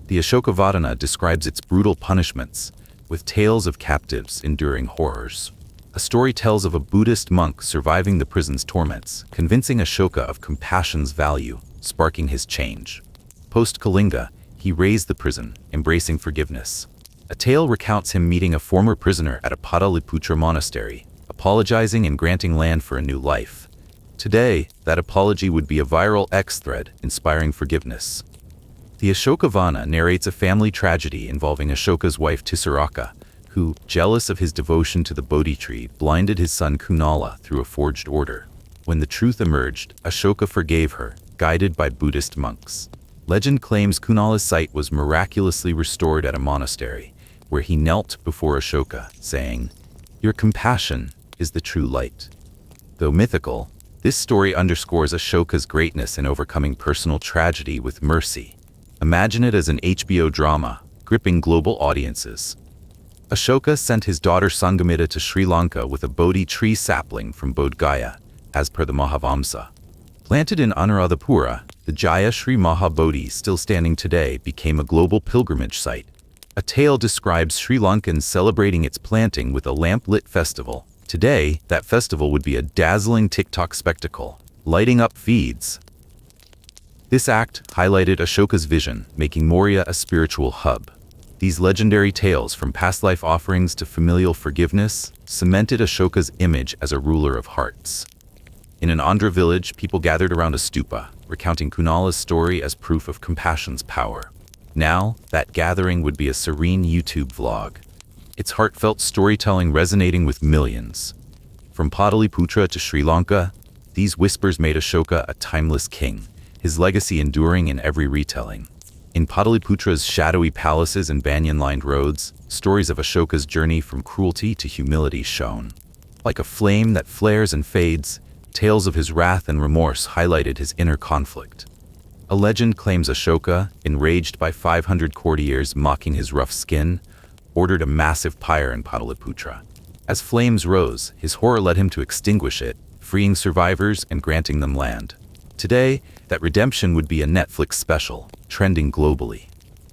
S1: The Ashokavadana describes its brutal punishments, with tales of captives enduring horrors. A story tells of a Buddhist monk surviving the prison's torments, convincing Ashoka of compassion's value, sparking his change. Post-Kalinga, he razed the prison, embracing forgiveness. A tale recounts him meeting a former prisoner at a Pataliputra monastery, apologizing and granting land for a new life. Today, that apology would be a viral X thread, inspiring forgiveness. The Ashokavana narrates a family tragedy involving Ashoka's wife Tisaraka, who, jealous of his devotion to the Bodhi tree, blinded his son Kunala through a forged order. When the truth emerged, Ashoka forgave her, guided by Buddhist monks. Legend claims Kunala's sight was miraculously restored at a monastery, where he knelt before Ashoka, saying, "Your compassion is the true light." Though mythical, this story underscores Ashoka's greatness in overcoming personal tragedy with mercy. Imagine it as an HBO drama, gripping global audiences. Ashoka sent his daughter Sanghamitra to Sri Lanka with a Bodhi tree sapling from Bodh Gaya, as per the Mahavamsa. Planted in Anuradhapura, the Jaya Sri Mahabodhi, still standing today, became a global pilgrimage site. A tale describes Sri Lankans celebrating its planting with a lamp-lit festival. Today, that festival would be a dazzling TikTok spectacle, lighting up feeds. This act highlighted Ashoka's vision, making Maurya a spiritual hub. These legendary tales, from past life offerings to familial forgiveness, cemented Ashoka's image as a ruler of hearts. In an Andhra village, people gathered around a stupa, recounting Kunala's story as proof of compassion's power. Now, that gathering would be a serene YouTube vlog, its heartfelt storytelling resonating with millions. From Pataliputra to Sri Lanka, these whispers made Ashoka a timeless king, his legacy enduring in every retelling. In Pataliputra's shadowy palaces and banyan-lined roads, stories of Ashoka's journey from cruelty to humility shone. Like a flame that flares and fades, tales of his wrath and remorse highlighted his inner conflict. A legend claims Ashoka, enraged by 500 courtiers mocking his rough skin, ordered a massive pyre in Pataliputra. As flames rose, his horror led him to extinguish it, freeing survivors and granting them land. Today, that redemption would be a Netflix special, trending globally.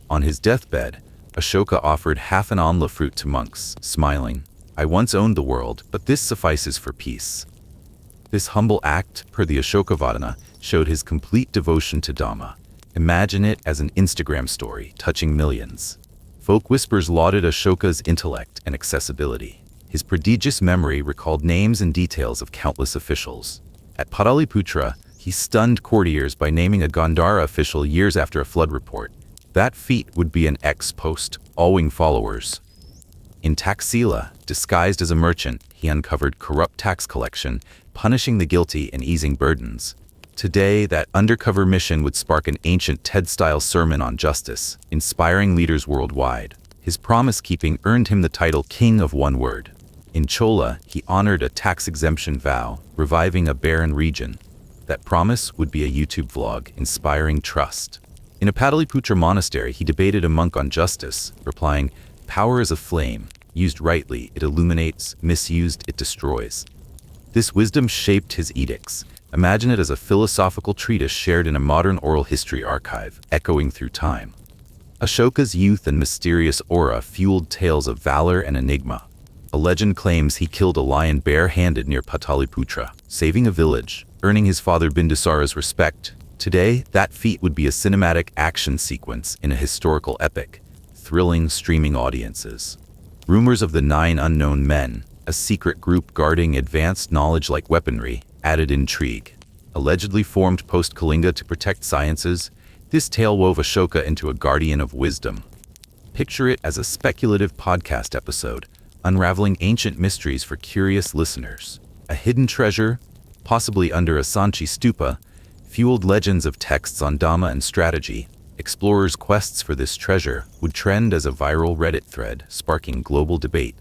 S1: On his deathbed, Ashoka offered half an amla fruit to monks, smiling, "I once owned the world, but this suffices for peace." This humble act, per the Ashokavadana, showed his complete devotion to Dhamma. Imagine it as an Instagram story, touching millions. Folk whispers lauded Ashoka's intellect and accessibility. His prodigious memory recalled names and details of countless officials. At Pataliputra, he stunned courtiers by naming a Gandhara official years after a flood report. That feat would be an ex post, awing followers. In Taxila, disguised as a merchant, he uncovered corrupt tax collection, punishing the guilty and easing burdens. Today, that undercover mission would spark an ancient TED-style sermon on justice, inspiring leaders worldwide. His promise-keeping earned him the title King of One Word. In Chola, he honored a tax exemption vow, reviving a barren region. That promise would be a YouTube vlog, inspiring trust. In a Pataliputra monastery, he debated a monk on justice, replying, "Power is a flame. Used rightly, it illuminates. Misused, it destroys." This wisdom shaped his edicts. Imagine it as a philosophical treatise shared in a modern oral history archive, echoing through time. Ashoka's youth and mysterious aura fueled tales of valor and enigma. A legend claims he killed a lion bare-handed near Pataliputra, saving a village, earning his father Bindusara's respect. Today, that feat would be a cinematic action sequence in a historical epic, thrilling streaming audiences. Rumors of the 9 unknown men, a secret group guarding advanced knowledge like weaponry, added intrigue. Allegedly formed post-Kalinga to protect sciences, this tale wove Ashoka into a guardian of wisdom. Picture it as a speculative podcast episode, unraveling ancient mysteries for curious listeners. A hidden treasure, possibly under a Sanchi stupa, fueled legends of texts on Dhamma and strategy. Explorers' quests for this treasure would trend as a viral Reddit thread, sparking global debate.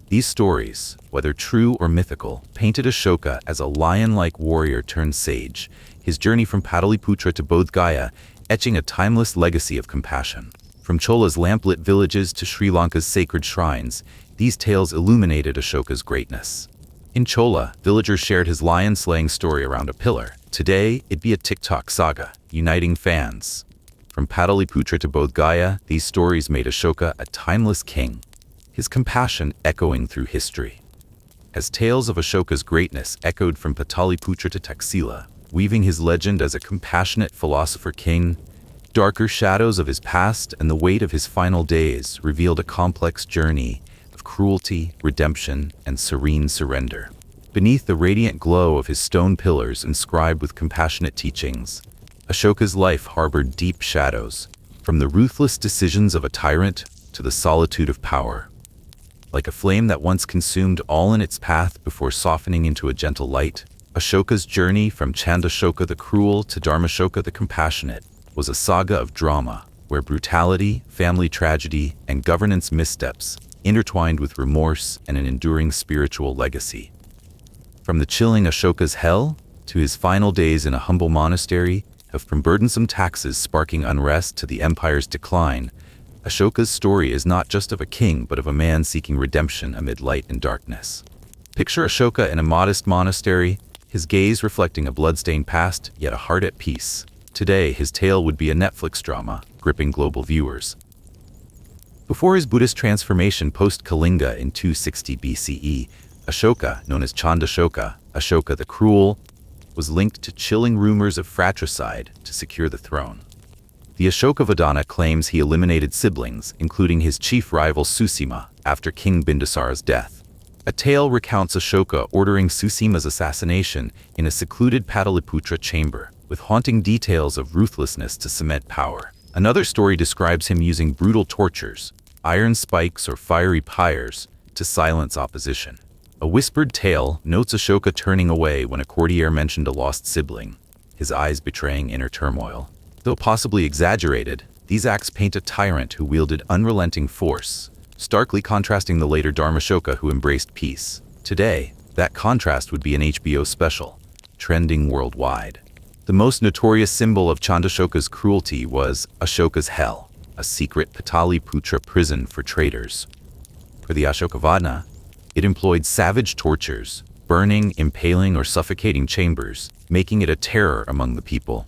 S1: These stories, whether true or mythical, painted Ashoka as a lion-like warrior turned sage, his journey from Pataliputra to Bodh Gaya etching a timeless legacy of compassion. From Chola's lamplit villages to Sri Lanka's sacred shrines, these tales illuminated Ashoka's greatness. In Chola, villagers shared his lion-slaying story around a pillar. Today, it'd be a TikTok saga, uniting fans. From Pataliputra to Bodh Gaya, these stories made Ashoka a timeless king, his compassion echoing through history. As tales of Ashoka's greatness echoed from Pataliputra to Taxila, weaving his legend as a compassionate philosopher king, darker shadows of his past and the weight of his final days revealed a complex journey of cruelty, redemption, and serene surrender. Beneath the radiant glow of his stone pillars inscribed with compassionate teachings, Ashoka's life harbored deep shadows, from the ruthless decisions of a tyrant to the solitude of power. Like a flame that once consumed all in its path before softening into a gentle light, Ashoka's journey from Chandashoka the cruel to Dharmashoka the compassionate was a saga of drama, where brutality, family tragedy, and governance missteps intertwined with remorse and an enduring spiritual legacy. From the chilling Ashoka's hell to his final days in a humble monastery, from burdensome taxes sparking unrest to the empire's decline, Ashoka's story is not just of a king but of a man seeking redemption amid light and darkness. Picture Ashoka in a modest monastery, his gaze reflecting a bloodstained past, yet a heart at peace. Today, his tale would be a Netflix drama, gripping global viewers. Before his Buddhist transformation post-Kalinga in 260 BCE, Ashoka, known as Chandashoka, Ashoka the Cruel, was linked to chilling rumors of fratricide to secure the throne. The Ashoka claims he eliminated siblings, including his chief rival Susima, after King Bindusara's death. A tale recounts Ashoka ordering Susima's assassination in a secluded Pataliputra chamber, with haunting details of ruthlessness to cement power. Another story describes him using brutal tortures, iron spikes or fiery pyres, to silence opposition. A whispered tale notes Ashoka turning away when a courtier mentioned a lost sibling, his eyes betraying inner turmoil. Though possibly exaggerated, these acts paint a tyrant who wielded unrelenting force, starkly contrasting the later Dharmashoka who embraced peace. Today, that contrast would be an HBO special, trending worldwide. The most notorious symbol of Chandashoka's cruelty was Ashoka's Hell, a secret Pataliputra prison for traitors. For the Ashokavadana, it employed savage tortures, burning, impaling, or suffocating chambers, making it a terror among the people.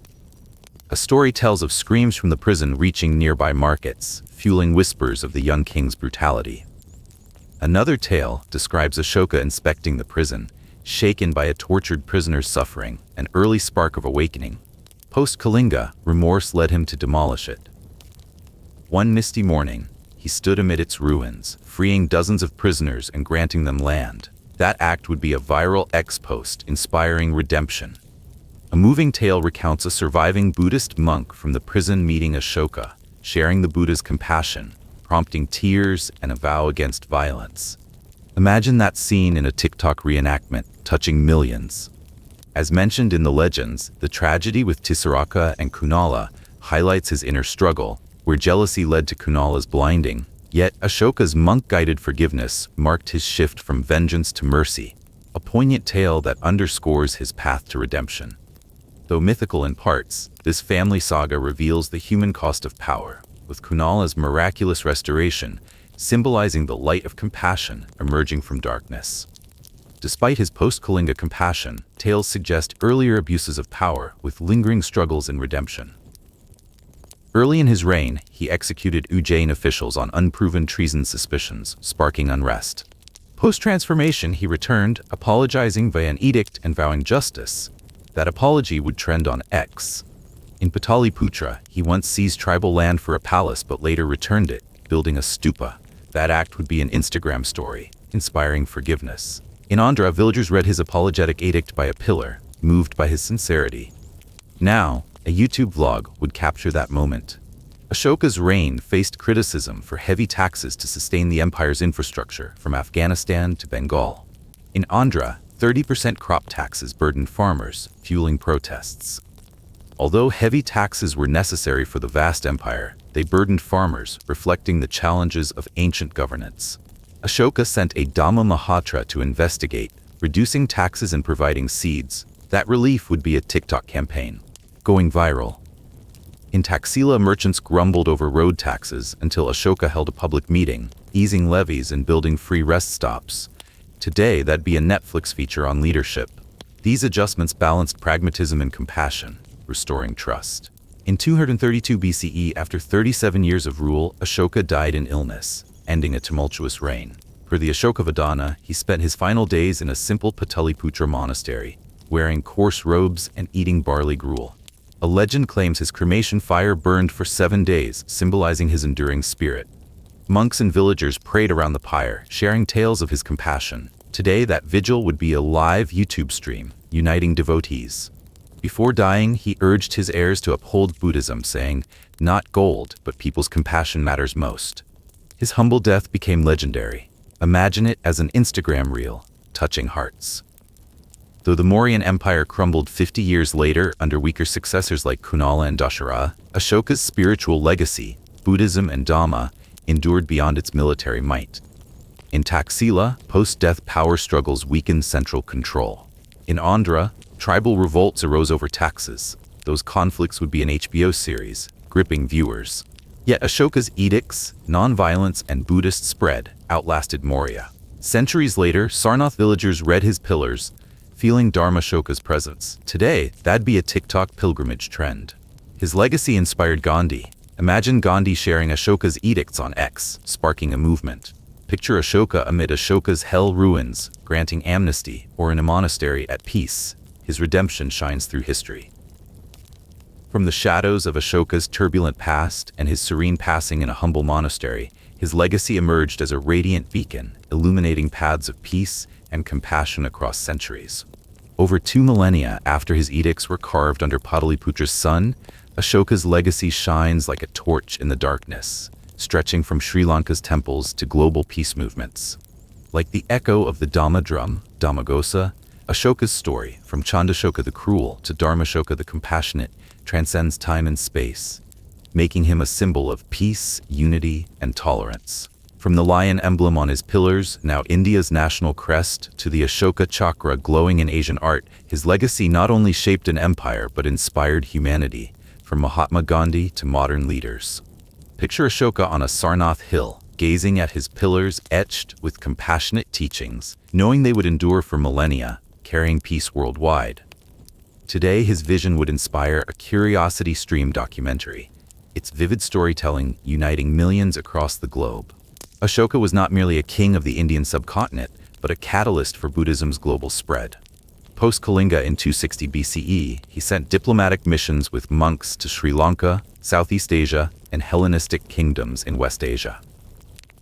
S1: A story tells of screams from the prison reaching nearby markets, fueling whispers of the young king's brutality. Another tale describes Ashoka inspecting the prison, shaken by a tortured prisoner's suffering, an early spark of awakening. Post-Kalinga, remorse led him to demolish it. One misty morning, he stood amid its ruins, freeing dozens of prisoners and granting them land. That act would be a viral X-post inspiring redemption. A moving tale recounts a surviving Buddhist monk from the prison meeting Ashoka, sharing the Buddha's compassion, prompting tears and a vow against violence. Imagine that scene in a TikTok reenactment, touching millions. As mentioned in the legends, the tragedy with Tisaraka and Kunala highlights his inner struggle, where jealousy led to Kunala's blinding. Yet Ashoka's monk-guided forgiveness marked his shift from vengeance to mercy, a poignant tale that underscores his path to redemption. Though mythical in parts, this family saga reveals the human cost of power, with Kunala's miraculous restoration symbolizing the light of compassion emerging from darkness. Despite his post-Kalinga compassion, tales suggest earlier abuses of power with lingering struggles in redemption. Early in his reign, he executed Ujjain officials on unproven treason suspicions, sparking unrest. Post-transformation, he returned, apologizing via an edict and vowing justice. That apology would trend on X. In Pataliputra, he once seized tribal land for a palace but later returned it, building a stupa. That act would be an Instagram story, inspiring forgiveness. In Andhra, villagers read his apologetic edict by a pillar, moved by his sincerity. Now, a YouTube vlog would capture that moment. Ashoka's reign faced criticism for heavy taxes to sustain the empire's infrastructure from Afghanistan to Bengal. In Andhra, 30% crop taxes burdened farmers, fueling protests. Although heavy taxes were necessary for the vast empire, they burdened farmers, reflecting the challenges of ancient governance. Ashoka sent a Dhamma Mahatra to investigate, reducing taxes and providing seeds. That relief would be a TikTok campaign, going viral. In Taxila, merchants grumbled over road taxes until Ashoka held a public meeting, easing levies and building free rest stops. Today, that'd be a Netflix feature on leadership. These adjustments balanced pragmatism and compassion, restoring trust. In 232 BCE, after 37 years of rule, Ashoka died in illness, ending a tumultuous reign. For the Ashokavadana, he spent his final days in a simple Pataliputra monastery, wearing coarse robes and eating barley gruel. A legend claims his cremation fire burned for 7 days, symbolizing his enduring spirit. Monks and villagers prayed around the pyre, sharing tales of his compassion. Today, that vigil would be a live YouTube stream, uniting devotees. Before dying, he urged his heirs to uphold Buddhism, saying, "Not gold, but people's compassion matters most." His humble death became legendary. Imagine it as an Instagram reel, touching hearts. Though the Mauryan Empire crumbled 50 years later under weaker successors like Kunala and Dashara, Ashoka's spiritual legacy, Buddhism and Dhamma, endured beyond its military might. In Taxila, post-death power struggles weakened central control. In Andhra, tribal revolts arose over taxes. Those conflicts would be an HBO series, gripping viewers. Yet Ashoka's edicts, non-violence, and Buddhist spread outlasted Maurya. Centuries later, Sarnath villagers read his pillars, feeling Dharmashoka's presence. Today, that'd be a TikTok pilgrimage trend. His legacy inspired Gandhi. Imagine Gandhi sharing Ashoka's edicts on X, sparking a movement. Picture Ashoka amid Ashoka's hell ruins, granting amnesty, or in a monastery at peace. His redemption shines through history. From the shadows of Ashoka's turbulent past and his serene passing in a humble monastery, his legacy emerged as a radiant beacon, illuminating paths of peace and compassion across centuries. Over 2 millennia after his edicts were carved under Pataliputra's sun, Ashoka's legacy shines like a torch in the darkness, stretching from Sri Lanka's temples to global peace movements. Like the echo of the Dhamma drum, Dhammagosa, Ashoka's story, from Chandashoka the cruel to Dharmashoka the compassionate, transcends time and space, making him a symbol of peace, unity, and tolerance. From the lion emblem on his pillars, now India's national crest, to the Ashoka chakra glowing in Asian art, his legacy not only shaped an empire but inspired humanity, from Mahatma Gandhi to modern leaders. Picture Ashoka on a Sarnath hill, gazing at his pillars etched with compassionate teachings, knowing they would endure for millennia, carrying peace worldwide. Today, his vision would inspire a Curiosity Stream documentary, its vivid storytelling uniting millions across the globe. Ashoka was not merely a king of the Indian subcontinent, but a catalyst for Buddhism's global spread. Post-Kalinga in 260 BCE, he sent diplomatic missions with monks to Sri Lanka, Southeast Asia, and Hellenistic kingdoms in West Asia.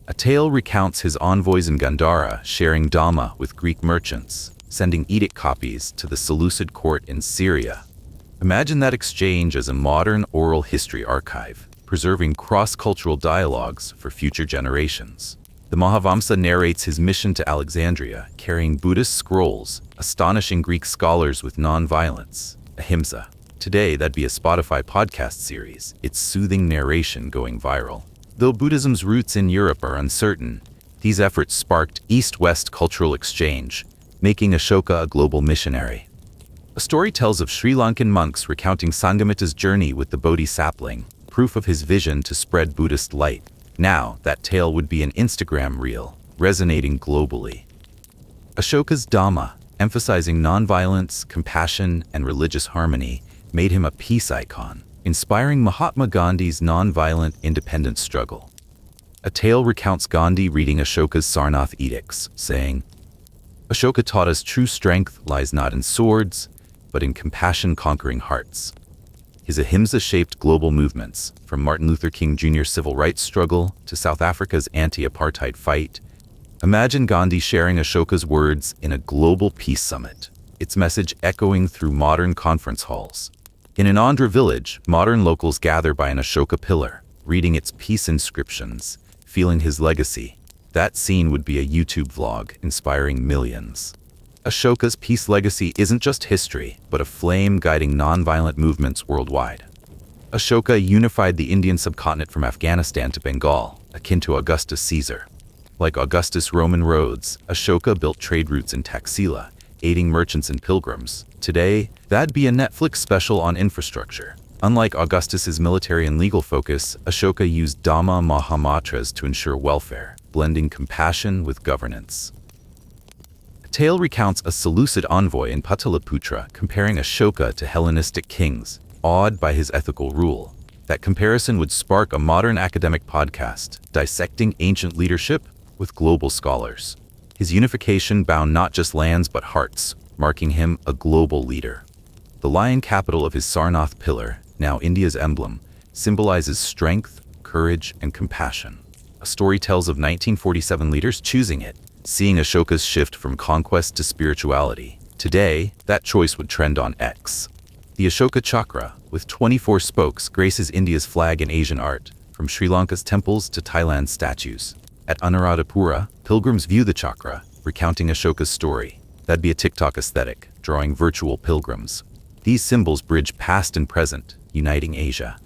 S1: A tale recounts his envoys in Gandhara sharing Dhamma with Greek merchants, sending edict copies to the Seleucid court in Syria. Imagine that exchange as a modern oral history archive, preserving cross-cultural dialogues for future generations. The Mahavamsa narrates his mission to Alexandria, carrying Buddhist scrolls, astonishing Greek scholars with non-violence, ahimsa. Today, that'd be a Spotify podcast series, its soothing narration going viral. Though Buddhism's roots in Europe are uncertain, these efforts sparked East-West cultural exchange, making Ashoka a global missionary. A story tells of Sri Lankan monks recounting Sangamitta's journey with the Bodhi sapling, proof of his vision to spread Buddhist light. Now, that tale would be an Instagram reel, resonating globally. Ashoka's Dhamma, emphasizing nonviolence, compassion, and religious harmony, made him a peace icon, inspiring Mahatma Gandhi's nonviolent independence struggle. A tale recounts Gandhi reading Ashoka's Sarnath edicts, saying, "Ashoka taught us true strength lies not in swords, but in compassion conquering hearts." His ahimsa-shaped global movements, from Martin Luther King Jr.'s civil rights struggle to South Africa's anti-apartheid fight. Imagine Gandhi sharing Ashoka's words in a global peace summit, its message echoing through modern conference halls. In an Andhra village, modern locals gather by an Ashoka pillar, reading its peace inscriptions, feeling his legacy. That scene would be a YouTube vlog, inspiring millions. Ashoka's peace legacy isn't just history, but a flame guiding nonviolent movements worldwide. Ashoka unified the Indian subcontinent from Afghanistan to Bengal, akin to Augustus Caesar. Like Augustus Roman roads, Ashoka built trade routes in Taxila, aiding merchants and pilgrims. Today, that'd be a Netflix special on infrastructure. Unlike Augustus's military and legal focus, Ashoka used Dhamma Mahamatras to ensure welfare, blending compassion with governance. A tale recounts a Seleucid envoy in Pataliputra comparing Ashoka to Hellenistic kings, awed by his ethical rule. That comparison would spark a modern academic podcast, dissecting ancient leadership with global scholars. His unification bound not just lands but hearts, marking him a global leader. The lion capital of his Sarnath pillar, now India's emblem, symbolizes strength, courage, and compassion. A story tells of 1947 leaders choosing it, seeing Ashoka's shift from conquest to spirituality. Today, that choice would trend on X. The Ashoka Chakra, with 24 spokes, graces India's flag in Asian art, from Sri Lanka's temples to Thailand's statues. At Anuradhapura, pilgrims view the chakra, recounting Ashoka's story. That'd be a TikTok aesthetic, drawing virtual pilgrims. These symbols bridge past and present, uniting Asia.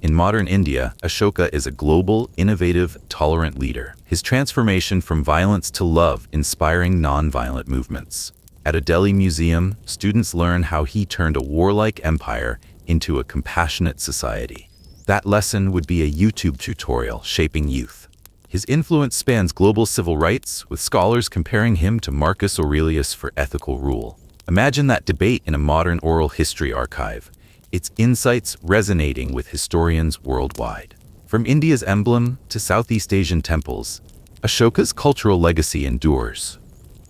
S1: In modern India, Ashoka is a global, innovative, tolerant leader. His transformation from violence to love inspiring non-violent movements. At a Delhi museum, students learn how he turned a warlike empire into a compassionate society. That lesson would be a YouTube tutorial shaping youth. His influence spans global civil rights, with scholars comparing him to Marcus Aurelius for ethical rule. Imagine that debate in a modern oral history archive, its insights resonating with historians worldwide. From India's emblem to Southeast Asian temples, Ashoka's cultural legacy endures.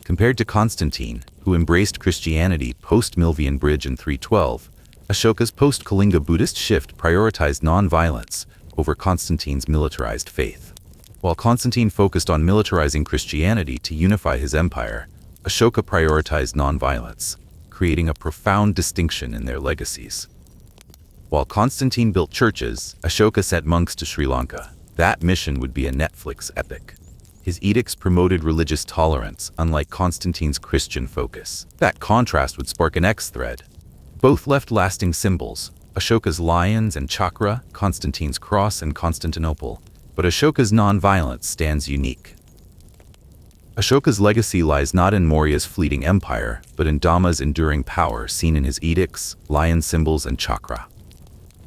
S1: Compared to Constantine, who embraced Christianity post-Milvian Bridge in 312, Ashoka's post-Kalinga Buddhist shift prioritized non-violence over Constantine's militarized faith. While Constantine focused on militarizing Christianity to unify his empire, Ashoka prioritized non-violence, creating a profound distinction in their legacies. While Constantine built churches, Ashoka sent monks to Sri Lanka. That mission would be a Netflix epic. His edicts promoted religious tolerance, unlike Constantine's Christian focus. That contrast would spark an X-thread. Both left lasting symbols, Ashoka's lions and chakra, Constantine's cross and Constantinople. But Ashoka's non-violence stands unique. Ashoka's legacy lies not in Maurya's fleeting empire, but in Dhamma's enduring power seen in his edicts, lion symbols, and chakra.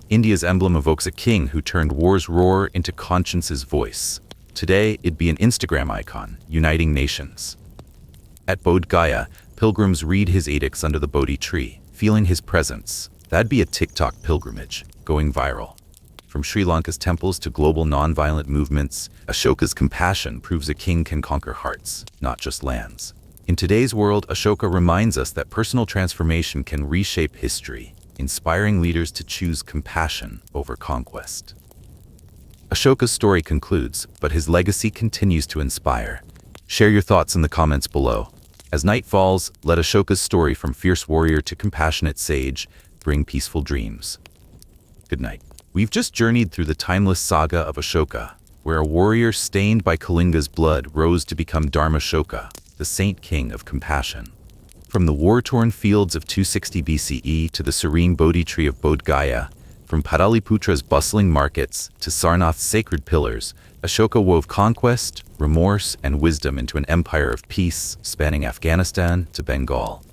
S1: India's emblem evokes a king who turned war's roar into conscience's voice. Today, it'd be an Instagram icon, uniting nations. At Bodh Gaya, pilgrims read his edicts under the Bodhi tree, feeling his presence. That'd be a TikTok pilgrimage, going viral. From Sri Lanka's temples to global non-violent movements, Ashoka's compassion proves a king can conquer hearts, not just lands. In today's world, Ashoka reminds us that personal transformation can reshape history, inspiring leaders to choose compassion over conquest. Ashoka's story concludes, but his legacy continues to inspire. Share your thoughts in the comments below. As night falls, let Ashoka's story from fierce warrior to compassionate sage bring peaceful dreams. Good night. We've just journeyed through the timeless saga of Ashoka, where a warrior stained by Kalinga's blood rose to become Dharmashoka, the saint king of compassion. From the war-torn fields of 260 BCE to the serene Bodhi tree of Bodh Gaya, from Pataliputra's bustling markets to Sarnath's sacred pillars, Ashoka wove conquest, remorse, and wisdom into an empire of peace spanning Afghanistan to Bengal.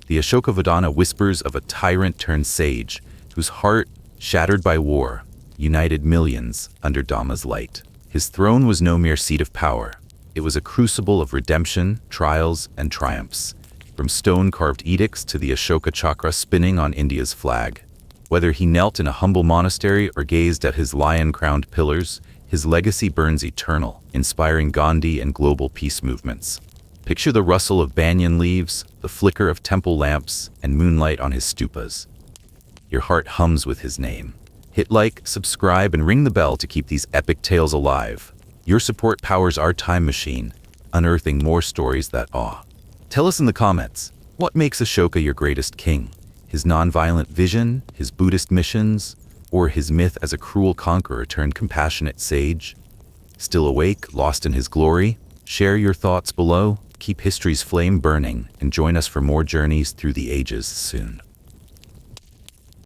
S1: The Ashoka Vedana whispers of a tyrant turned sage, whose heart, shattered by war, united millions under Dhamma's light. His throne was no mere seat of power. It was a crucible of redemption, trials, and triumphs. From stone-carved edicts to the Ashoka Chakra spinning on India's flag. Whether he knelt in a humble monastery or gazed at his lion-crowned pillars, his legacy burns eternal, inspiring Gandhi and global peace movements. Picture the rustle of banyan leaves, the flicker of temple lamps, and moonlight on his stupas. Your heart hums with his name. Hit like, subscribe, and ring the bell to keep these epic tales alive. Your support powers our time machine, unearthing more stories that awe. Tell us in the comments, what makes Ashoka your greatest king? His non-violent vision, his Buddhist missions, or his myth as a cruel conqueror turned compassionate sage? Still awake, lost in his glory? Share your thoughts below, keep history's flame burning, and join us for more journeys through the ages soon.